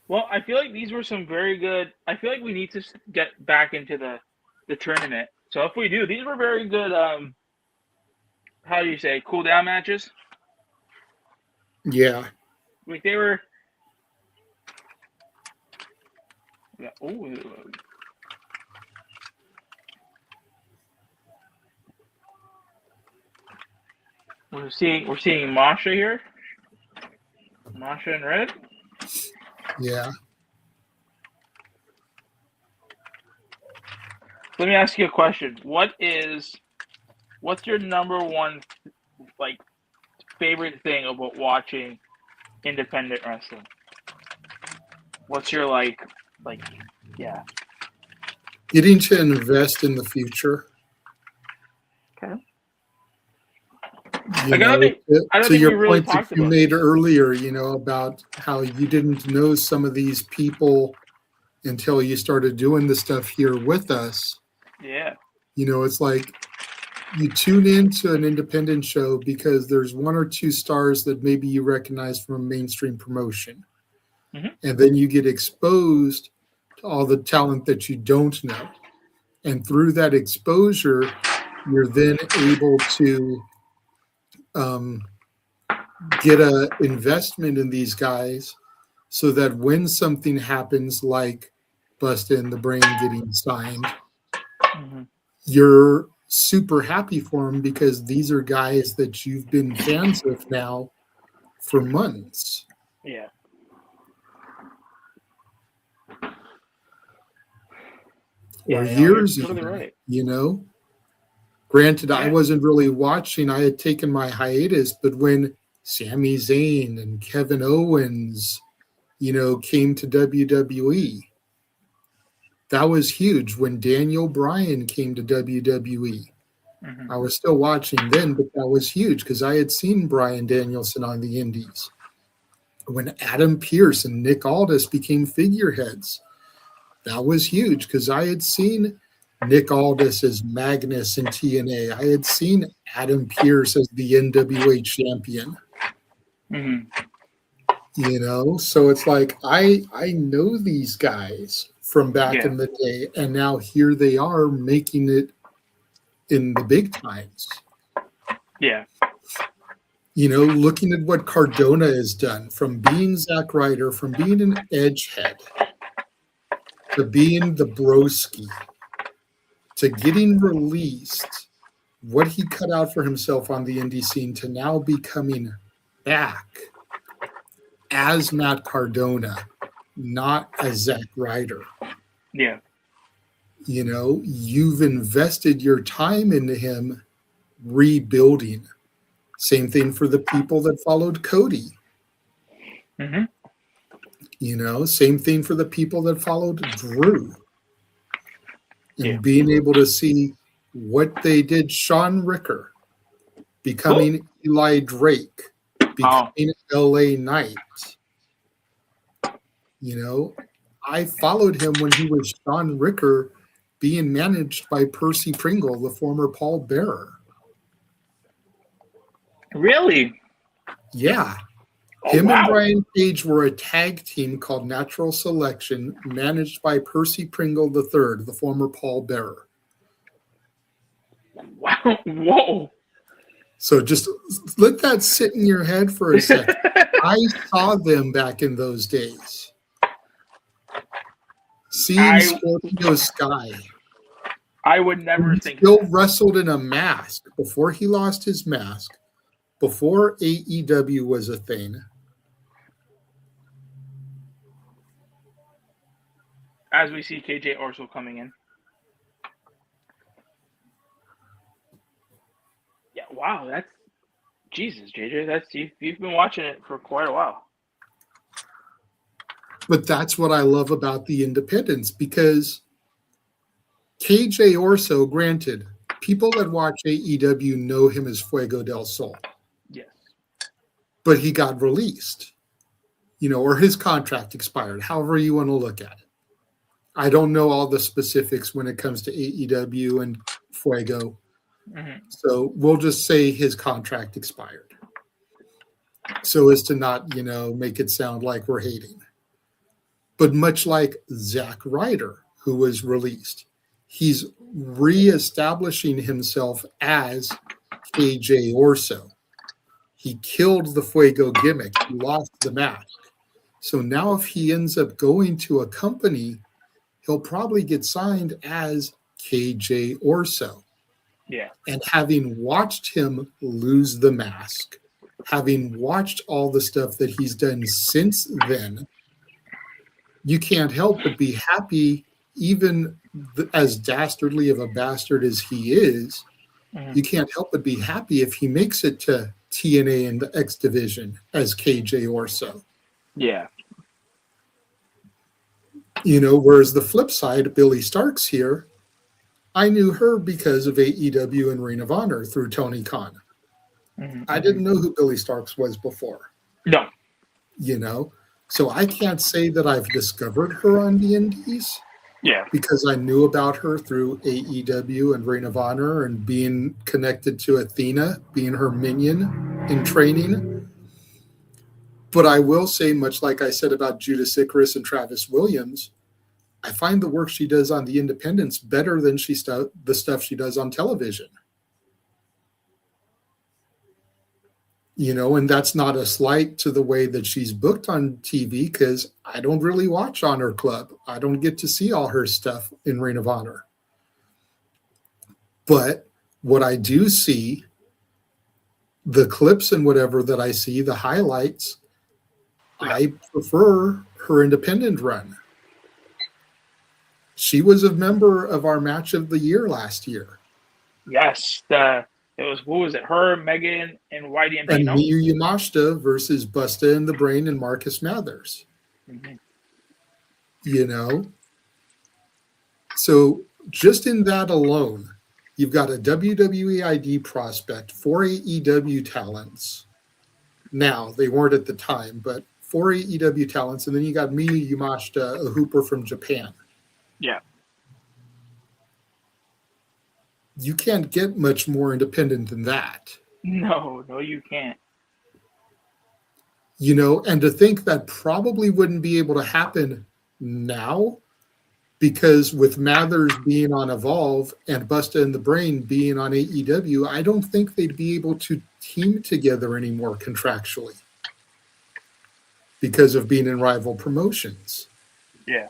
Well, I feel like these were some very good. I feel like we need to get back into the tournament. So if we do, these were very good. How do you say, cool down matches? Yeah. Like they were. Yeah. Ooh. We're seeing Masha here. Masha in red. Yeah. Let me ask you a question. What's your number one favorite thing about watching independent wrestling? What's your yeah. Getting to invest in the future. Okay. I don't think your really point that you made earlier, about how you didn't know some of these people until you started doing the stuff here with us. Yeah. It's like you tune into an independent show because there's one or two stars that maybe you recognize from a mainstream promotion. Mm-hmm. And then you get exposed to all the talent that you don't know. And through that exposure, you're then able to get an investment in these guys so that when something happens like Busted and the Brain getting signed, you're super happy for them because these are guys that you've been fans of now for months. Yeah. Or years totally even, right. Granted, I wasn't really watching. I had taken my hiatus, but when Sami Zayn and Kevin Owens, came to WWE, that was huge. When Daniel Bryan came to WWE, I was still watching then, but that was huge because I had seen Bryan Danielson on the Indies. When Adam Pearce and Nick Aldis became figureheads, that was huge because I had seen Nick Aldis as Magnus in TNA. I had seen Adam Pearce as the NWA champion. So it's like I know these guys from back in the day, and now here they are making it in the big times. Yeah. Looking at what Cardona has done, from being Zack Ryder, from being an edgehead, to being the broski, to getting released, what he cut out for himself on the indie scene, to now be coming back as Matt Cardona, not as Zack Ryder. Yeah. You know, you've invested your time into him rebuilding. Same thing for the people that followed Cody. Mm-hmm. You know, same thing for the people that followed Drew. And Yeah. being able to see what they did, Sean Ricker becoming Eli Drake, becoming LA Knight. You know, I followed him when he was Sean Ricker being managed by Percy Pringle, the former Paul Bearer. Really? Yeah. Oh, Him and wow. Brian Cage were a tag team called Natural Selection, managed by Percy Pringle III, the former Paul Bearer. Wow. Whoa. So just let that sit in your head for a second. I saw them back in those days. Seeing Scorpio Sky. I would never He think still that. wrestled in a mask before he lost his mask, before AEW was a thing. As we see KJ Orso coming in. Yeah, wow, that's Jesus, JJ. That's you've been watching it for quite a while. But that's what I love about the independents, because KJ Orso, granted, people that watch AEW know him as Fuego del Sol. Yes. But he got released, you know, or his contract expired, however you want to look at it. I don't know all the specifics when it comes to AEW and Fuego. Mm-hmm. So we'll just say his contract expired, so as to not, you know, make it sound like we're hating. But much like Zack Ryder, who was released, he's reestablishing himself as KJ Orso. He killed the Fuego gimmick. He lost the mask. So now if he ends up going to a company, he'll probably get signed as KJ Orso. Yeah. And having watched him lose the mask, having watched all the stuff that he's done since then, you can't help but be happy, even as dastardly of a bastard as he is, you can't help but be happy if he makes it to TNA and the X Division as KJ Orso. Yeah. You know, whereas the flip side, Billie Starkz here, I knew her because of AEW and Ring of Honor through Tony Khan. Mm-hmm. I didn't know who Billie Starkz was before. No. You know, so I can't say that I've discovered her on the Indies. Yeah. Because I knew about her through AEW and Ring of Honor and being connected to Athena, being her minion in training. But I will say, much like I said about Judas Icarus and Travis Williams, I find the work she does on the independents better than the stuff she does on television. You know, and that's not a slight to the way that she's booked on TV, because I don't really watch Honor Club. I don't get to see all her stuff in Ring of Honor. But what I do see, the clips and whatever that I see, the highlights, I prefer her independent run. She was a member of our match of the year last year. Yes. It was, what was it? Her, Megan, and YDMP. And Miyu Yamashita versus Busta in the Brain and Marcus Mathers. Mm-hmm. You know? So just in that alone, you've got a WWE ID prospect, 4 AEW talents. Now, they weren't at the time, but 4 AEW talents, and then you got Miyu Yamashita, a hooper from Japan. Yeah. You can't get much more independent than that. No, you can't. You know, and to think that probably wouldn't be able to happen now, because with Mathers being on Evolve and Busta and the Brain being on AEW, I don't think they'd be able to team together anymore contractually because of being in rival promotions. Yeah.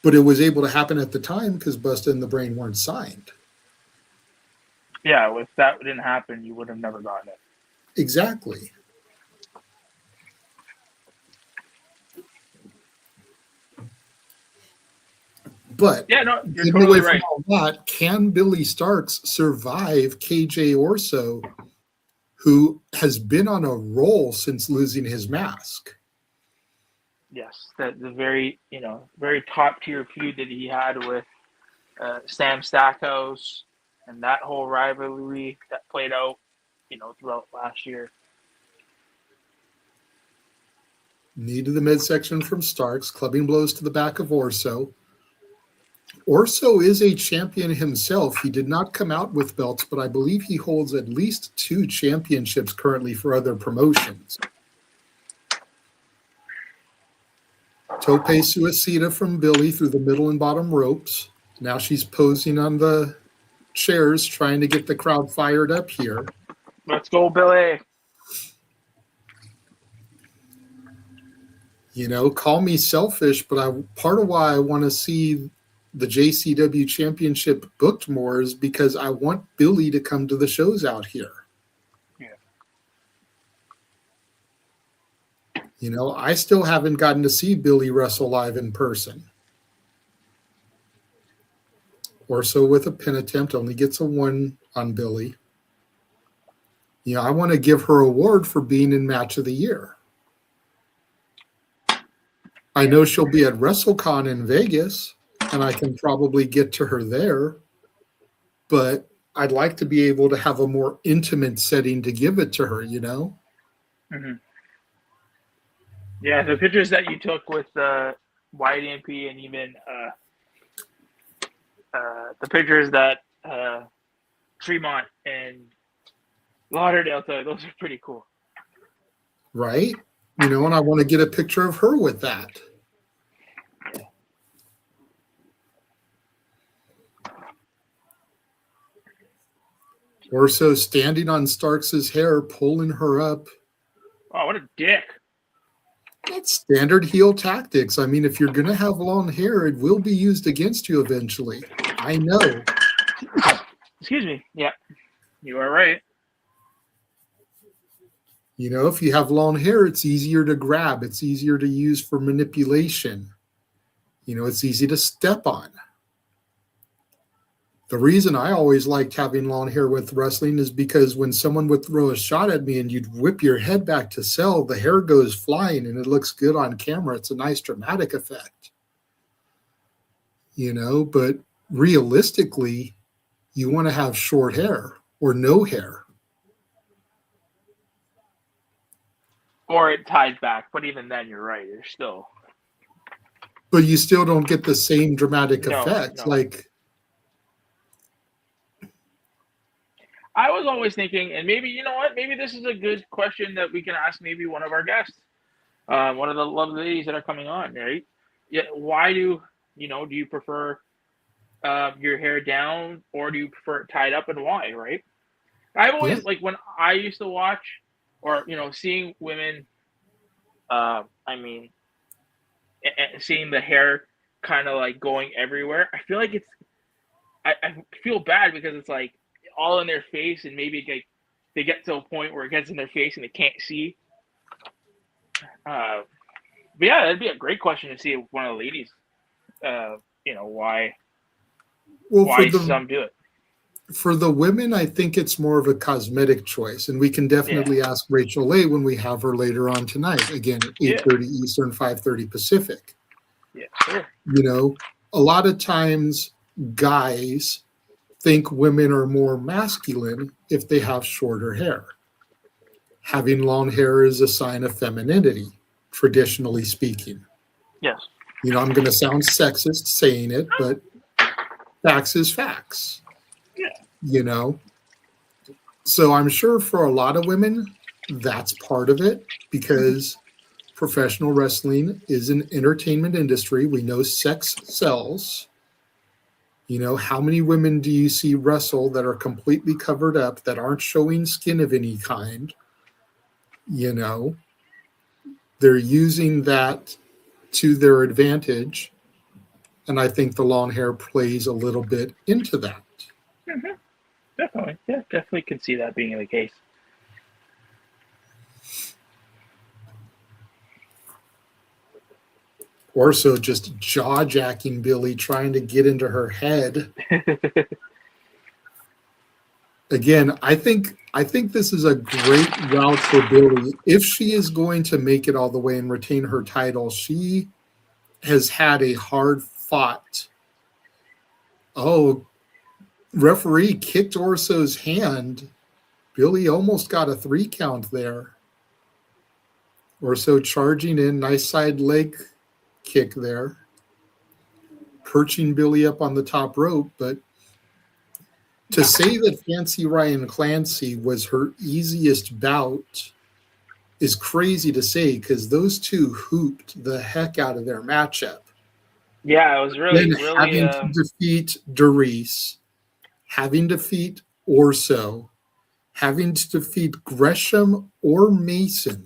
But it was able to happen at the time because Busta and the Brain weren't signed. Yeah, if that didn't happen, you would have never gotten it. Exactly. But Yeah, no, you're getting totally away from right. all that, can Billie Starkz survive KJ Orso, who has been on a roll since losing his mask? Yes, the very very top tier feud that he had with Sam Stackhouse and that whole rivalry that played out, throughout last year. Knee to the midsection from Starkz, clubbing blows to the back of Orso. Orso is a champion himself. He did not come out with belts, but I believe he holds at least 2 championships currently for other promotions. Tope Suicida from Billie through the middle and bottom ropes. Now she's posing on the chairs, trying to get the crowd fired up here. Let's go, Billie. Call me selfish, but part of why I want to see the JCW Championship booked more is because I want Billie to come to the shows out here. Yeah. I still haven't gotten to see Billie wrestle live in person. Orso with a pin attempt only gets a 1 on Billie. I want to give her an award for being in Match of the Year. I know she'll be at WrestleCon in Vegas, and I can probably get to her there, but I'd like to be able to have a more intimate setting to give it to her, Mm-hmm. Yeah, the pictures that you took with YDMP and even the pictures that Tremont and Lauderdale took, those are pretty cool. Right? And I want to get a picture of her with that. Orso standing on Stark's hair, pulling her up. Oh, what a dick. That's standard heel tactics. I mean, if you're going to have long hair, it will be used against you eventually. I know. Excuse me. Yeah, you are right. If you have long hair, it's easier to grab. It's easier to use for manipulation. It's easy to step on. The reason I always liked having long hair with wrestling is because when someone would throw a shot at me and you'd whip your head back to sell, the hair goes flying and it looks good on camera. It's a nice dramatic effect. But realistically, you want to have short hair or no hair. Or it tied back, but even then, you're right. You're still. But you still don't get the same dramatic effect. No. Like, I was always thinking, and maybe, maybe this is a good question that we can ask maybe one of our guests, one of the lovely ladies that are coming on, right? Yeah, why do you prefer your hair down or do you prefer it tied up, and why, right? I've always, like, when I used to watch or, seeing women, seeing the hair kind of like going everywhere, I feel like I feel bad because it's like, all in their face, and maybe they get to a point where it gets in their face and they can't see. But yeah, that'd be a great question to see if one of the ladies, why some do it. For the women, I think it's more of a cosmetic choice, and we can definitely ask Rachel Leigh when we have her later on tonight. Again, at 8:30 Eastern, 5:30 Pacific. Yeah, sure. A lot of times guys think women are more masculine if they have shorter hair. Having long hair is a sign of femininity, traditionally speaking. Yes. I'm going to sound sexist saying it, but facts is facts. Yeah. So I'm sure for a lot of women, that's part of it, because professional wrestling is an entertainment industry. We know sex sells. How many women do you see wrestle that are completely covered up, that aren't showing skin of any kind? They're using that to their advantage. And I think the long hair plays a little bit into that. Mm-hmm. Definitely. Yeah, definitely can see that being the case. Orso just jaw-jacking Billie, trying to get into her head. Again, I think this is a great route for Billie. If she is going to make it all the way and retain her title, she has had a hard fought. Oh, referee kicked Orso's hand. Billie almost got a 3 count there. Orso charging in, nice side leg kick there. Perching Billie up on the top rope, but to say that Fancy Ryan Clancy was her easiest bout is crazy to say, because those two hooped the heck out of their matchup. Yeah, it was really, Then having to defeat Dereiss, having to defeat Orso, having to defeat Gresham or Mason.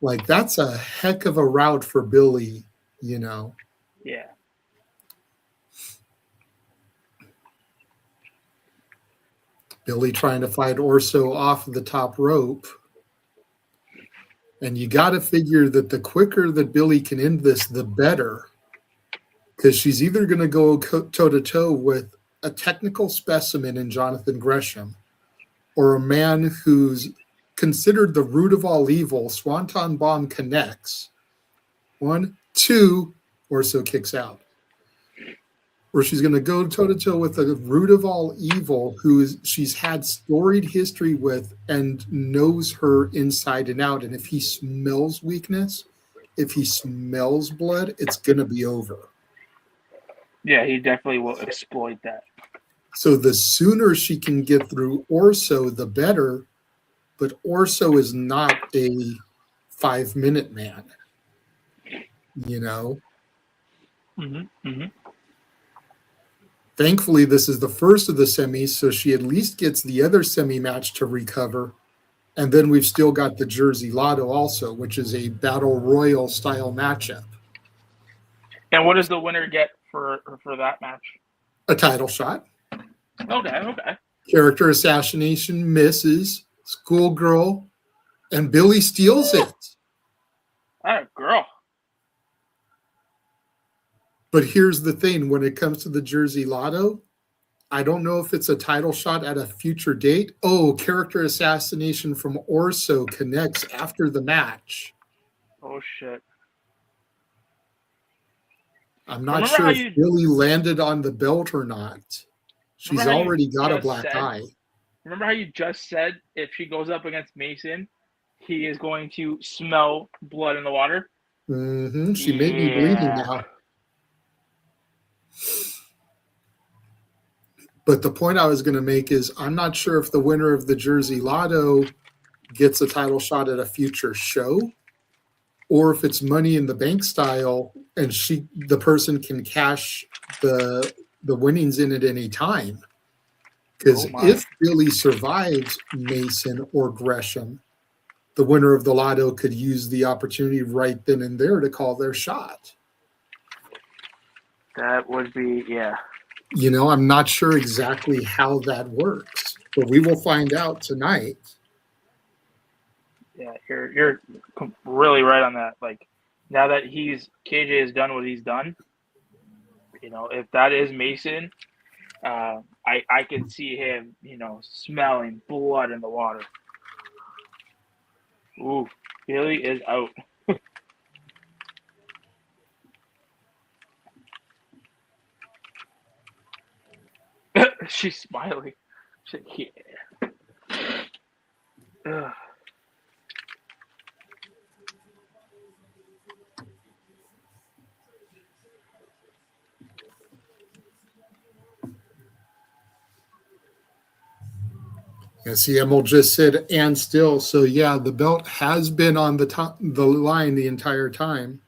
Like, that's a heck of a route for Billie, you know. Yeah. Billie trying to fight Orso off the top rope. And you got to figure that the quicker that Billie can end this, the better. Because she's either going to go toe-to-toe with a technical specimen in Jonathan Gresham or a man who's considered the root of all evil. Swanton Bomb connects. 1, 2, Orso kicks out. Or she's going to go toe-to-toe with the root of all evil, she's had storied history with and knows her inside and out. And if he smells weakness, if he smells blood, it's going to be over. Yeah, he definitely will exploit that. So the sooner she can get through Orso, the better. But Orso is not a 5-minute man, you know? Mm-hmm. Mm-hmm. Thankfully, this is the first of the semis, so she at least gets the other semi-match to recover. And then we've still got the Jersey Lotto also, which is a battle royal style matchup. And what does the winner get for that match? A title shot. Okay. Character assassination misses. Schoolgirl. And Billie steals it. Oh, girl. But here's the thing. When it comes to the Jersey Lotto, I don't know if it's a title shot at a future date. Oh, character assassination from Orso connects after the match. Oh, shit. I'm not sure if Billie landed on the belt or not. She's already got a black eye. Remember how you just said if she goes up against Mason, he is going to smell blood in the water? Mm-hmm. She may be bleeding now. But the point I was going to make is I'm not sure if the winner of the Jersey Lotto gets a title shot at a future show or if it's Money in the Bank style and the person can cash the winnings in at any time. Because if Billie survives Mason or Gresham, the winner of the Lotto could use the opportunity right then and there to call their shot. That would be, yeah. You know, I'm not sure exactly how that works, but we will find out tonight. Yeah, you're really right on that. Like, now that KJ has done what he's done, you know, if that is Mason, I can see him, you know, smelling blood in the water. Ooh, Billie is out. She's smiling. She's like, yeah. Ugh. Yes, Emil just said, and still. So, yeah, the belt has been on the line the entire time.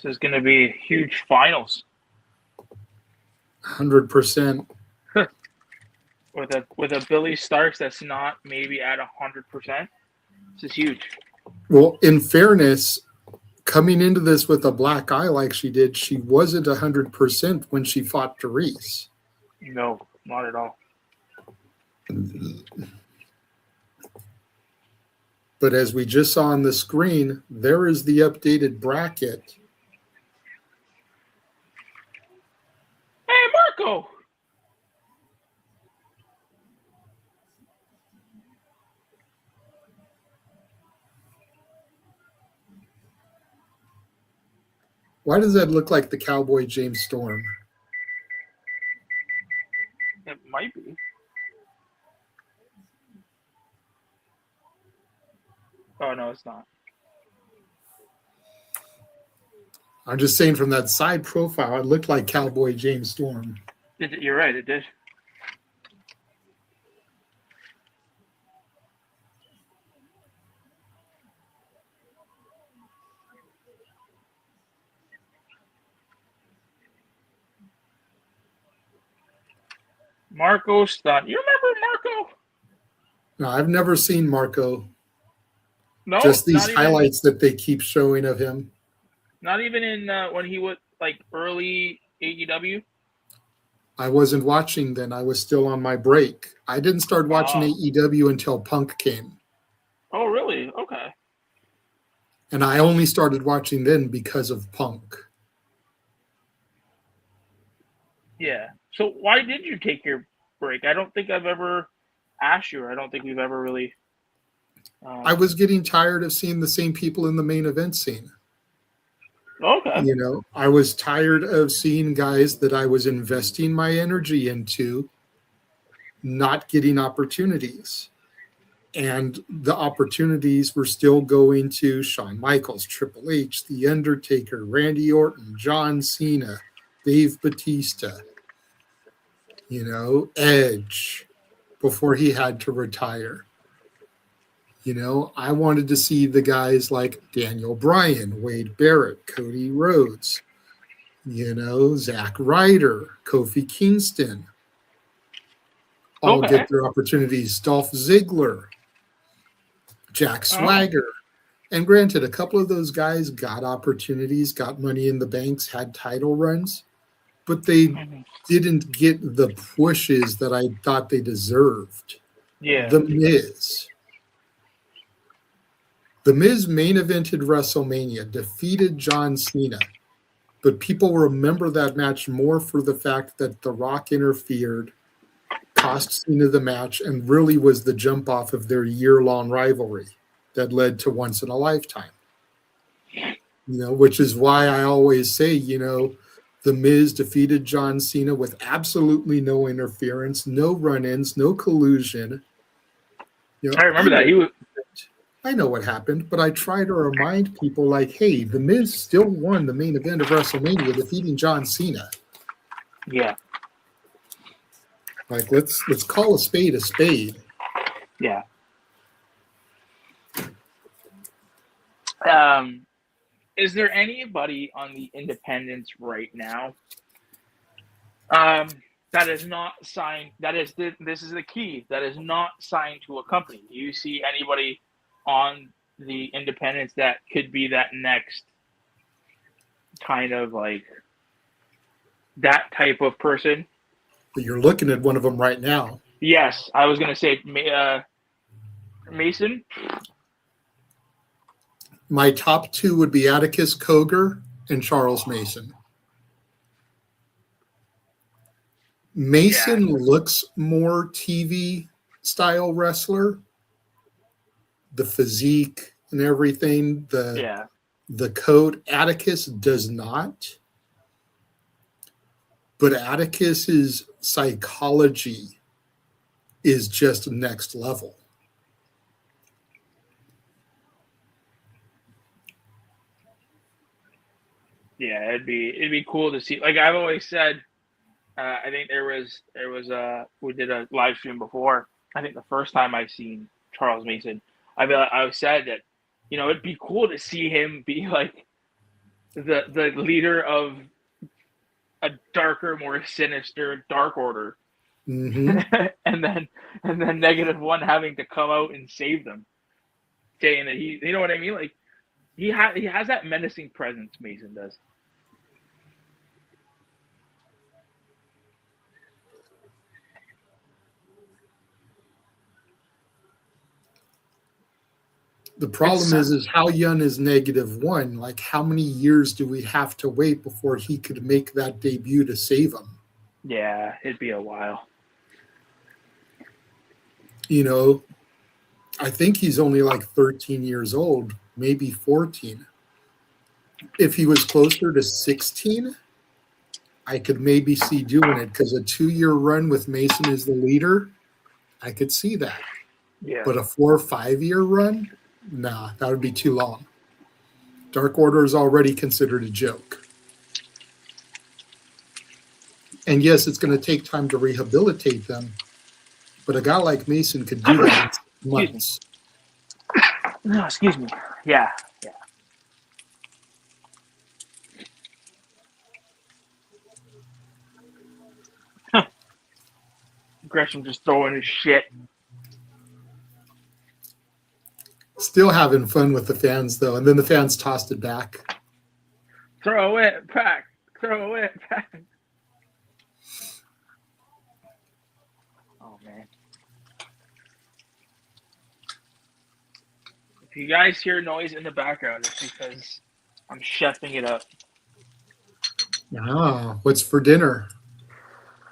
This is going to be huge finals 100%. with a Billie Starkz that's not maybe at 100%. This is huge. Well, in fairness, coming into this with a black eye like she did, she wasn't 100% when she fought Dereiss. No, not at all. But as we just saw on the screen, there is the updated bracket. Hey, Marco! Why does that look like the Cowboy James Storm? It might be. Oh, no, it's not. I'm just saying from that side profile, it looked like Cowboy James Storm. You're right, it did. Marco Stunt. You remember Marco? No, I've never seen Marco. No, just these highlights that they keep showing of him. Not even in when he was like early AEW. I wasn't watching then. I was still on my break. I didn't start watching AEW until Punk came. Oh, really? Okay. And I only started watching then because of Punk. Yeah. So why did you take your break? I don't think I've ever asked you. I don't think we've ever really. I was getting tired of seeing the same people in the main event scene. Okay. You know, I was tired of seeing guys that I was investing my energy into not getting opportunities. And the opportunities were still going to Shawn Michaels, Triple H, The Undertaker, Randy Orton, John Cena, Dave Bautista, you know, Edge, before he had to retire. You know, I wanted to see the guys like Daniel Bryan, Wade Barrett, Cody Rhodes, you know, Zack Ryder, Kofi Kingston, all get their opportunities. Dolph Ziggler, Jack Swagger. And granted, a couple of those guys got opportunities, got Money in the Banks, had title runs, but they didn't get the pushes that I thought they deserved. Yeah. The Miz. The Miz main evented WrestleMania, defeated John Cena, but people remember that match more for the fact that The Rock interfered, cost Cena the match, and really was the jump off of their year-long rivalry that led to Once in a Lifetime. You know, which is why I always say, you know, The Miz defeated John Cena with absolutely no interference, no run-ins, no collusion. You know, I remember that. I know what happened, but I try to remind people like, hey, The Miz still won the main event of WrestleMania, defeating John Cena. Yeah. Like, let's call a spade a spade. Yeah. Is there anybody on the independents right now that is not signed? This is the key. That is not signed to a company. Do you see anybody on the independents that could be that next kind of like that type of person? But you're looking at one of them right now. Yes, I was going to say Mason. My top two would be Atticus Cogar and Charles Mason. Mason looks more TV style wrestler. The physique and everything, the coat. Atticus does not. But Atticus's psychology is just next level. Yeah, it'd be cool to see. Like I've always said, I think there was we did a live stream before. I think the first time I've seen Charles Mason, I said that, you know, it'd be cool to see him be like the leader of a darker, more sinister Dark Order, Mm-hmm. and then -1 having to come out and save them, saying that he, you know what I mean? Like he has that menacing presence. Mason does. The problem is how young is -1? Like, how many years do we have to wait before he could make that debut to save him? Yeah, it'd be a while. You know, I think he's only like 13 years old, maybe 14. If he was closer to 16, I could maybe see doing it, because a 2-year run with Mason as the leader, I could see that. Yeah. But a 4 or 5-year run, nah, that would be too long. Dark Order is already considered a joke. And yes, it's going to take time to rehabilitate them, but a guy like Mason could do that in months. No, excuse me. Yeah. Gresham just throwing his shit. Still having fun with the fans, though, and then the fans tossed it back. Throw it back. Throw it back. Oh, man. If you guys hear noise in the background, it's because I'm chefing it up. Ah, what's for dinner?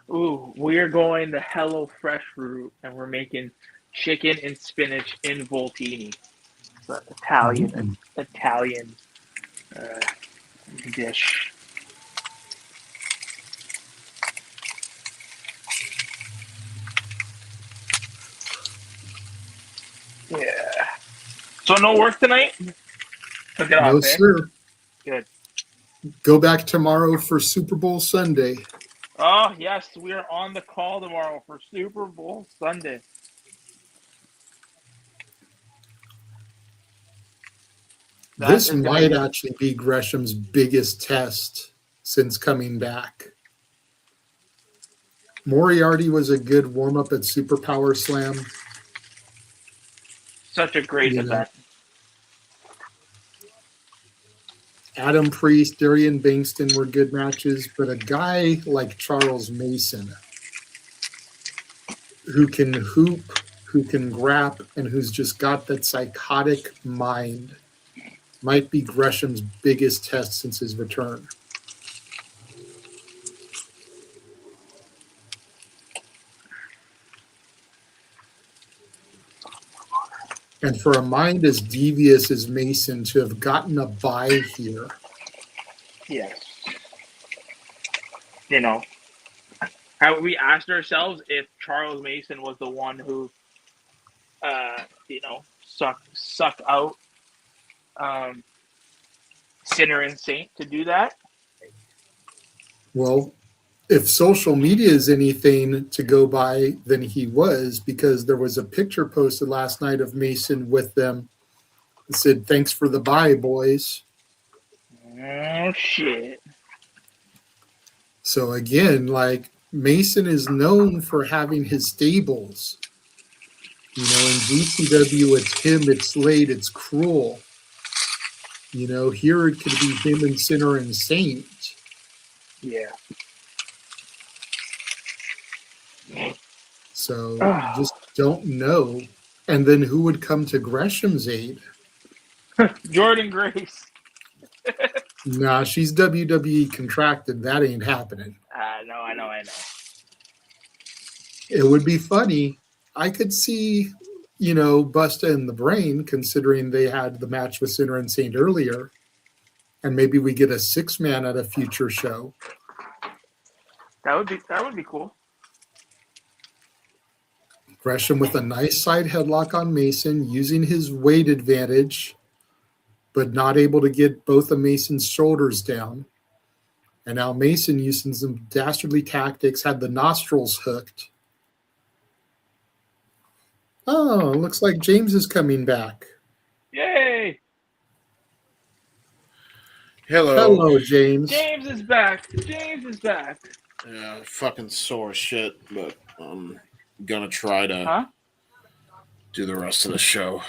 Ooh, we're going the Hello Fresh route, and we're making chicken and spinach in voltini. It's an Italian dish. Yeah. So no work tonight? Took it No, off, eh? sir. Good. Go back tomorrow for Super Bowl Sunday. Oh, yes, we are on the call tomorrow for Super Bowl Sunday. This might actually be Gresham's biggest test since coming back. Moriarty was a good warm-up at Superpower Slam. Such a great event. Adam Priest, Darian Bengston were good matches, but a guy like Charles Mason, who can hoop, who can grap, and who's just got that psychotic mind, might be Gresham's biggest test since his return. And for a mind as devious as Mason to have gotten a bye here. Yes. You know, we asked ourselves if Charles Mason was the one who, sucked out Sinner and Saint to do that. Well, if social media is anything to go by, then he was, because there was a picture posted last night of Mason with them. It said, "Thanks for the bye, boys." Oh, shit. So again, like, Mason is known for having his stables. You know, in GCW, it's him, it's Slade, it's Cruel. You know, here it could be him and Sinner and Saint. Yeah. So you just don't know. And then who would come to Gresham's aid? Jordan Grace. Nah, she's WWE contracted. That ain't happening. No, I know. It would be funny. I could see, Busta in the Brain, considering they had the match with Sinner and Saint earlier. And maybe we get a 6-man at a future show. That would be cool. Gresham with a nice side headlock on Mason, using his weight advantage, but not able to get both of Mason's shoulders down. And now Mason, using some dastardly tactics, had the nostrils hooked. Oh, looks like James is coming back. Yay! Hello, James. James is back. James is back. Yeah, fucking sore as shit, but I'm gonna try to do the rest of the show.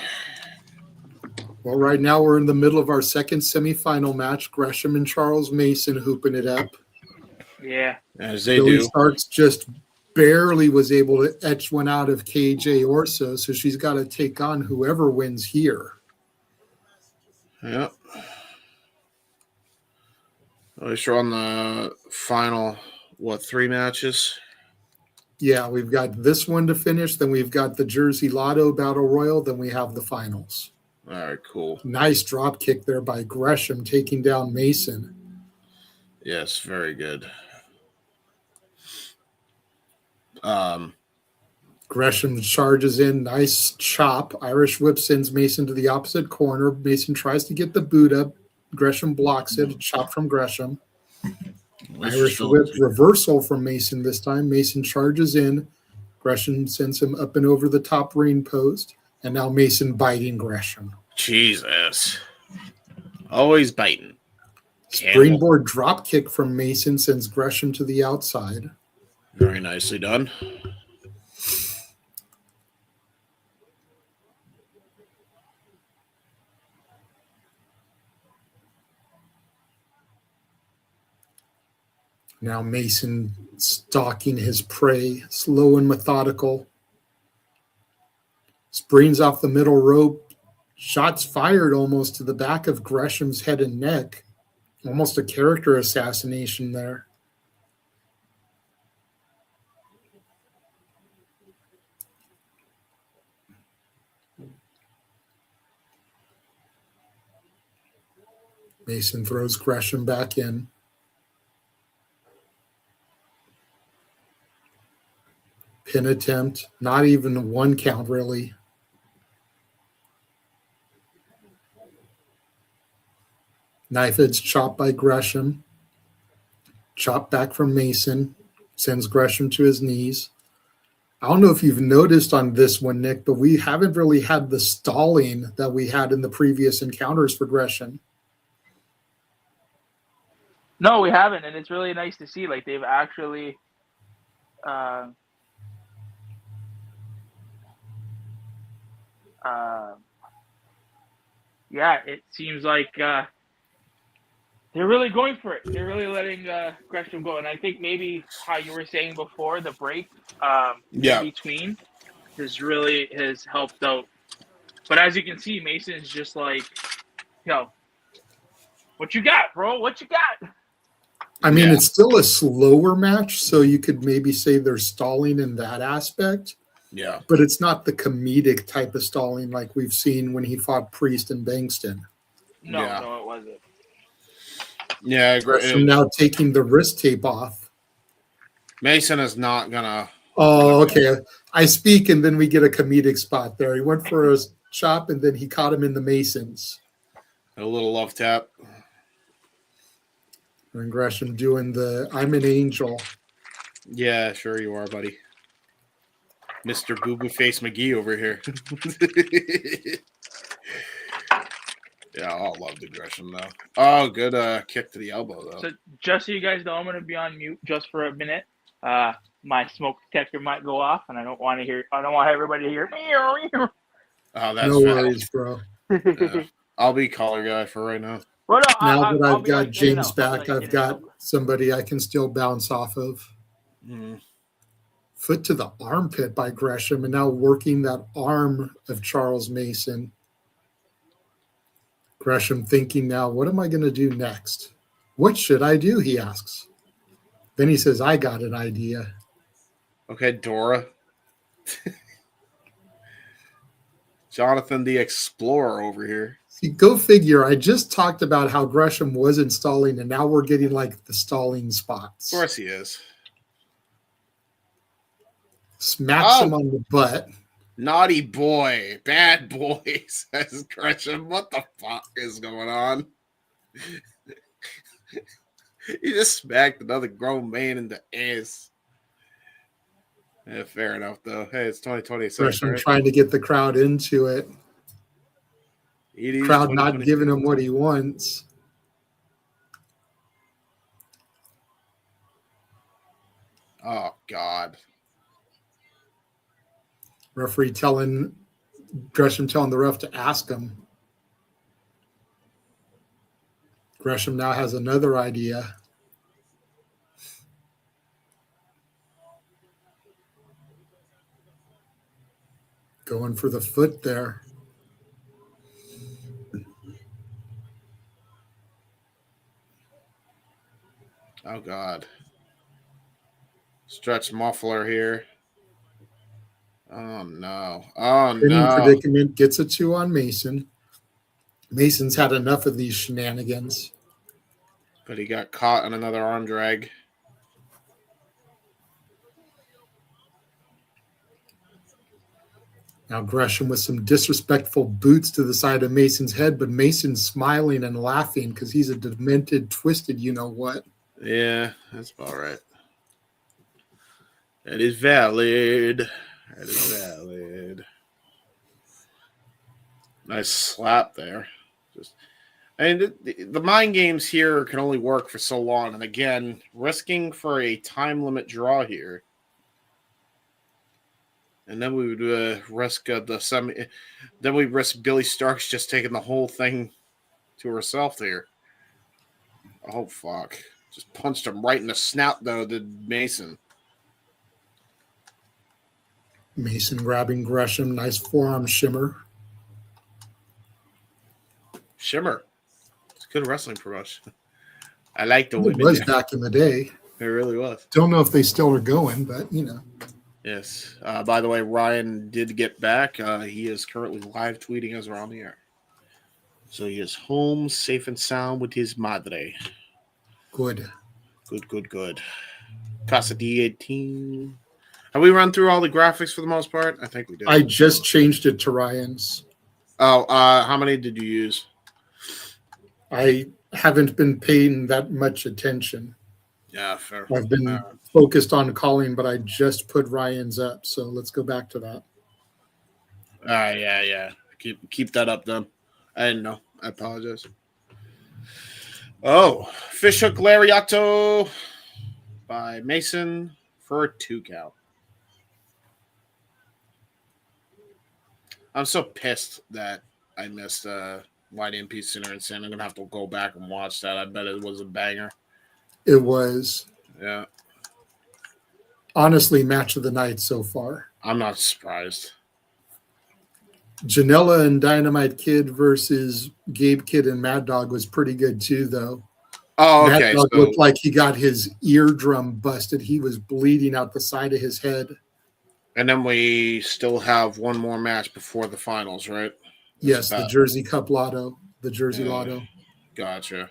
Well, right now we're in the middle of our second semifinal match. Gresham and Charles Mason hooping it up. Yeah. As they Billie do. Starkz just barely was able to etch one out of KJ Orso, so she's got to take on whoever wins here. Yep. At least we're on the final, 3 matches? Yeah, we've got this one to finish, then we've got the Jersey Lotto Battle Royal, then we have the finals. All right, cool. Nice drop kick there by Gresham, taking down Mason. Yes, very good. Gresham charges in, nice chop. Irish whip sends Mason to the opposite corner. Mason tries to get the boot up. Gresham blocks it. A chop from Gresham. Irish whip reversal from Mason this time. Mason charges in. Gresham sends him up and over the top ring post. And now Mason biting Gresham. Jesus. Always biting. Springboard drop kick from Mason sends Gresham to the outside. Very nicely done. Now Mason stalking his prey, slow and methodical. Springs off the middle rope. Shots fired almost to the back of Gresham's head and neck. Almost a character assassination there. Mason throws Gresham back in. Pin attempt. Not even 1 count, really. Knife edge chop by Gresham. Chop back from Mason. Sends Gresham to his knees. I don't know if you've noticed on this one, Nick, but we haven't really had the stalling that we had in the previous encounters for Gresham. No, we haven't, and it's really nice to see. Like, they've actually it seems like they're really going for it. They're really letting Gresham go. And I think maybe how you were saying before, the break in between has helped out. But as you can see, Mason's just like, yo, what you got, bro? What you got? I mean, it's still a slower match, so you could maybe say they're stalling in that aspect. Yeah. But it's not the comedic type of stalling like we've seen when he fought Priest and Bengston. No, it wasn't. Yeah, Gresham now taking the wrist tape off. Mason is not gonna. Oh, okay. I speak, and then we get a comedic spot there. He went for a chop, and then he caught him in the Masons. A little love tap. And Gresham doing the "I'm an angel." Yeah, sure you are, buddy. Mr. Boo Boo Face McGee over here. Yeah, I'll love the Gresham though. Oh, good kick to the elbow though. So just so you guys know, I'm going to be on mute just for a minute. My smoke detector might go off, and I don't want everybody to hear. Oh, that's no worries, bro. I'll be color guy for right now. Well, no, now that I've got like, James back, I've got somebody I can still bounce off of. Mm. Foot to the armpit by Gresham, and now working that arm of Charles Mason. Gresham thinking now, what am I going to do next? What should I do, he asks. Then he says, I got an idea. Okay, Dora. Jonathan the Explorer over here. See, go figure. I just talked about how Gresham wasn't stalling, and now we're getting like the stalling spots. Of course he is. Smacks him on the butt. Naughty boy. Bad boy, says Gresham. What the fuck is going on? He just smacked another grown man in the ass. Yeah, fair enough, though. Hey, it's 2026. Gresham right? trying to get the crowd into it. Crowd not giving him what he wants. Oh, God. Gresham telling the ref to ask him. Gresham now has another idea. Going for the foot there. Oh, God. Stretch muffler here. Oh, no. Oh, Pinning no. predicament gets a 2 on Mason. Mason's had enough of these shenanigans. But he got caught in another arm drag. Now Gresham with some disrespectful boots to the side of Mason's head, but Mason's smiling and laughing because he's a demented, twisted you-know-what. Yeah, that's about right. That is valid. That is valid. Nice slap there. The mind games here can only work for so long. And again, risking for a time limit draw here. And then we would risk the semi. Then we risk Billie Starkz just taking the whole thing to herself here. Oh, fuck. Just punched him right in the snout, though, the Mason. Mason grabbing Gresham. Nice forearm shimmer. Shimmer. It's a good wrestling promotion. I like the It women. was back in the day. It really was. Don't know if they still are going, but, you know. Yes. By the way, Ryan did get back. He is currently live tweeting us around the air. So he is home, safe and sound with his madre. Good. Good. Casa D18. Have we run through all the graphics for the most part? I think we did. I just changed it to Ryan's. Oh, how many did you use? I haven't been paying that much attention. Yeah, fair. I've been focused on calling, but I just put Ryan's up. So let's go back to that. Yeah. Keep that up, then. I didn't know. I apologize. Oh, fishhook lariato by Mason for a 2 count. I'm so pissed that I missed YDMP Sinner and Sin. I'm going to have to go back and watch that. I bet it was a banger. It was. Yeah. Honestly, match of the night so far. I'm not surprised. Janela and Dynamite Kid versus Gabe Kid and Mad Dog was pretty good too, though. Oh, okay. Mad Dog looked like he got his eardrum busted. He was bleeding out the side of his head. And then we still have one more match before the finals, right? Yes, the Jersey Cup Lotto. The Jersey Lotto. Gotcha.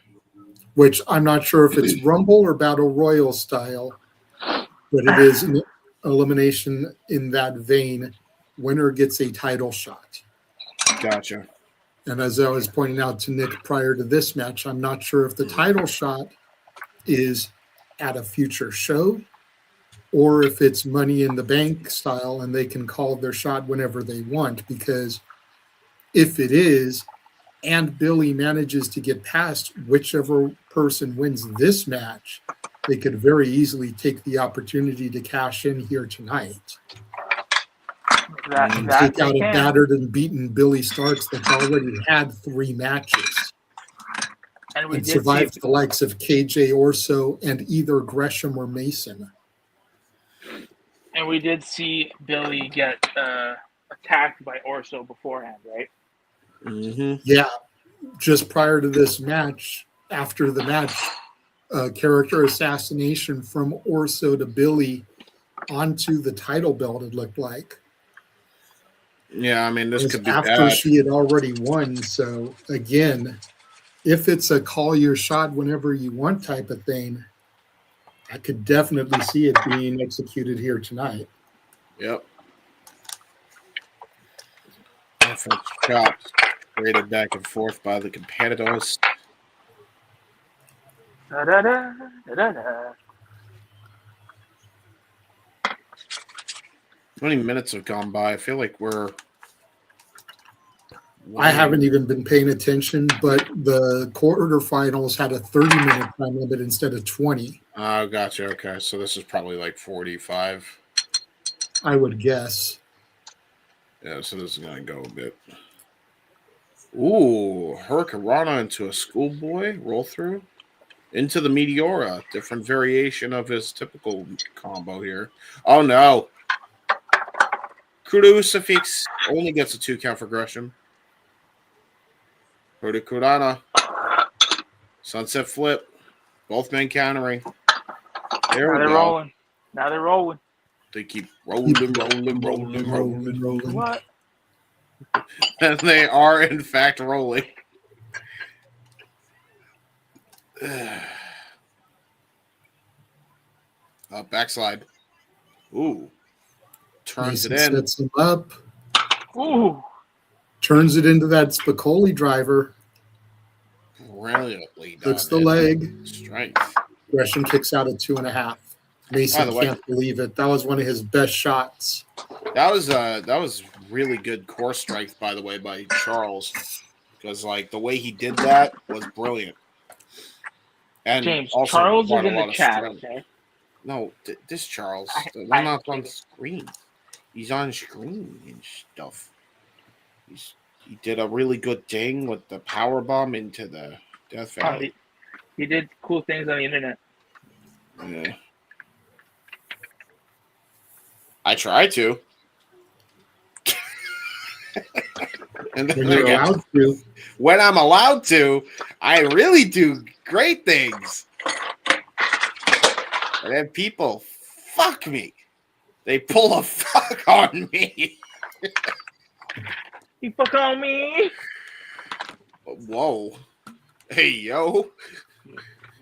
Which I'm not sure if it's Rumble or Battle Royal style, but it is an elimination in that vein. Winner gets a title shot. Gotcha. And as I was pointing out to Nick prior to this match, I'm not sure if the title shot is at a future show or if it's Money in the Bank style and they can call their shot whenever they want. Because if it is, and Billie manages to get past whichever person wins this match, they could very easily take the opportunity to cash in here tonight. And take out a battered and beaten Billie Starkz that's already had 3 matches. And survived the likes of KJ Orso and either Gresham or Mason. And we did see Billie get attacked by Orso beforehand, right? Mm-hmm. Yeah. Just prior to this match, after the match, character assassination from Orso to Billie onto the title belt, it looked like. Yeah, I mean, this could be after bad. she had already won. So again, if it's a call your shot whenever you want type of thing, I could definitely see it being executed here tonight. Yep. Offense chops rated back and forth by the competitors. Da-da-da. 20 minutes have gone by. I feel like we're I haven't even been paying attention, but the quarterfinals had a 30-minute time limit instead of 20. Oh, gotcha. Okay, so this is probably like 45. I would guess. Yeah, so this is gonna go a bit. Ooh, Hurricanrana into a schoolboy roll through into the Meteora, different variation of his typical combo here. Oh no, Crucifix only gets a 2 count for Gresham. Hurricanrana, sunset flip, both men countering. There we go. Rolling. Now they're rolling. They keep rolling. What? And they are, in fact, rolling. Backslide. Ooh. Turns Mason it in. sets him up. Ooh. Turns it into that Spicoli driver. Brilliantly done. Hooks the leg. Strength. Gresham kicks out at 2.5. Mason can't believe it. That was one of his best shots. That was really good core strength, by the way, by Charles, because like the way he did that was brilliant. And James, also Charles is brought a in the lot of chat. strength. Okay? No, this Charles. They're not on screen. He's on screen and stuff. He did a really good thing with the power bomb into the Death Valley. He did cool things on the internet. Yeah. I try to. And then When you're allowed to. When I'm allowed to, I really do great things. And then people fuck me. They pull a fuck on me. You fuck on me. Whoa. Hey, yo.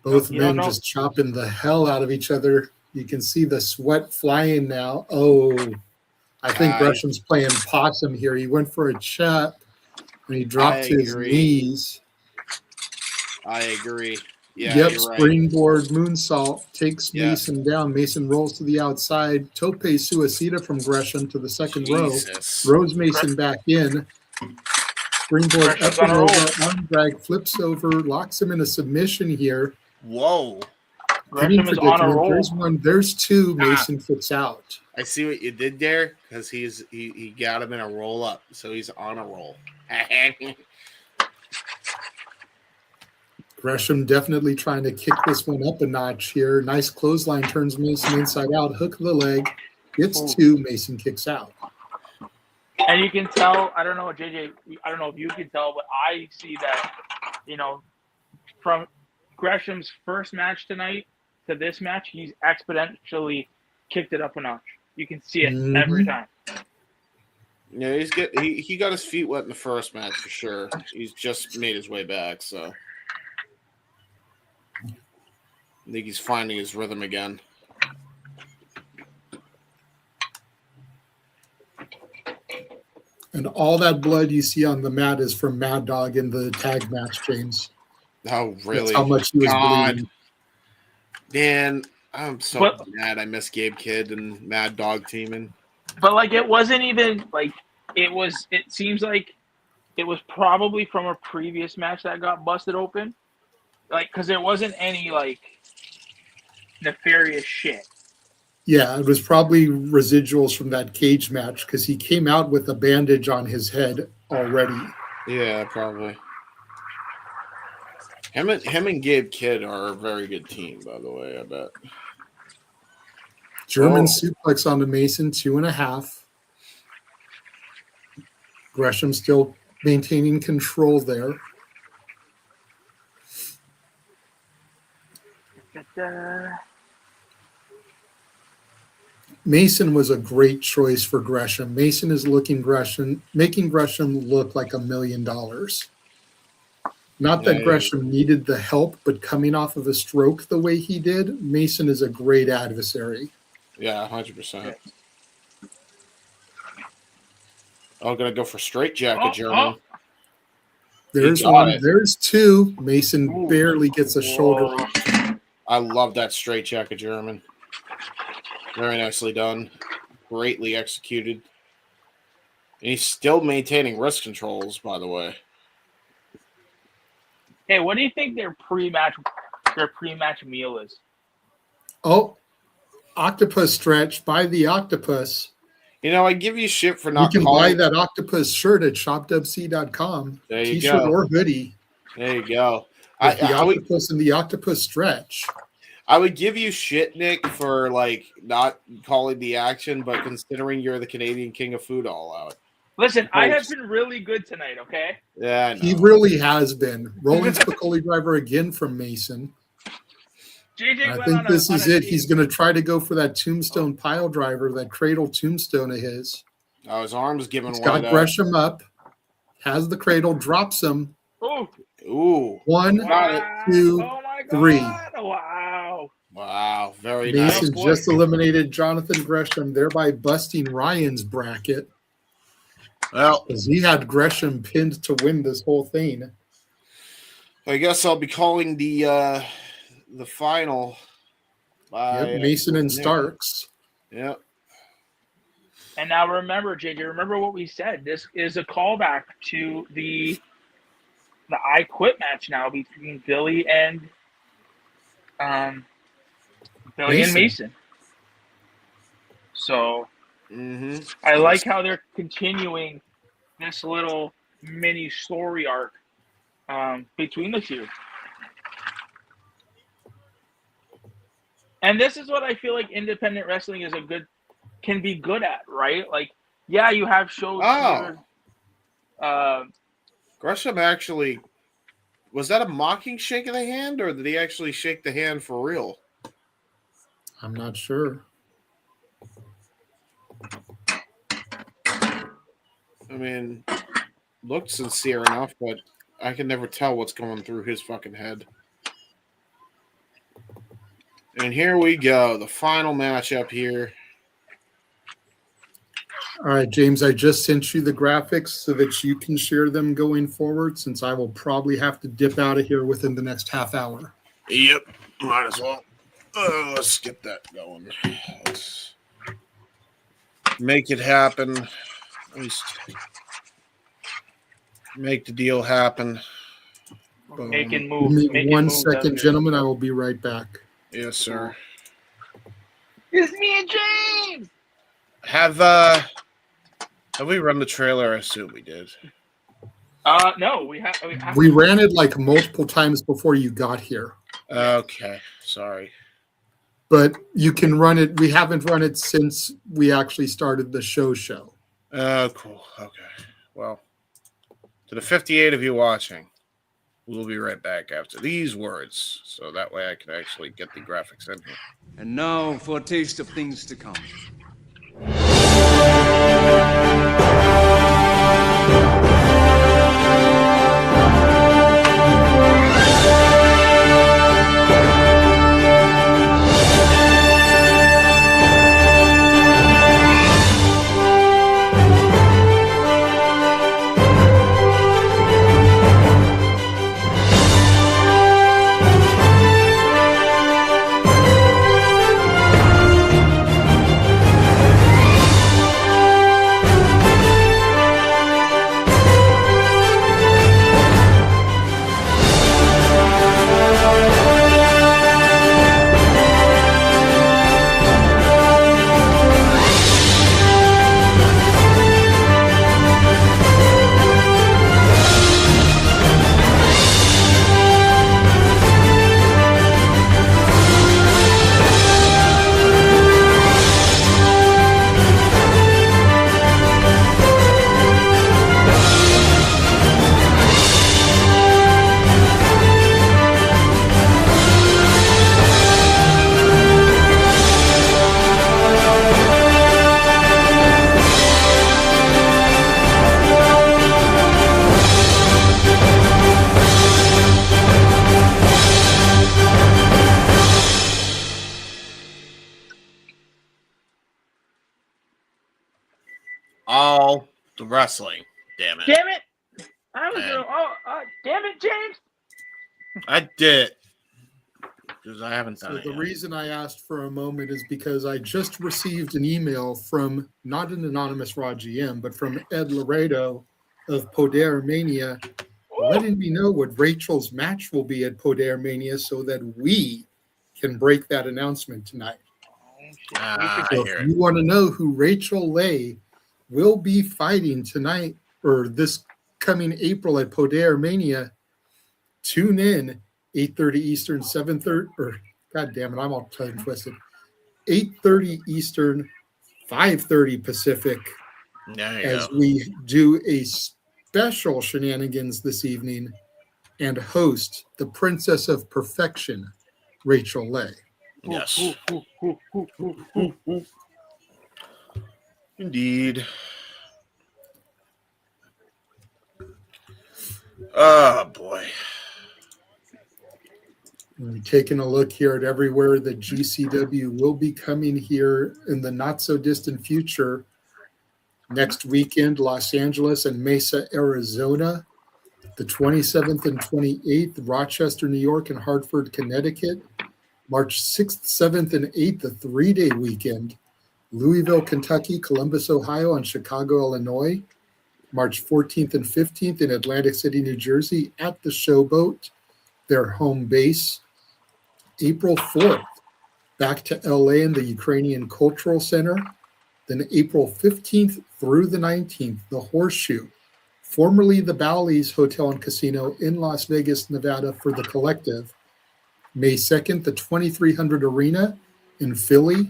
Both men just chopping the hell out of each other. You can see the sweat flying now. Oh, I think Gresham's playing possum here. He went for a chop, and he dropped to his knees. I agree. Yeah, yep, you're springboard moonsault takes Yeah. Mason down. Mason rolls to the outside. Tope suicida from Gresham to the second row. Throws Mason back in. Springboard Gresham's up and on a roll. over. Arm drag flips over. Locks him in a submission here. Whoa. Hitting Gresham is on a predicament. roll. There's one. There's two. Mason kicks out. I see what you did there because he got him in a roll up, so he's on a roll. Gresham definitely trying to kick this one up a notch here. Nice clothesline, turns Mason inside out. Hook of the leg. Gets two. Mason kicks out. And you can tell, I don't know, JJ, I don't know if you can tell, but I see that, from Gresham's first match tonight to this match, he's exponentially kicked it up a notch. You can see it every time. Yeah, he got his feet wet in the first match for sure. He's just made his way back, so I think he's finding his rhythm again. And all that blood you see on the mat is from Mad Dog in the tag match, James. Oh, really? That's how much he was bleeding. Man, I'm so mad I miss Gabe Kidd and Mad Dog teaming. But, it wasn't even, it seems like it was probably from a previous match that got busted open. Because there wasn't any, nefarious shit. Yeah, it was probably residuals from that cage match because he came out with a bandage on his head already. Yeah, probably. Him and Gabe Kidd are a very good team, by the way, I bet. German suplex onto Mason, 2.5. Gresham still maintaining control there. Mason was a great choice for Gresham. Mason is making Gresham look like $1 million. Not that Gresham needed the help, but coming off of a stroke the way he did, Mason is a great adversary. Yeah, 100%. Oh, gonna go for straight jacket, German. There's one. It. There's two. Mason barely gets a shoulder. I love that straight jacket, German. Very nicely done. Greatly executed. He's still maintaining wrist controls, by the way. Hey, what do you think their pre-match meal is? Oh, octopus stretch. Buy the octopus. You know, I give you shit for not. You can calling... buy that octopus shirt at shopwc.com. There you T-shirt go. or hoodie. There you go. The octopus and the octopus stretch. I would give you shit, Nick, for like not calling the action, but considering you're the Canadian king of food all out. Listen, I have been really good tonight, okay? Yeah, I know. He really has been. Rolling Spicoli driver again from Mason. I think this is it. He's going to try to go for that tombstone pile driver, that cradle tombstone of his. Oh, his arm's giving way. He's got Gresham up, has the cradle, drops him. Ooh. 1, 2, 3. Wow, very Mason nice. just eliminated Jonathan Gresham, thereby busting Ryan's bracket. Well, because he had Gresham pinned to win this whole thing. I guess I'll be calling the final. By, Mason and Starkz. Yep. And now remember, JJ, remember what we said. This is a callback to the I Quit match now between Billie and Mason. So I like how they're continuing this little mini story arc between the two. And this is what I feel like independent wrestling can be good at, right? Like, yeah, you have shows here. Gresham actually, was that a mocking shake of the hand, or did he actually shake the hand for real? I'm not sure. I mean, looked sincere enough, but I can never tell what's going through his fucking head. And here we go, the final matchup here. All right, James, I just sent you the graphics so that you can share them going forward, since I will probably have to dip out of here within the next half hour. Yep, might as well. Let's get that going. Let's make it happen. At least make the deal happen. Making moves. Give me 1 second, gentlemen. I will be right back. Yes, sir. It's me and James. Have we run the trailer? I assume we did. No, we have. We ran it like multiple times before you got here. Okay, sorry. But you can run it. We haven't run it since we actually started the show. Oh, cool. Okay. Well, to the 58 of you watching, we'll be right back after these words, so that way I can actually get the graphics in here. And now for a taste of things to come. All the wrestling. Damn it. Damn it! I was gonna. Damn it, James! I did. Because I haven't done So it the yet. reason I asked for a moment is because I just received an email from not an anonymous Raw GM, but from Ed Laredo of Poder Mania, letting me know what Rachel's match will be at Poder Mania so that we can break that announcement tonight. I So hear if it. you want to know who Rachel Lay will be fighting tonight or this coming April at Poder Mania, tune in 8:30 Eastern, 7:30, or God damn it, I'm all tongue twisted. 8:30 Eastern, 5:30 Pacific, There you as go. we do a special shenanigans this evening and host the Princess of Perfection, Rachel Lay. Yes. Indeed. Oh, boy. And taking a look here at everywhere that GCW will be coming here in the not so distant future. Next weekend, Los Angeles and Mesa, Arizona. The 27th and 28th, Rochester, New York, and Hartford, Connecticut. March 6th, 7th, and 8th, a 3-day weekend. Louisville, Kentucky, Columbus, Ohio, and Chicago, Illinois. March 14th and 15th in Atlantic City, New Jersey at the Showboat, their home base. April 4th, back to LA in the Ukrainian Cultural Center. Then April 15th through the 19th, the Horseshoe, formerly the Bally's Hotel and Casino in Las Vegas, Nevada for the Collective. May 2nd, the 2300 Arena in Philly.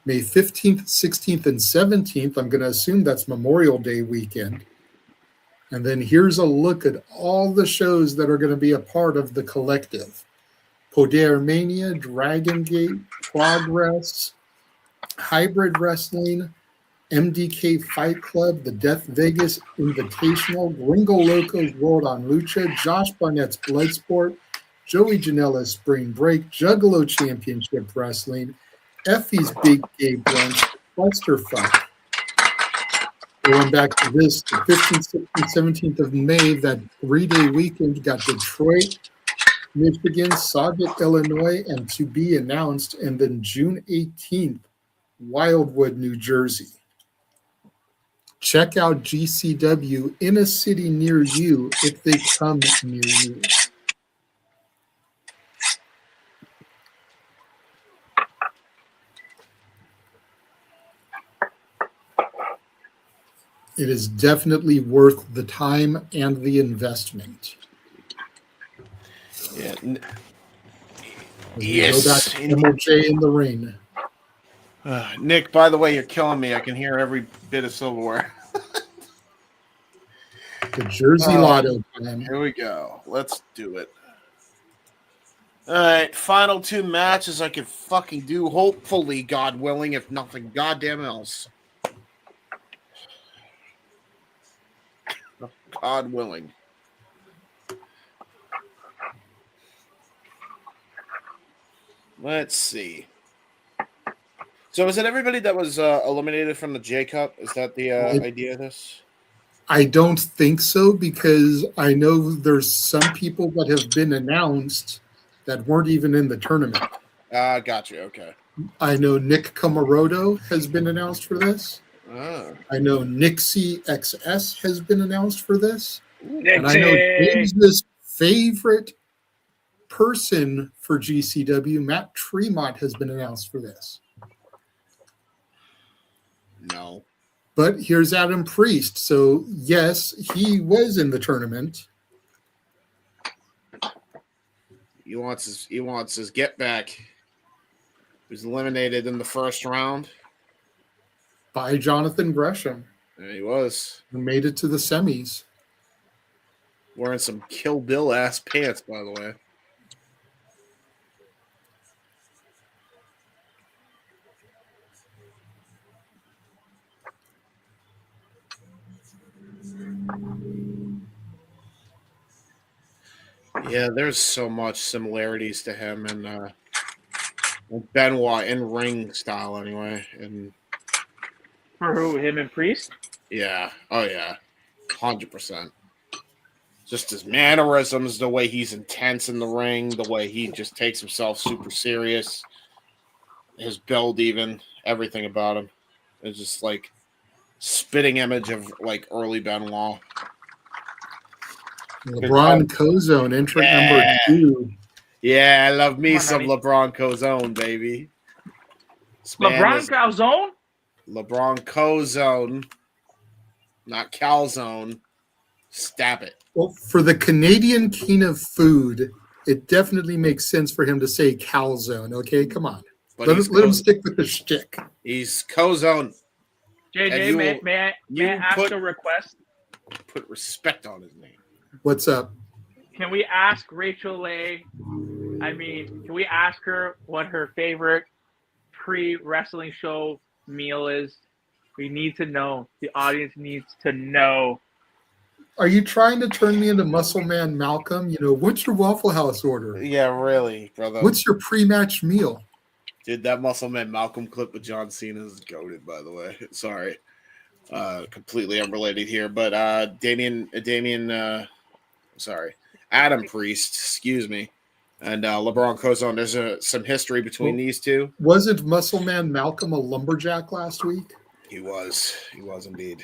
May 15th, 16th, and 17th, I'm going to assume that's Memorial Day weekend. And then here's a look at all the shows that are going to be a part of the Collective. Poder Mania, Dragon Gate, Progress, Hybrid Wrestling, MDK Fight Club, the Death Vegas Invitational, Gringo Loco's World on Lucha, Josh Barnett's Bloodsport, Joey Janela's Spring Break, Juggalo Championship Wrestling, Effie's Big Gabe Brunch, Clusterfuck. Going back to this, the 15th, 16th, 17th of May, that 3-day weekend, got Detroit, Michigan, Sauget, Illinois, and to be announced. And then June 18th, Wildwood, New Jersey. Check out GCW in a city near you if they come near you. It is definitely worth the time and the investment. Yeah. Yes. Go back to MLJ in the ring. Nick, by the way, you're killing me. I can hear every bit of silverware. The Jersey Lotto time. Here we go. Let's do it. All right, final 2 matches I can fucking do. Hopefully, God willing, if nothing goddamn else. God willing. Let's see. So is it everybody that was eliminated from the J Cup? Is that the idea of this? I don't think so, because I know there's some people that have been announced that weren't even in the tournament. Gotcha. Okay. I know Nick Camaroto has been announced for this. I know Nixie XS has been announced for this. Nixie! And I know James's favorite person for GCW, Matt Tremont, has been announced for this. No. But here's Adam Priest. So, yes, he was in the tournament. He wants his get back. He was eliminated in the first round By Jonathan Gresham. There he was. Who made it to the semis. Wearing some Kill Bill ass pants, by the way. Yeah, there's so much similarities to him and Benoit in ring style, anyway. And for who? Him and Priest? yeah, oh yeah, 100%. Just his mannerisms, the way he's intense in the ring, the way he just takes himself super serious, his build, even everything about him is just like spitting image of like early Benoit. LeBron Cozone, entrant number 2. Yeah, I love me some LeBron Cozone, baby. LeBron Calzone? LeBron Cozone, not calzone. Stab it. Well, for the Canadian king of food, it definitely makes sense for him to say calzone. Okay, come on. But Let him stick with the shtick. He's Cozone. JJ, may I ask a request? Put respect on his name. What's up? Can we ask Rachel Leigh? Can we ask her what her favorite pre-wrestling show meal is? We need to know. The audience needs to know. Are you trying to turn me into Muscle Man Malcolm? What's your Waffle House order? Yeah, really, brother. What's your pre-match meal? Dude, that Muscle Man Malcolm clip with John Cena is goated, by the way. Sorry. Completely unrelated here. But Adam Priest, excuse me, and LeBron Cozone, there's some history between these two. Wasn't Muscle Man Malcolm a lumberjack last week? He was indeed.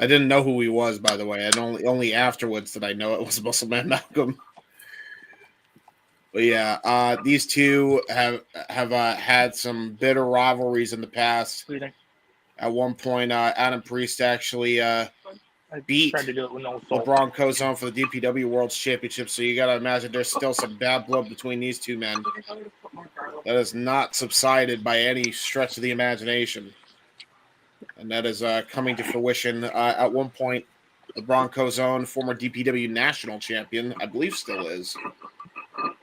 I didn't know who he was, by the way. And only afterwards did I know it was Muscle Man Malcolm. But yeah, these two have had some bitter rivalries in the past. At one point, Adam Priest actually beat LeBron Cozone for the DPW World Championship. So you got to imagine there's still some bad blood between these two men. That has not subsided by any stretch of the imagination. And that is coming to fruition. At one point, LeBron Cozone, former DPW national champion, I believe still is,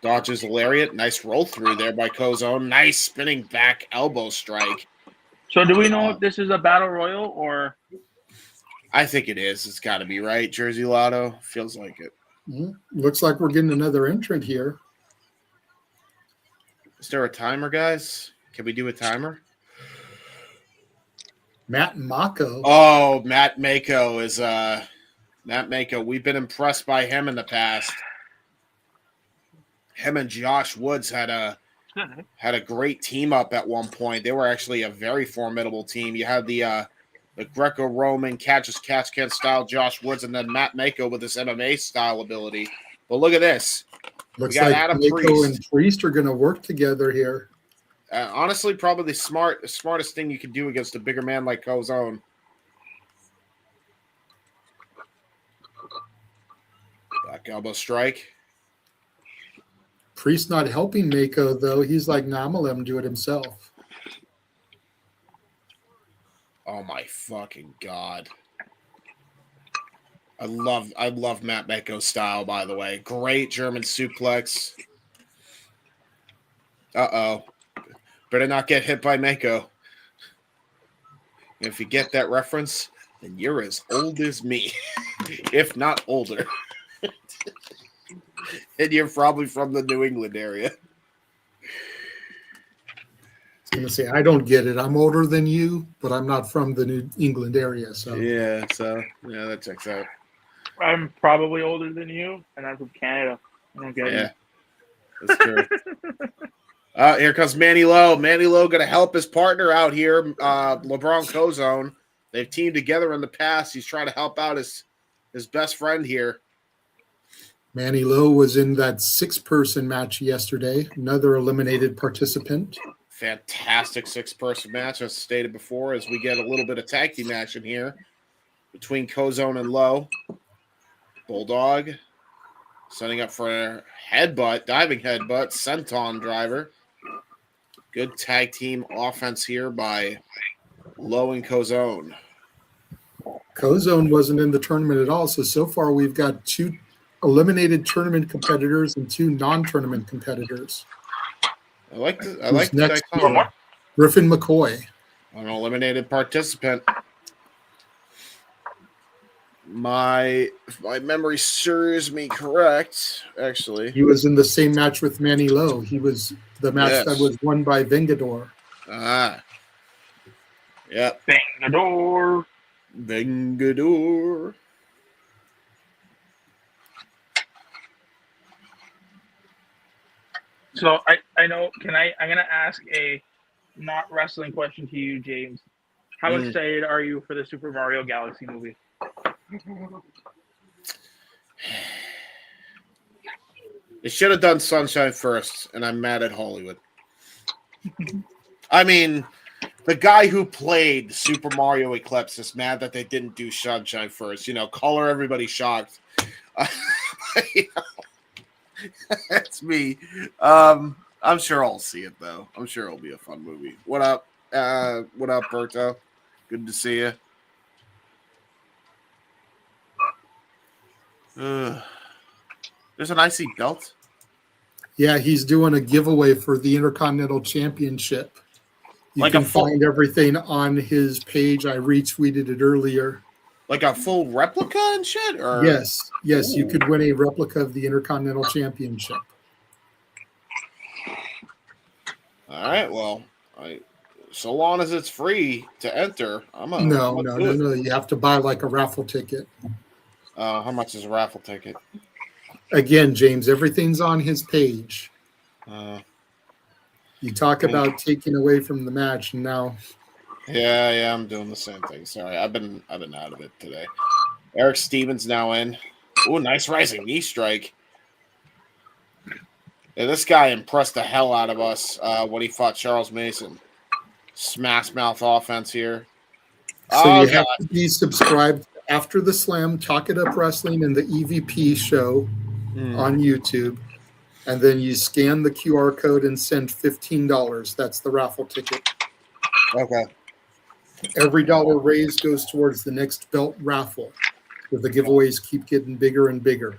dodges a lariat. Nice roll through there by Cozone. Nice spinning back elbow strike. So do we know if this is a battle royal or? I think it is. It's got to be, right? Jersey Lotto. Feels like it. Looks like we're getting another entrant here. Is there a timer, guys? Can we do a timer? Matt Mako. Oh, Matt Mako is Matt Mako. We've been impressed by him in the past. Him and Josh Woods had a great team up at one point. They were actually a very formidable team. You had the Greco-Roman catch-as-catch-can style Josh Woods, and then Matt Mako with his MMA style ability. But look at this. Looks like Adam Mako and Priest are going to work together here. Honestly, probably the smartest thing you can do against a bigger man like Cozone. Back elbow strike. Priest not helping Mako, though. He's like, nah, I'm going to let him do it himself. Oh, my fucking God. I love Matt Mako's style, by the way. Great German suplex. Uh-oh. Better not get hit by Mako. If you get that reference, then you're as old as me, if not older. And you're probably from the New England area. I was going to say, I don't get it. I'm older than you, but I'm not from the New England area. So yeah, that checks out. I'm probably older than you, and I'm from Canada. I don't get it. That's true. Here comes Manny Lowe. Manny Lowe going to help his partner out here, LeBron Cozone. They've teamed together in the past. He's trying to help out his best friend here. Manny Lowe was in that 6-person match yesterday. Another eliminated participant. Fantastic 6-person match, as stated before, as we get a little bit of tag team action here between Cozone and Lowe. Bulldog setting up for a headbutt, diving headbutt, senton driver. Good tag team offense here by Lowe and Cozone. Cozone wasn't in the tournament at all, so far we've got 2 eliminated tournament competitors and 2 non-tournament competitors. I like the next. Griffin McCoy, an eliminated participant. If my memory serves me correct, actually. He was in the same match with Manny Lowe. He was the match that was won by Vengador. Yep. Vengador. So I know. I'm gonna ask a not wrestling question to you, James. How excited are you for the Super Mario Galaxy movie? They should have done Sunshine first, and I'm mad at Hollywood. I mean, the guy who played Super Mario Eclipse is mad that they didn't do Sunshine first. Color everybody shocked. That's me. I'm sure I'll see it though. I'm sure it'll be a fun movie. What up? What up, Berto? Good to see you. There's an IC belt. Yeah, he's doing a giveaway for the Intercontinental Championship. You can find everything on his page. I retweeted it earlier. Like a full replica and shit? Or Yes, you could win a replica of the Intercontinental Championship. All right, well, so long as it's free to enter, No. You have to buy like a raffle ticket. How much is a raffle ticket? Again, James, everything's on his page. You talk about taking away from the match, and now. Yeah, I'm doing the same thing. Sorry, I've been out of it today. Eric Stevens now in. Ooh, nice rising knee strike. Yeah, this guy impressed the hell out of us when he fought Charles Mason. Smash mouth offense here. So you have to be subscribed after the Slam, Talk It Up Wrestling, and the EVP show on YouTube. And then you scan the QR code and send $15. That's the raffle ticket. Okay. Every dollar raised goes towards the next belt raffle. So the giveaways keep getting bigger and bigger.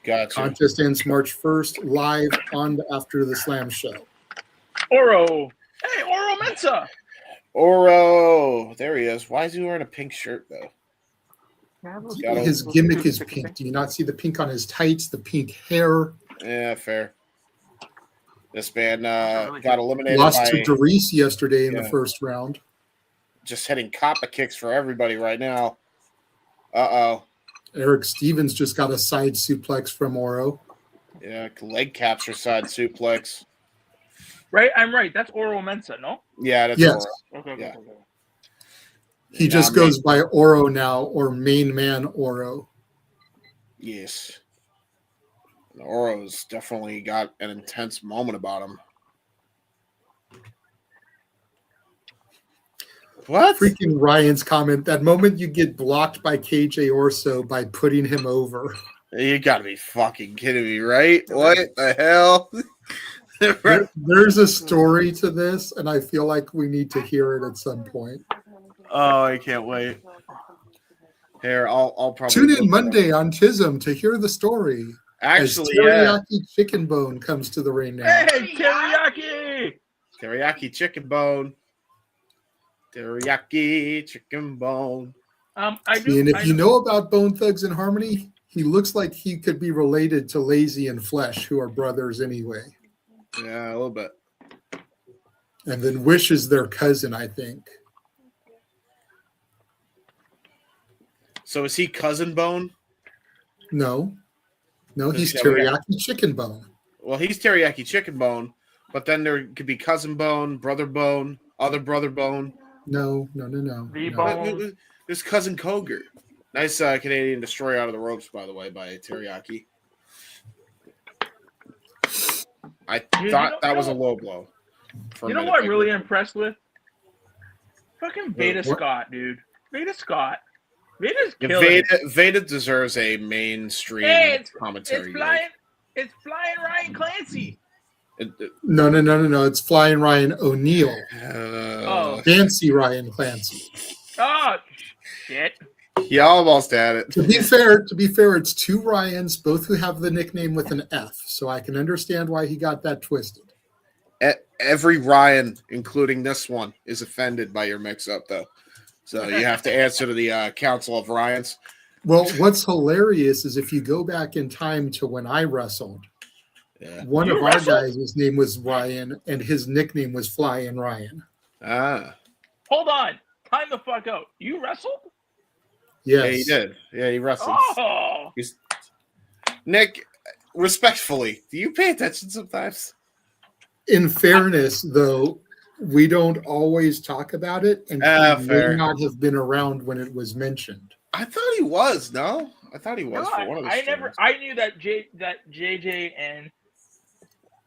Gotcha. Contest ends March 1st, live on After the Slam show. Oro. Hey, Oro Mensa. Oro. There he is. Why is he wearing a pink shirt, though? His gimmick is pink. Do you not see the pink on his tights, the pink hair? Yeah, fair. This man got eliminated. Lost to Dereiss yesterday in the first round. Just hitting coppa kicks for everybody right now. Uh-oh. Eric Stevens just got a side suplex from Oro. Yeah, leg capture side suplex. Right? I'm right. That's Oro Mensa, no? Yeah, that's Yes. Oro. Okay. Yeah. He just goes by Oro now, or Main Man Oro. Yes. Oro's definitely got an intense moment about him. What? Freaking Ryan's comment. That moment you get blocked by KJ Orso by putting him over. You gotta be fucking kidding me, right? What the hell? There's a story to this, and I feel like we need to hear it at some point. Oh, I can't wait. Here, I'll probably tune in Monday on Chisholm to hear the story. Actually, Teriyaki Chicken Bone comes to the ring now. Hey, teriyaki! Teriyaki chicken bone. Teriyaki chicken bone. If you know about Bone Thugs and Harmony, he looks like he could be related to Lazy and Flesh, who are brothers anyway. Yeah, a little bit. And then Wish is their cousin, I think. So is he Cousin Bone? No, he's Teriyaki Chicken Bone. Well, he's Teriyaki Chicken Bone, but then there could be Cousin Bone, Brother Bone, Other Brother Bone. No. There's Cousin Koger. Nice Canadian Destroyer out of the ropes, by the way, by Teriyaki. I thought that was a low blow. You know what I'm really impressed with? Fucking Veda Scott, dude. Veda Scott. Veda's killing Veda deserves a mainstream commentary. It's flying Ryan Clancy. No. It's Flying Ryan O'Neal. Fancy Ryan Clancy. Oh, shit. You almost had it. To be fair, it's two Ryans, both who have the nickname with an F, so I can understand why he got that twisted. Every Ryan, including this one, is offended by your mix-up, though. So you have to answer to the Council of Ryans. Well, what's hilarious is if you go back in time to when I wrestled, one of our guys, his name was Ryan, and his nickname was Flying Ryan. Hold on. Time the fuck out. You wrestled? Yes. Yeah, he did. Yeah, he wrestled. Oh! Nick, respectfully, do you pay attention sometimes? In fairness, though, we don't always talk about it, and he may not have been around when it was mentioned. I thought he was. No, I thought he was for one of the streams. I knew that JJ and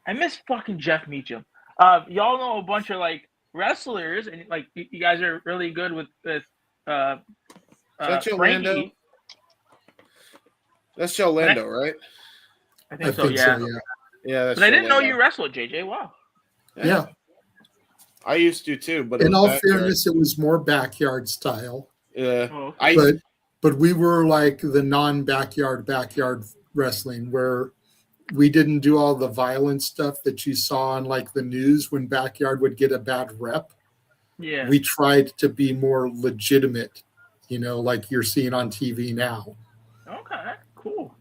I miss fucking Jeff Meacham. Y'all know a bunch of like wrestlers, and like you guys are really good with That's Orlando. Frankie. That's Orlando, right? I think so. Yeah. Yeah, that's but I didn't know you wrestled, JJ. Wow. Yeah. I used to too, but in all fairness, it was more backyard style. Yeah. Oh, okay. But we were like the non-backyard wrestling where we didn't do all the violent stuff that you saw on like the news when backyard would get a bad rep. Yeah. We tried to be more legitimate, like you're seeing on TV now. Okay, cool.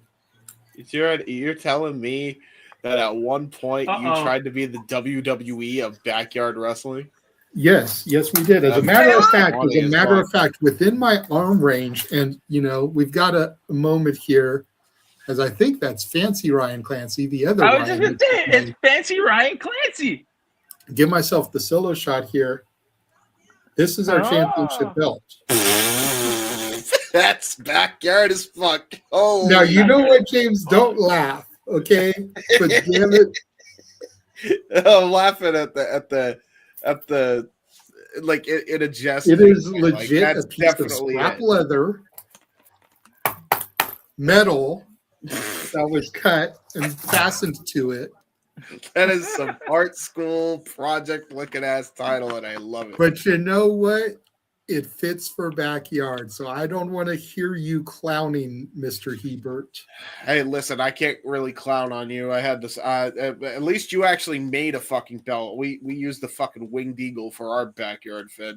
You're telling me that at one point you tried to be the WWE of backyard wrestling? Yes, we did. As a matter of fact, within my arm range, and we've got a moment here, as I think that's Fancy Ryan Clancy. The other, I was just gonna say it's Fancy Ryan Clancy. Give myself the solo shot here. This is our championship belt. That's backyard as fuck. Oh, now you know what, James? Don't laugh, okay? But damn it, I'm laughing at the like in a jest. It is legit a piece of scrap leather, metal that was cut and fastened to it. That is some art school project looking ass title, and I love it. But you know what? It fits for backyard, so I don't want to hear you clowning, Mr. Hebert. Hey, listen, I can't really clown on you. I had this. At least you actually made a fucking belt. We used the fucking winged eagle for our backyard fed.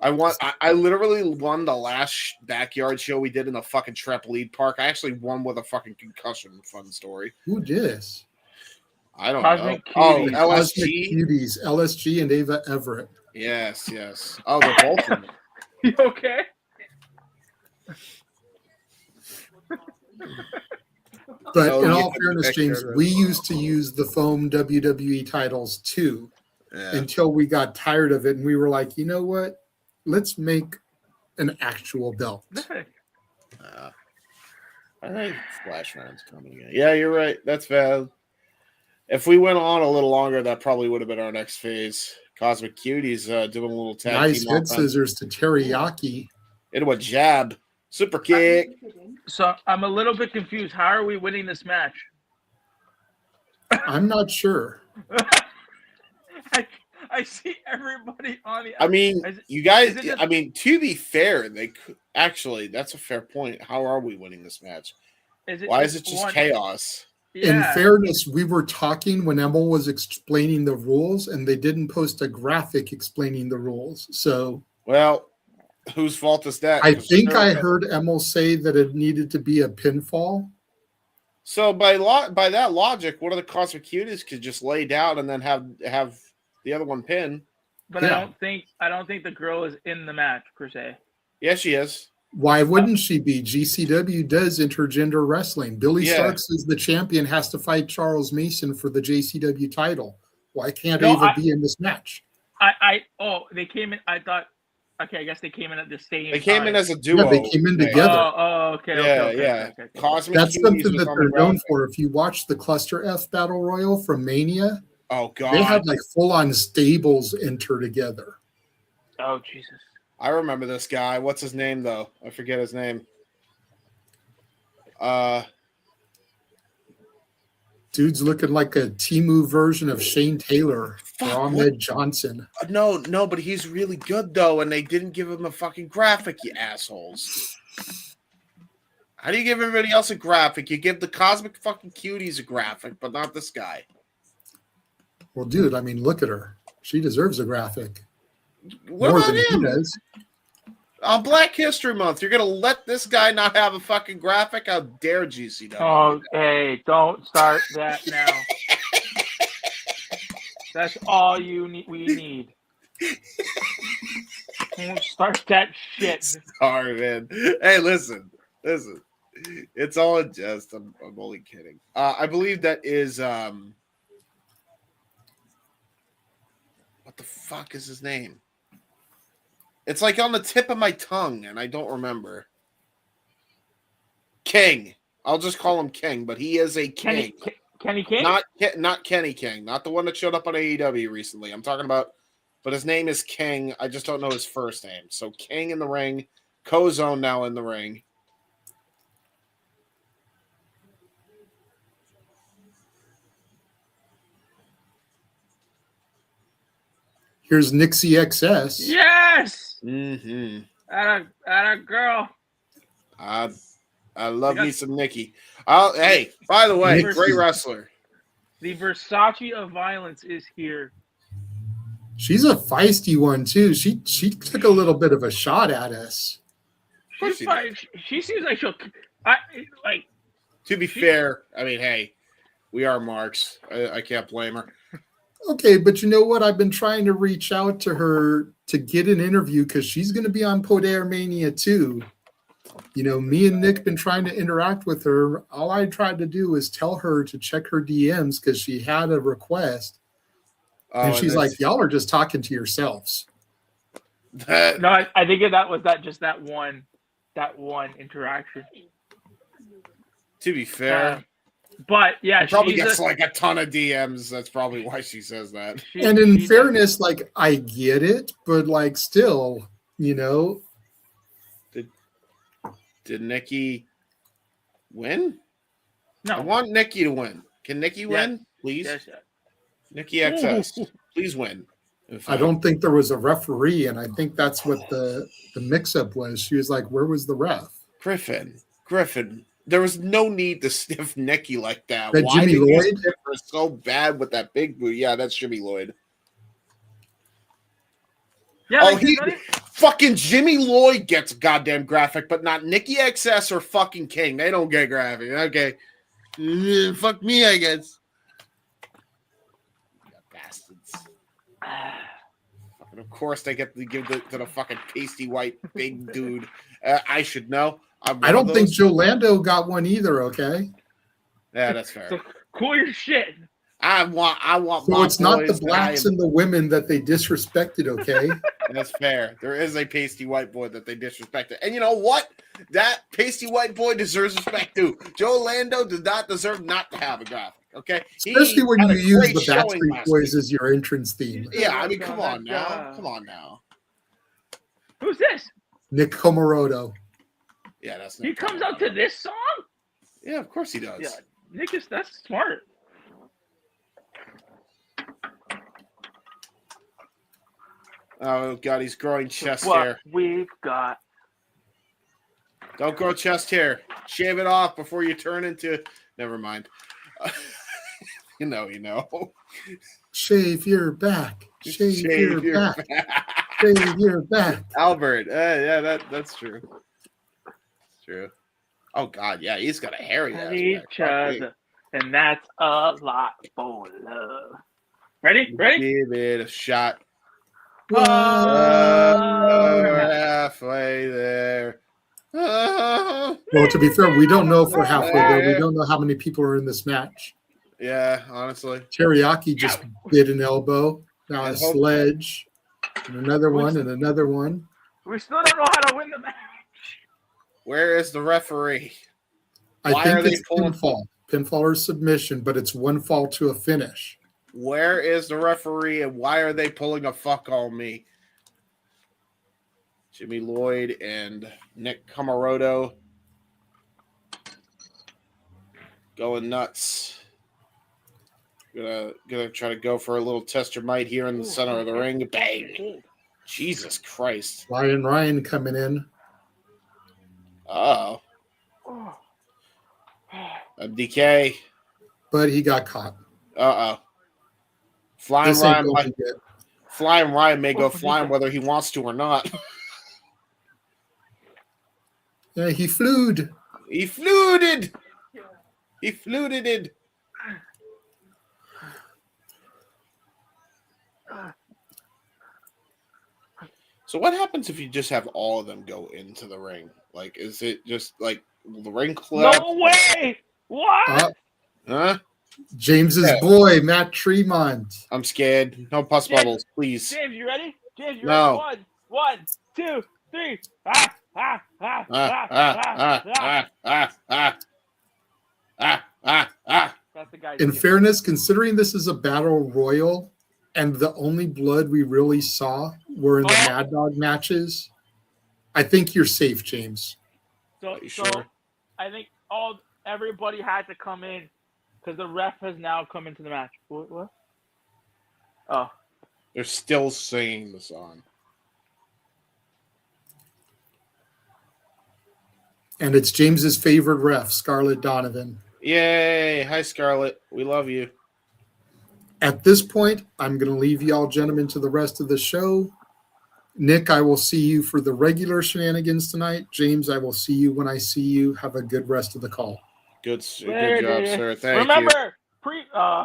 I literally won the last backyard show we did in the fucking trampoline park. I actually won with a fucking concussion. Fun story. Who did this? I don't Cosmic know. Oh, Cuties. LSG. Cuties, LSG and Ava Everett. Yes. Oh, they're both in it. You okay? But in all fairness, James, we used to use the foam WWE titles too, until we got tired of it, and we were like, you know what? Let's make an actual belt. I think Flash Round's coming again. Yeah, you're right. That's valid. If we went on a little longer, that probably would have been our next phase. Cosmic Cuties doing a little tag nice team head scissors to teriyaki. Into a jab. Super kick. So I'm a little bit confused. How are we winning this match? I'm not sure. I see everybody on the. I mean, you guys. I mean, to be fair, they could, actually. That's a fair point. How are we winning this match? Why is it just chaos? Yeah. In fairness, we were talking when Emil was explaining the rules, and they didn't post a graphic explaining the rules. So, well, whose fault is that? I think I heard Emil say that it needed to be a pinfall. So by that logic, one of the Cosmic Cuties could just lay down and then have the other one pin. But yeah. I don't think the girl is in the match per se. Yeah, she is. Why wouldn't she be? GCW does intergender wrestling. Billie Starkz is the champion, has to fight Charles Mason for the JCW title. Why can't Ava be in this match? They came in. I thought, okay, I guess they came in at the same. They came in as a duo. Yeah, they came in together. Okay. Okay. Cosmic That's something that they're known for. If you watch the Cluster F Battle Royal from Mania, oh god, they had like full-on stables enter together. Oh Jesus. I remember this guy. What's his name, though? I forget his name. Dude's looking like a Temu version of Shane Taylor or Ahmed Johnson. No, but he's really good, though, and they didn't give him a fucking graphic, you assholes. How do you give everybody else a graphic? You give the Cosmic fucking Cuties a graphic, but not this guy. Well, dude, I mean, look at her. She deserves a graphic. What more about than him? he does. On Black History Month, you're gonna let this guy not have a fucking graphic? How dare GCW? Oh, hey, don't start that now. That's all we need. Don't start that shit. Sorry, man. Hey, listen. It's all in jest. I'm only kidding. I believe that is What the fuck is his name? It's like on the tip of my tongue, and I don't remember. King. I'll just call him King, but he is a king. Kenny King? Not Kenny King, not the one that showed up on AEW recently. I'm talking about, but his name is King. I just don't know his first name. So King in the ring, Kozone now in the ring. Here's Nixie XS. Yes. Mm-hmm. At a girl. I love me some Nikki. Hey, by the way, great wrestler. The Versace of violence is here. She's a feisty one too. She took a little bit of a shot at us. She seems like she'll. To be fair, I mean, hey, we are marks. I can't blame her. Okay, but you know what? I've been trying to reach out to her to get an interview because she's going to be on Poder Mania too. You know, me and Nick been trying to interact with her. All I tried to do was tell her to check her DMs because she had a request. And she's like, y'all are just talking to yourselves. No, I think that was that one interaction. To be fair. But yeah, she probably gets like a ton of DMs. That's probably why she says that. And in fairness, like I get it, but like still, you know. Did Nikki win? No. I want Nikki to win. Can Nikki win, please? Yes. Nikki XS, please win. I don't think there was a referee, and I think that's what the mix-up was. She was like, where was the ref? Griffin. There was no need to sniff Nikki like that. That Why Jimmy did Lloyd? you sniff her so bad with that big boot? Yeah, that's Jimmy Lloyd. Yeah, fucking Jimmy Lloyd gets goddamn graphic, but not Nikki XS or fucking King. They don't get graphic. Okay. Fuck me, I guess. Bastards. Fucking, of course, they get to give it to the fucking pasty white big dude. I should know. I don't think Joe Lando got one either, okay? Yeah, that's fair. So cool your shit. I want. So it's not the blacks and the women that they disrespected, okay? That's fair. There is a pasty white boy that they disrespected, and you know what? That pasty white boy deserves respect too. Joe Lando does not deserve not to have a graphic. Okay, especially when you use the Backstreet Boys as your entrance theme. Yeah, I mean, come on now. Who's this? Nick Comoroto. Yeah, that's. He comes out to this song. Yeah, of course he does. Yeah, Nick that's smart. Oh God, he's growing chest what hair. We've got. Don't grow chest hair. Shave it off before you turn into. Never mind. You know. Shave your back. Shave your back. Shave your back. Albert. Yeah, that's true. It's true. Oh God, yeah, he's got a hairy ass Each other, and that's a lot for love. Ready? Give it a shot. Whoa. We're halfway there. Well, to be fair, we don't know if we're halfway there. We don't know how many people are in this match. Yeah, honestly. Teriyaki just bit an elbow. Now a sledge. And another one and another one. We still don't know how to win the match. Where is the referee? I think it's pinfall. Pinfall or submission, but it's one fall to a finish. Where is the referee and why are they pulling a fuck on me? Jimmy Lloyd and Nick Comoroto going nuts. Gonna try to go for a little test your might here in the center of the ring. Bang! Jesus Christ. Ryan coming in. Uh-oh. MDK. But he got caught. Uh-oh. Flying Ryan may go flying whether he wants to or not. Yeah, he flued. He fluted. He fluted. So what happens if you just have all of them go into the ring? Like, is it just like the ring collapse? No way! What? Huh? James's boy, Matt Tremont. I'm scared. No pus bubbles, please. James, you ready? James, you No. ready? 1, 2, 3. Ah, ah, ah, ah, ah, ah, ah. That's the guy. In fairness, considering this is a battle royal and the only blood we really saw were in the Mad Dog matches, I think you're safe, James. So Sure? I think everybody had to come in because the ref has now come into the match. What? Oh. They're still singing the song. And it's James's favorite ref, Scarlett Donovan. Yay. Hi, Scarlett. We love you. At this point, I'm going to leave y'all gentlemen to the rest of the show. Nick, I will see you for the regular shenanigans tonight. James, I will see you when I see you. Have a good rest of the call. Good job, sir. Thank Remember, you.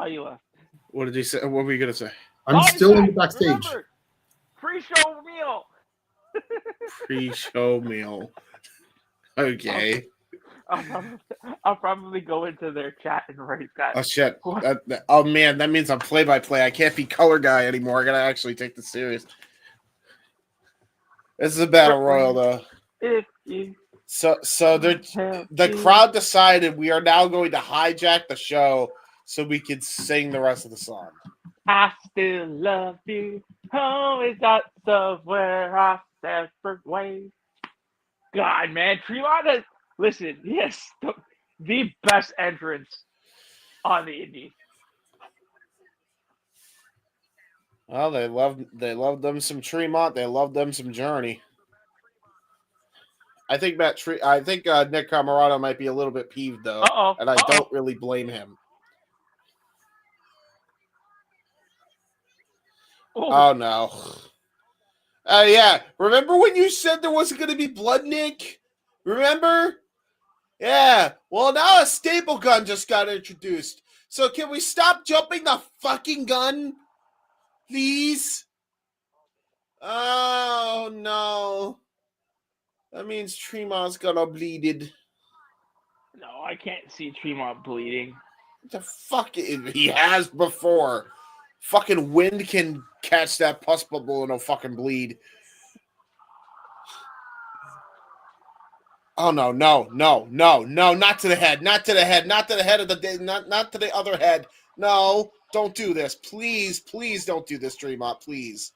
you left. What did he say? What were you going to say? I'm still in the backstage. Remember, pre-show meal. Pre-show meal. Okay. I'll probably go into their chat and write that. Oh, shit. Oh, man, that means I'm play-by-play. I can't be color guy anymore. I got to actually take this serious. This is a battle royal, though. So the crowd decided we are now going to hijack the show so we can sing the rest of the song. I still love you. Always got somewhere our separate ways. God, man, Tremont, listen, yes, the best entrance on the indie. Well, they love them some Tremont. They love them some Journey. I think Nick Camarado might be a little bit peeved though, and I don't really blame him. Oh no! Yeah, remember when you said there wasn't going to be blood, Nick? Remember? Yeah. Well, now a staple gun just got introduced. So can we stop jumping the fucking gun? Please? Oh, no. That means Tremont's gonna bleeded. No, I can't see Tremont bleeding. The fuck? He has before. Fucking wind can catch that pus bubble and it'll fucking bleed. Oh, no, not to the head, not to the head of the, not to the other head. No, don't do this. Please don't do this, Tremont, please.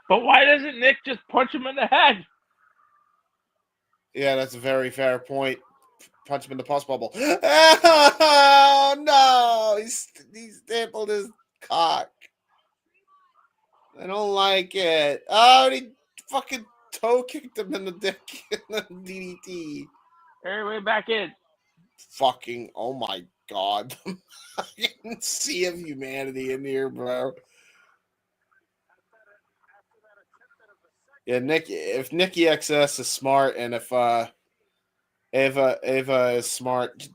But why doesn't Nick just punch him in the head? Yeah, that's a very fair point. Punch him in the pus bubble. Oh, no, he stapled his cock. I don't like it. Oh, he fucking toe kicked him in the dick in the DDT. Everybody back in. Fucking, oh my God. Fucking sea of humanity in here, bro. Yeah, if Nikki XS is smart and if Ava is smart,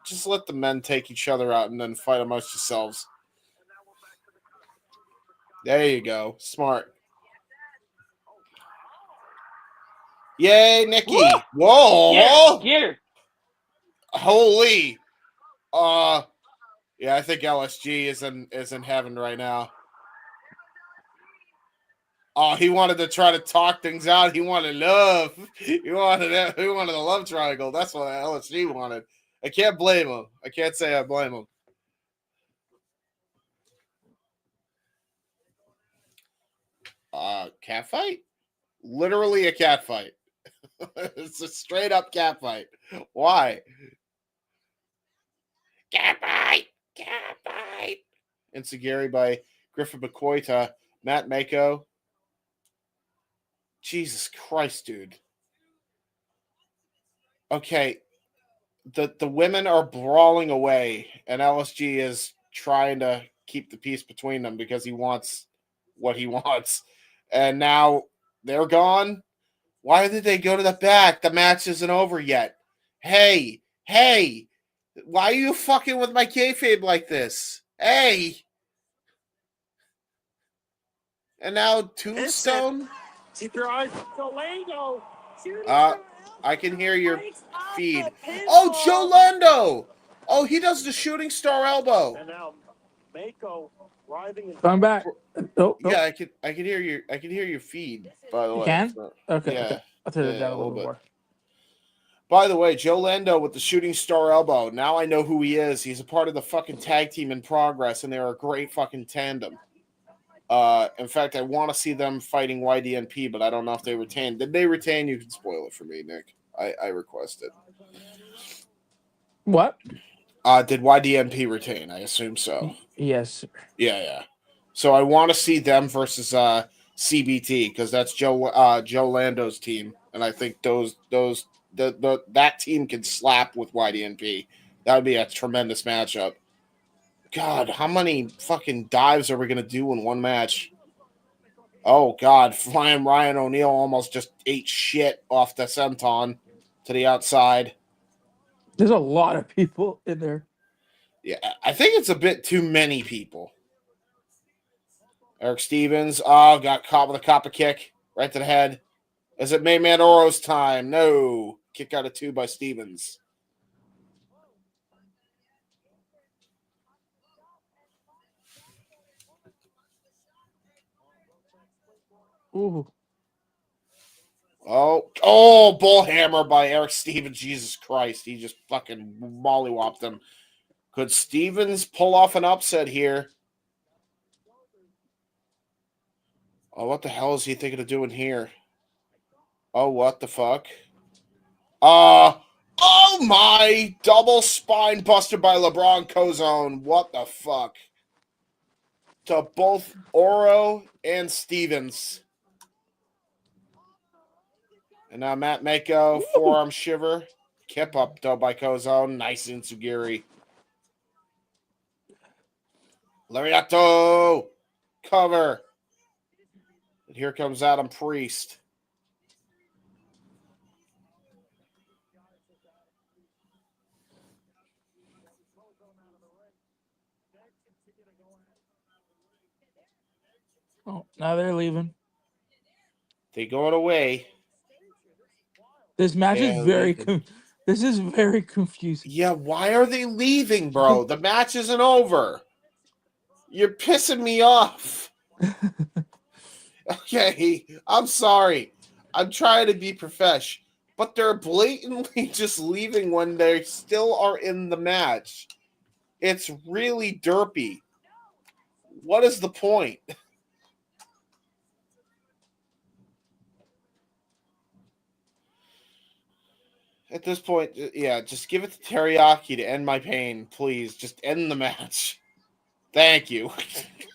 just let the men take each other out and then fight amongst yourselves. There you go. Smart. Yay, Nikki. Woo! Whoa. Get her. Holy. Yeah, I think LSG is in heaven right now. Oh, he wanted to try to talk things out. He wanted love. He wanted a love triangle. That's what LSG wanted. I can't blame him. I can't say I blame him. Cat fight? Literally a cat fight. It's a straight up cat fight. Why? Cat fight! Cat fight! Insecurity by Griffin McCoy to Matt Mako. Jesus Christ, dude. Okay. The women are brawling away, and LSG is trying to keep the peace between them because he wants what he wants. And now they're gone. Why did they go to the back? The match isn't over yet. Hey, why are you fucking with my kayfabe like this? Hey. And now Tombstone. Keep your eyes on I can hear your feed. Oh, Joe Lando. Oh, he does the shooting star elbow. And now Mako writhing in Going back. Oh, yeah, I can hear your feed, by the You way. can? So, Okay. yeah, Okay. I'll turn it yeah, down a little bit more. By the way, Joe Lando with the shooting star elbow. Now I know who he is. He's a part of the fucking tag team in progress, and they're a great fucking tandem. In fact, I want to see them fighting YDNP, but I don't know if they retain. Did they retain? You can spoil it for me, Nick. I requested. What? Did YDNP retain? I assume so. Yes. Yeah. So I want to see them versus CBT because that's Joe Lando's team, and I think that team can slap with YDNP. That would be a tremendous matchup. God, how many fucking dives are we gonna do in one match? Oh God, flying Ryan O'Neal almost just ate shit off the senton to the outside. There's a lot of people in there. Yeah, I think it's a bit too many people. Eric Stevens, got caught with a copper kick right to the head. Is it Main Man Oro's time? No. Kick out of 2 by Stevens. Ooh. Oh, bull hammer by Eric Stevens. Jesus Christ. He just fucking mollywopped him. Could Stevens pull off an upset here? Oh, what the hell is he thinking of doing here? Oh, what the fuck? Oh my! Double spine buster by LeBron Cozone. What the fuck? To both Oro and Stevens. And now Matt Mako, forearm shiver. Kip up though by Cozone. Nice Insugiri. Lariato. Cover. And here comes Adam Priest. Oh, now they're leaving. They going away. This match is this is very confusing. Yeah, why are they leaving, bro? The match isn't over. You're pissing me off. Okay, I'm sorry. I'm trying to be profesh, but they're blatantly just leaving when they still are in the match. It's really derpy. What is the point? At this point, yeah, just give it to Teriyaki to end my pain, please. Just end the match. Thank you.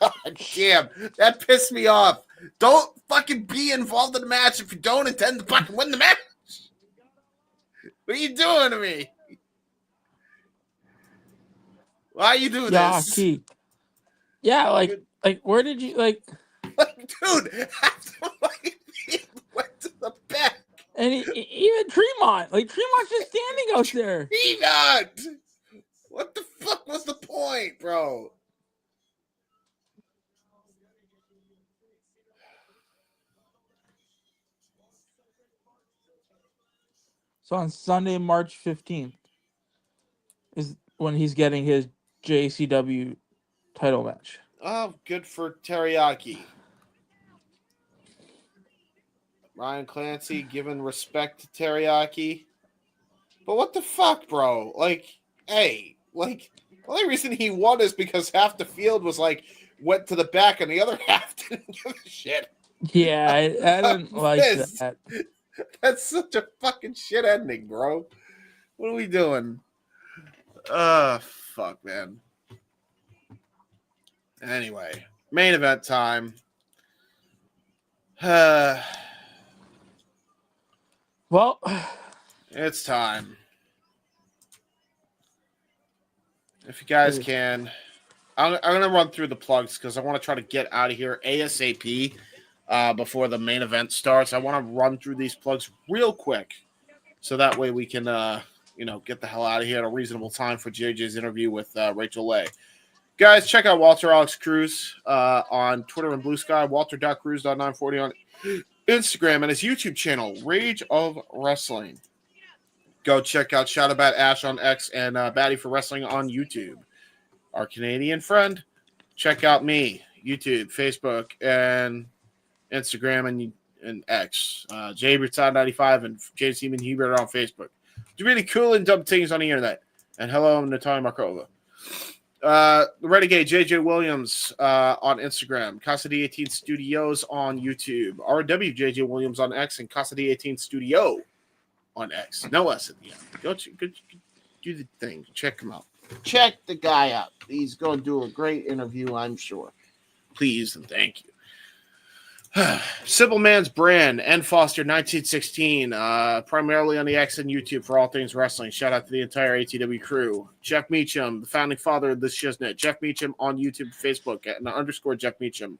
God damn, that pissed me off. Don't fucking be involved in the match if you don't intend to fucking win the match. What are you doing to me? Why you do this? Yaki. Yeah, like where did you dude? After he went to the back, and even Tremont, Tremont's just standing out there. Tremont, what the fuck was the point, bro? So on Sunday, March 15th, is when he's getting his JCW title match. Oh, good for Teriyaki. Ryan Clancy giving respect to Teriyaki. But what the fuck, bro? The only reason he won is because half the field went to the back and the other half didn't give a shit. Yeah, I didn't like that. That's such a fucking shit ending, bro. What are we doing? Fuck, man. Anyway, main event time. Well, it's time. If you guys can, I'm going to run through the plugs because I want to try to get out of here ASAP before the main event starts. I want to run through these plugs real quick so that way we can, get the hell out of here at a reasonable time for JJ's interview with Rachel Leigh. Guys, check out Walter Alex Cruz on Twitter and Blue Sky, walter.cruz.940 on Instagram, and his YouTube channel, Rage of Wrestling. Go check out Shout About Ash on X and Batty for Wrestling on YouTube. Our Canadian friend, check out me, YouTube, Facebook, and Instagram and X. JHebert95 and James and Hebert on Facebook. Do really cool and dumb things on the internet. And hello, I'm Natalia Markova. The Renegade JJ Williams on Instagram, Casa D 18 Studios on YouTube, RW JJ Williams on X, and Casa D 18 Studio on X. No S at the end. Go do the thing. Check him out. Check the guy out. He's going to do a great interview, I'm sure. Please and thank you. Simple Man's Brand and Foster 1916, primarily on the X and YouTube for all things wrestling. Shout out to the entire ATW crew. Jeff Meacham, the founding father of this shiznit. Jeff Meacham on YouTube, Facebook, and _ Jeff Meacham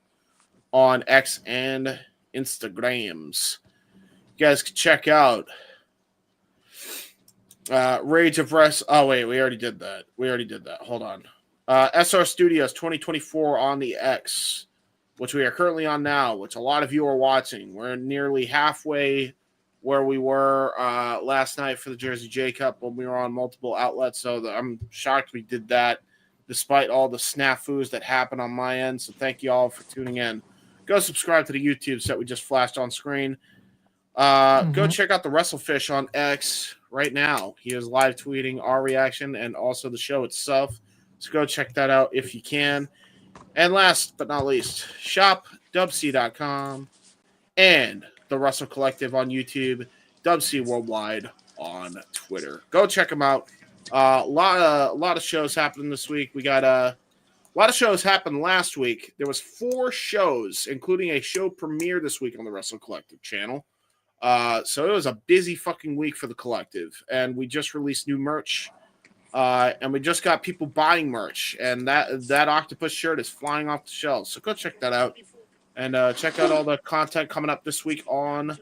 on X and Instagrams. You guys can check out Rage of Wrestling. Oh, wait, we already did that. Hold on. SR Studios 2024 on the X, which we are currently on now, which a lot of you are watching. We're nearly halfway where we were last night for the Jersey J Cup when we were on multiple outlets. So I'm shocked we did that despite all the snafus that happened on my end. So thank you all for tuning in. Go subscribe to the YouTube set we just flashed on screen. Go check out the WrestleFish on X right now. He is live tweeting our reaction and also the show itself. So go check that out if you can. And last but not least, shopdubc.com and the Wrestle Collective on YouTube, Dubc Worldwide on Twitter. Go check them out. A lot of shows happening this week. We got a lot of shows happened last week. There was 4 shows, including a show premiere this week on the Wrestle Collective channel. So it was a busy fucking week for the collective, and we just released new merch. And we just got people buying merch, and that octopus shirt is flying off the shelves. So go check that out, and check out all the content coming up this week on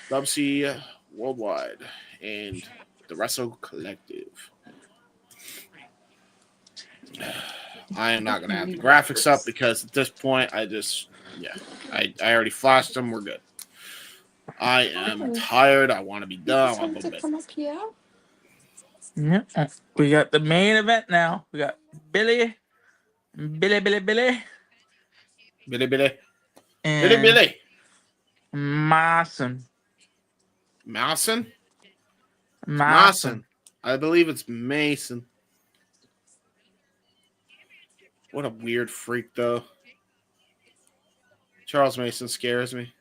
WC Worldwide and the Wrestle Collective. I am not going to have the graphics up because at this point, I already flashed them. We're good. I am tired. I want to be done. I want to go to bed. Yeah, we got the main event now. We got Billie, and Mason. I believe it's Mason. What a weird freak, though. Charles Mason scares me.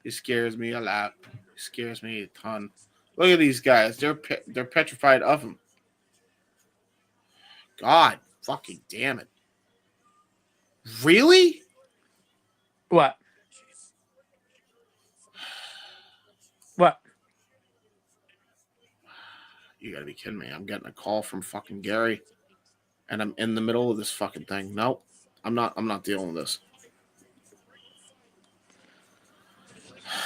He scares me a lot. He scares me a ton. Look at these guys. They're petrified of him. God fucking damn it. Really? What? You gotta be kidding me. I'm getting a call from fucking Gary, and I'm in the middle of this fucking thing. Nope. I'm not dealing with this.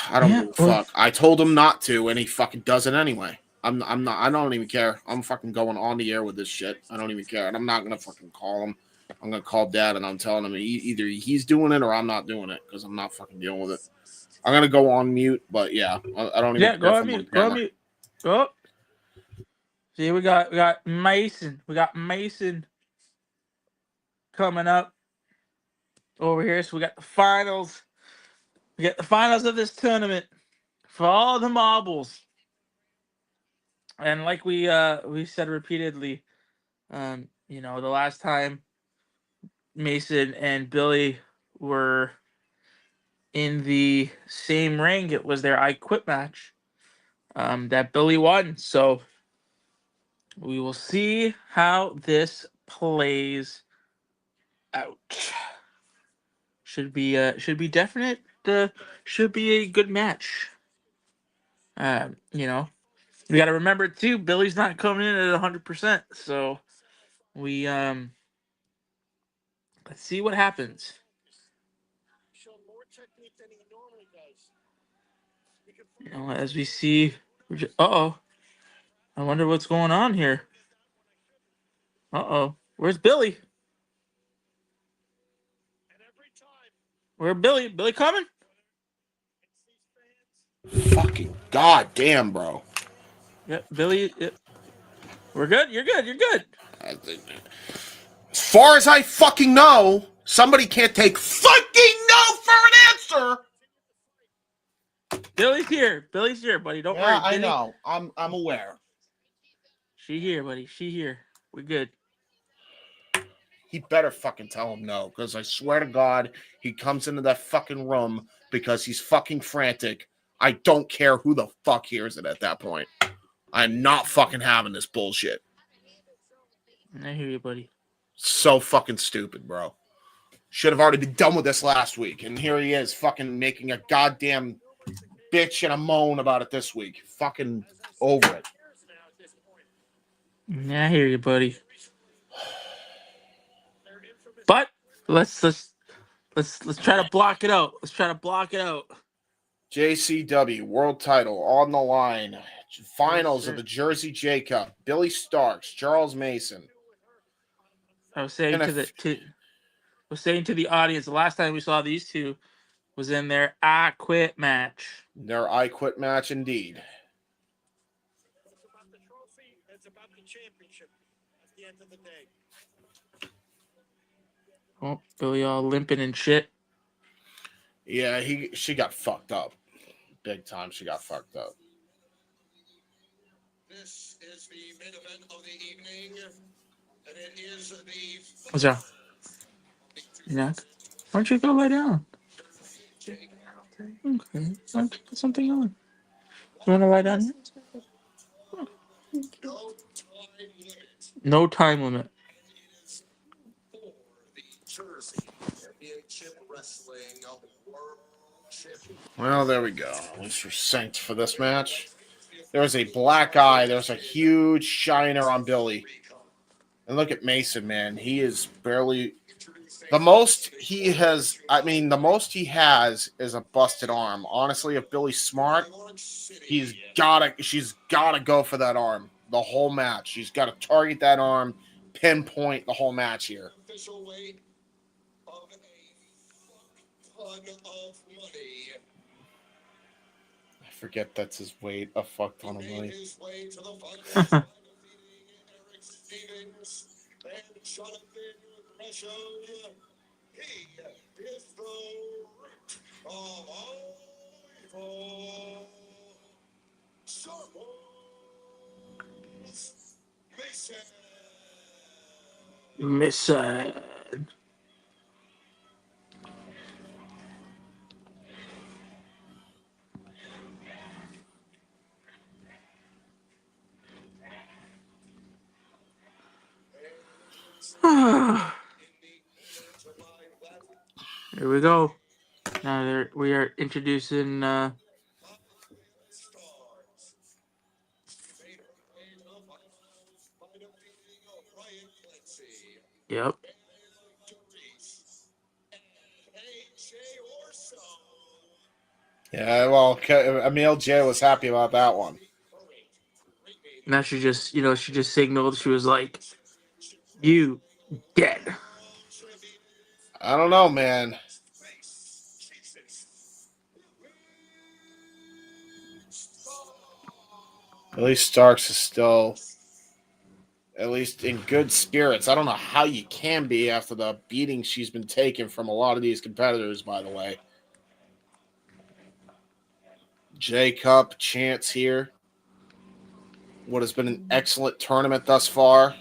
I don't give a fuck. I told him not to, and he fucking does it anyway. I'm not. I don't even care. I'm fucking going on the air with this shit. I don't even care, and I'm not gonna fucking call him. I'm gonna call Dad, and I'm telling him either he's doing it or I'm not doing it because I'm not fucking dealing with it. I'm gonna go on mute, but yeah, I don't even. Yeah, go on mute. Go on mute. Go. See, we got Mason. We got Mason coming up over here. So we got the finals. We got the finals of this tournament for all the marbles. And like we said repeatedly, the last time Mason and Billie were in the same ring, it was their I Quit match that Billie won. So we will see how this plays out. Should be definite. Should be a good match. We got to remember too, Billie's not coming in at 100%. So we let's see what happens. As we see, I wonder what's going on here. Where's Billie? Where Billie? Billie coming? Fucking goddamn, bro. Yep, Billie. Yep. We're good. You're good. You're good. As far as I fucking know, somebody can't take fucking no for an answer. Billie's here. Billie's here, buddy. Don't worry. I know. I'm aware. She here, buddy. She here. We're good. He better fucking tell him no, because I swear to God, he comes into that fucking room because he's fucking frantic. I don't care who the fuck hears it at that point. I'm not fucking having this bullshit. I hear you, buddy. So fucking stupid, bro. Should have already been done with this last week. And here he is fucking making a goddamn bitch and a moan about it this week. Fucking over it. I hear you, buddy. But let's try to block it out. Let's try to block it out. JCW World Title on the line. Finals of the Jersey J Cup. Billie Starkz, Charles Mason. I was saying to the audience, the last time we saw these two was in their I Quit match. Their I Quit match, indeed. It's about the trophy. It's about the championship at the end of the day. Oh, Billie all limping and shit. Yeah, she got fucked up. Big time, she got fucked up. This is the main event of the evening, and it is the... What's up? Yeah. Why don't you go lie down? Okay. Why don't you put something on? You want to lie down here? No time limit. Well, there we go. At least we're synced for this match. There's a black eye. There's a huge shiner on Billie. And look at Mason, man. He is barely... The most he has is a busted arm. Honestly, if Billie's smart, she's gotta go for that arm the whole match. She's got to target that arm, pinpoint the whole match here. I forget that's his weight, a fuck ton of money. Gresham, he is the root of all evil. Mason. Here we go. Now we are introducing Yep. Yeah, well, Emil J was happy about that one. Now she just signaled. She was like, "You dead." I don't know, man. At least Starkz is still, at least in good spirits. I don't know how you can be after the beating she's been taking from a lot of these competitors, by the way. J Cup chance here. What has been an excellent tournament thus far.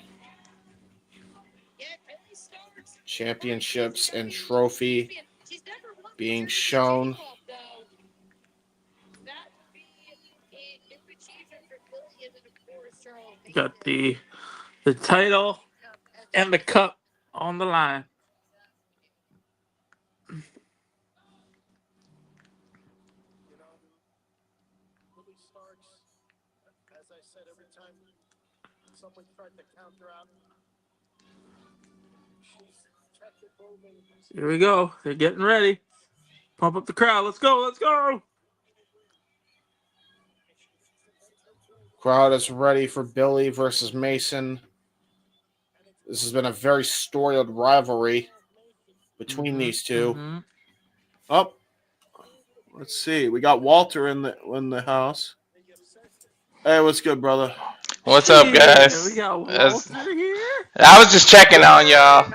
Championships and trophy being shown. Got the title and the cup on the line. Billie Starkz, as I said, every time someone tried to counter out, she's kept it moving. Here we go. They're getting ready. Pump up the crowd. Let's go. Let's go. Crowd is ready for Billie versus Mason. This has been a very storied rivalry between these two. Oh, let's see. We got Walter in the house. Hey, what's good, brother? What's up, guys? We got Walter here. I was just checking on y'all.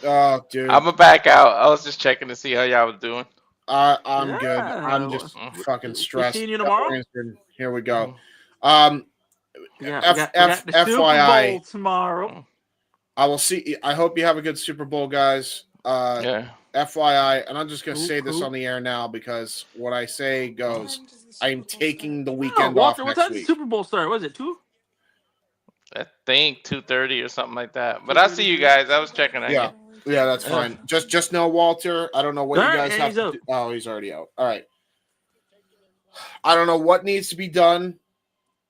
Oh, dude. I'm back out. I was just checking to see how y'all was doing. I'm good. I'm just fucking stressed. Seeing you tomorrow? Here we go. We got the Super Bowl tomorrow. I will see. I hope you have a good Super Bowl, guys. Yeah. FYI, and I'm just gonna say this on the air now because what I say goes. I'm taking the weekend off Walter, what next time did week. the Super Bowl start? Was it 2? I think 2:30 or something like that. But I'll see you guys. I was checking on you. Yeah, that's fine. Just know, Walter. I don't know what you guys have to do. Oh, he's already out. All right. I don't know what needs to be done.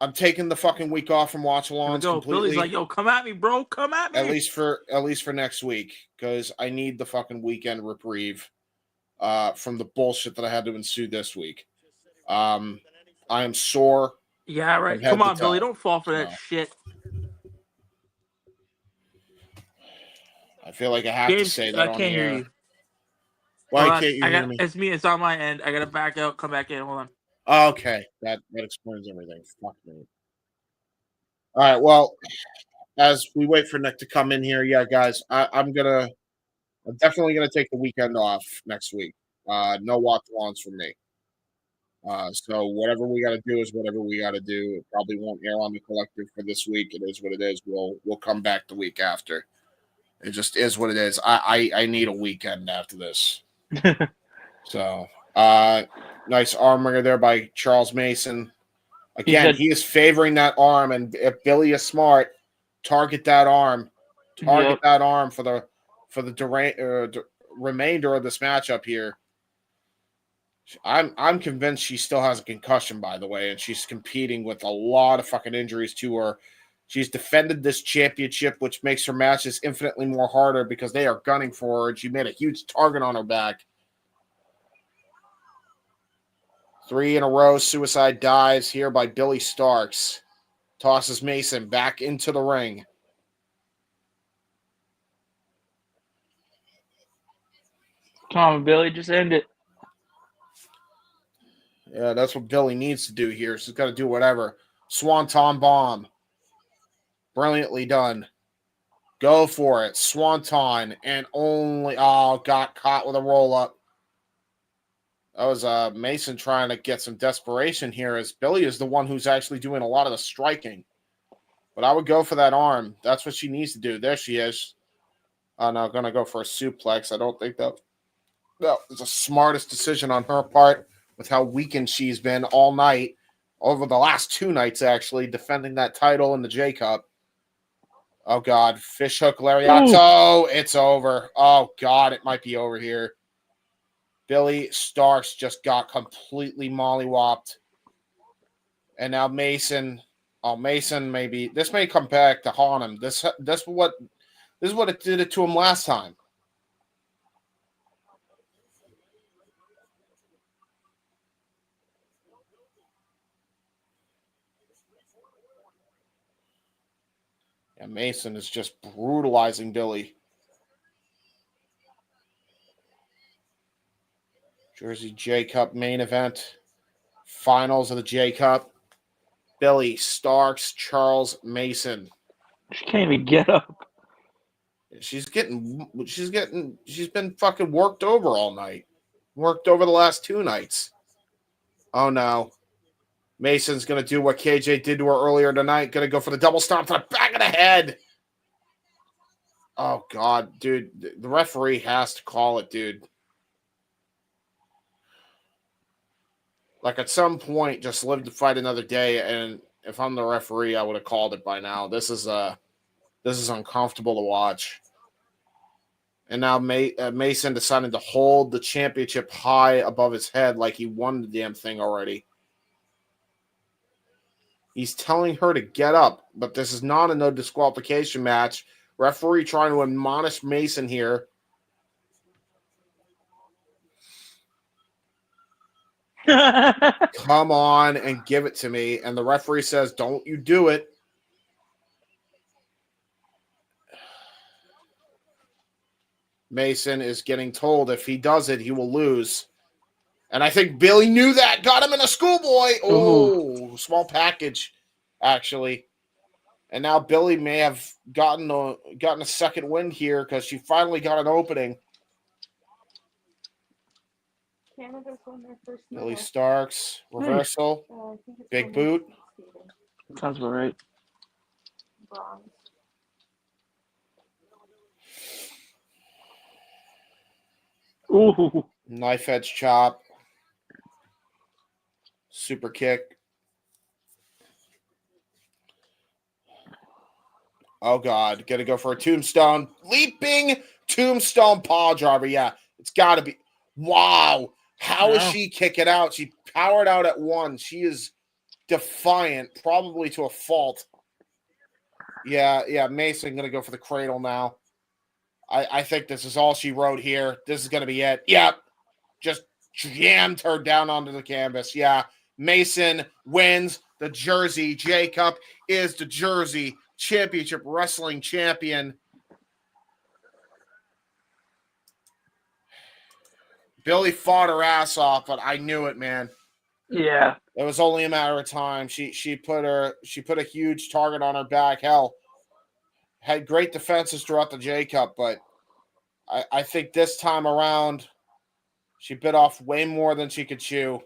I'm taking the fucking week off from watch-alongs completely. Billy's like, yo, come at me, bro. Come at me. At least for next week, because I need the fucking weekend reprieve from the bullshit that I had to ensue this week. I am sore. Yeah, right. Come on, Billy. Don't fall for that shit. I feel like I have to say that on the air. I can't hear you. Why can't you hear me? It's me. It's on my end. I gotta back out. Come back in. Hold on. Okay, that explains everything. Fuck me. All right. Well, as we wait for Nick to come in here, yeah, guys, I'm definitely gonna take the weekend off next week. No watch-alongs from me. So whatever we got to do is whatever we got to do. It probably won't air on the collective for this week. It is what it is. We'll come back the week after. It just is what it is. I need a weekend after this. So, nice arm wringer there by Charles Mason. Again, he is favoring that arm, and if Billie is smart, target that arm. Target that arm for the remainder of this matchup here. I'm convinced she still has a concussion, by the way, and she's competing with a lot of fucking injuries to her. She's defended this championship, which makes her matches infinitely more harder because they are gunning for her, and she made a huge target on her back. 3 in a row, suicide dives here by Billie Starkz. Tosses Mason back into the ring. Come on, Billy, just end it. Yeah, that's what Billie needs to do here. She's got to do whatever. Swanton bomb. Brilliantly done. Go for it. Swanton and only... Oh, got caught with a roll-up. That was Mason trying to get some desperation here as Billie is the one who's actually doing a lot of the striking. But I would go for that arm. That's what she needs to do. There she is. Oh, no, going to go for a suplex. I don't think that was the smartest decision on her part with how weakened she's been all night, over the last 2 nights, actually, defending that title in the J-Cup. Oh, God. Fishhook Lariato. It's over. Oh, God. It might be over here. Billie Starkz just got completely mollywopped. And now Mason. Oh, Mason maybe. This may come back to haunt him. This is what it did it to him last time. And Mason is just brutalizing Billie. Jersey J-Cup main event. Finals of the J-Cup. Billie Starkz, Charles Mason. She can't even get up. She's been fucking worked over all night. Worked over the last 2 nights. Oh, no. Mason's going to do what KJ did to her earlier tonight. Going to go for the double stomp to the back of the head. Oh, God, dude. The referee has to call it, dude. Like, at some point, just live to fight another day, and if I'm the referee, I would have called it by now. This is uncomfortable to watch. And now Mason decided to hold the championship high above his head like he won the damn thing already. He's telling her to get up, but this is not a no disqualification match. Referee trying to admonish Mason here. Come on and give it to me. And the referee says, don't you do it. Mason is getting told if he does it, he will lose. And I think Billie knew that. Got him in a schoolboy. Oh, small package. actually. And now Billie may have gotten a second win here because she finally got an opening. Canada's won their first Billie medal. Starkz, reversal, I think it's big women's boot. skating. Sounds about right. Bronze. Ooh. Knife edge chop. Super kick. Oh, God. Gonna go for a tombstone. Leaping tombstone paw driver. Yeah, it's got to be. Wow. How is she kicking out? She powered out at one. She is defiant, probably to a fault. Yeah, Mason going to go for the cradle now. I think this is all she wrote here. This is going to be it. Yep. Just jammed her down onto the canvas. Yeah. Mason wins the Jersey. Jacob is the Jersey Championship Wrestling Champion. Billie fought her ass off, but I knew it, man. Yeah. It was only a matter of time. She put a huge target on her back. Hell, had great defenses throughout the J Cup, but I think this time around she bit off way more than she could chew.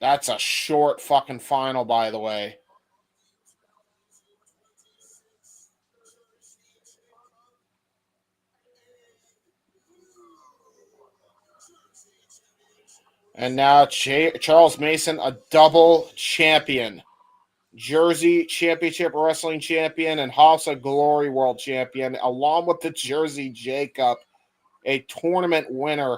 That's a short fucking final, by the way. And now Charles Mason, a double champion. Jersey Championship Wrestling Champion and House of Glory World Champion, along with the Jersey J Cup, a tournament winner.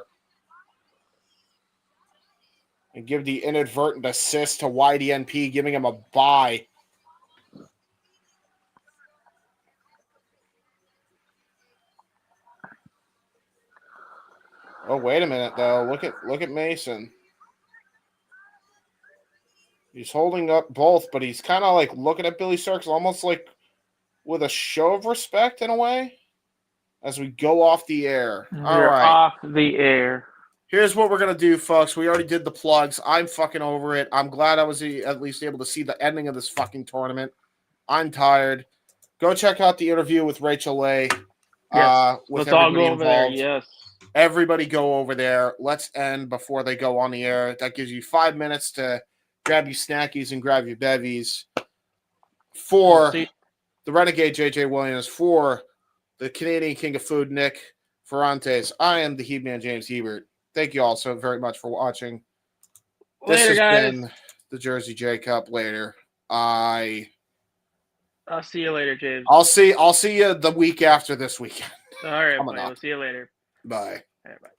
And give the inadvertent assist to YDNP, giving him a bye. Oh, wait a minute, though. Look at Mason. He's holding up both, but he's kind of like looking at Billie Starkz almost like with a show of respect in a way as we go off the air. All right. Off the air. Here's what we're going to do, folks. We already did the plugs. I'm fucking over it. I'm glad I was at least able to see the ending of this fucking tournament. I'm tired. Go check out the interview with Rachel Leigh. Yes. With Let's all everybody go over there. involved. Yes. Everybody go over there. Let's end before they go on the air. That gives you 5 minutes to grab your snackies and grab your bevies. For the Renegade JJ Williams, for the Canadian King of Food Nick Ferrantes, I am the Heb Man James Hebert. Thank you all so very much for watching. This has been the Jersey J Cup. Later. I'll see you later, James. I'll see you the week after this weekend. All right, buddy. We'll see you later. Bye. All right, bye.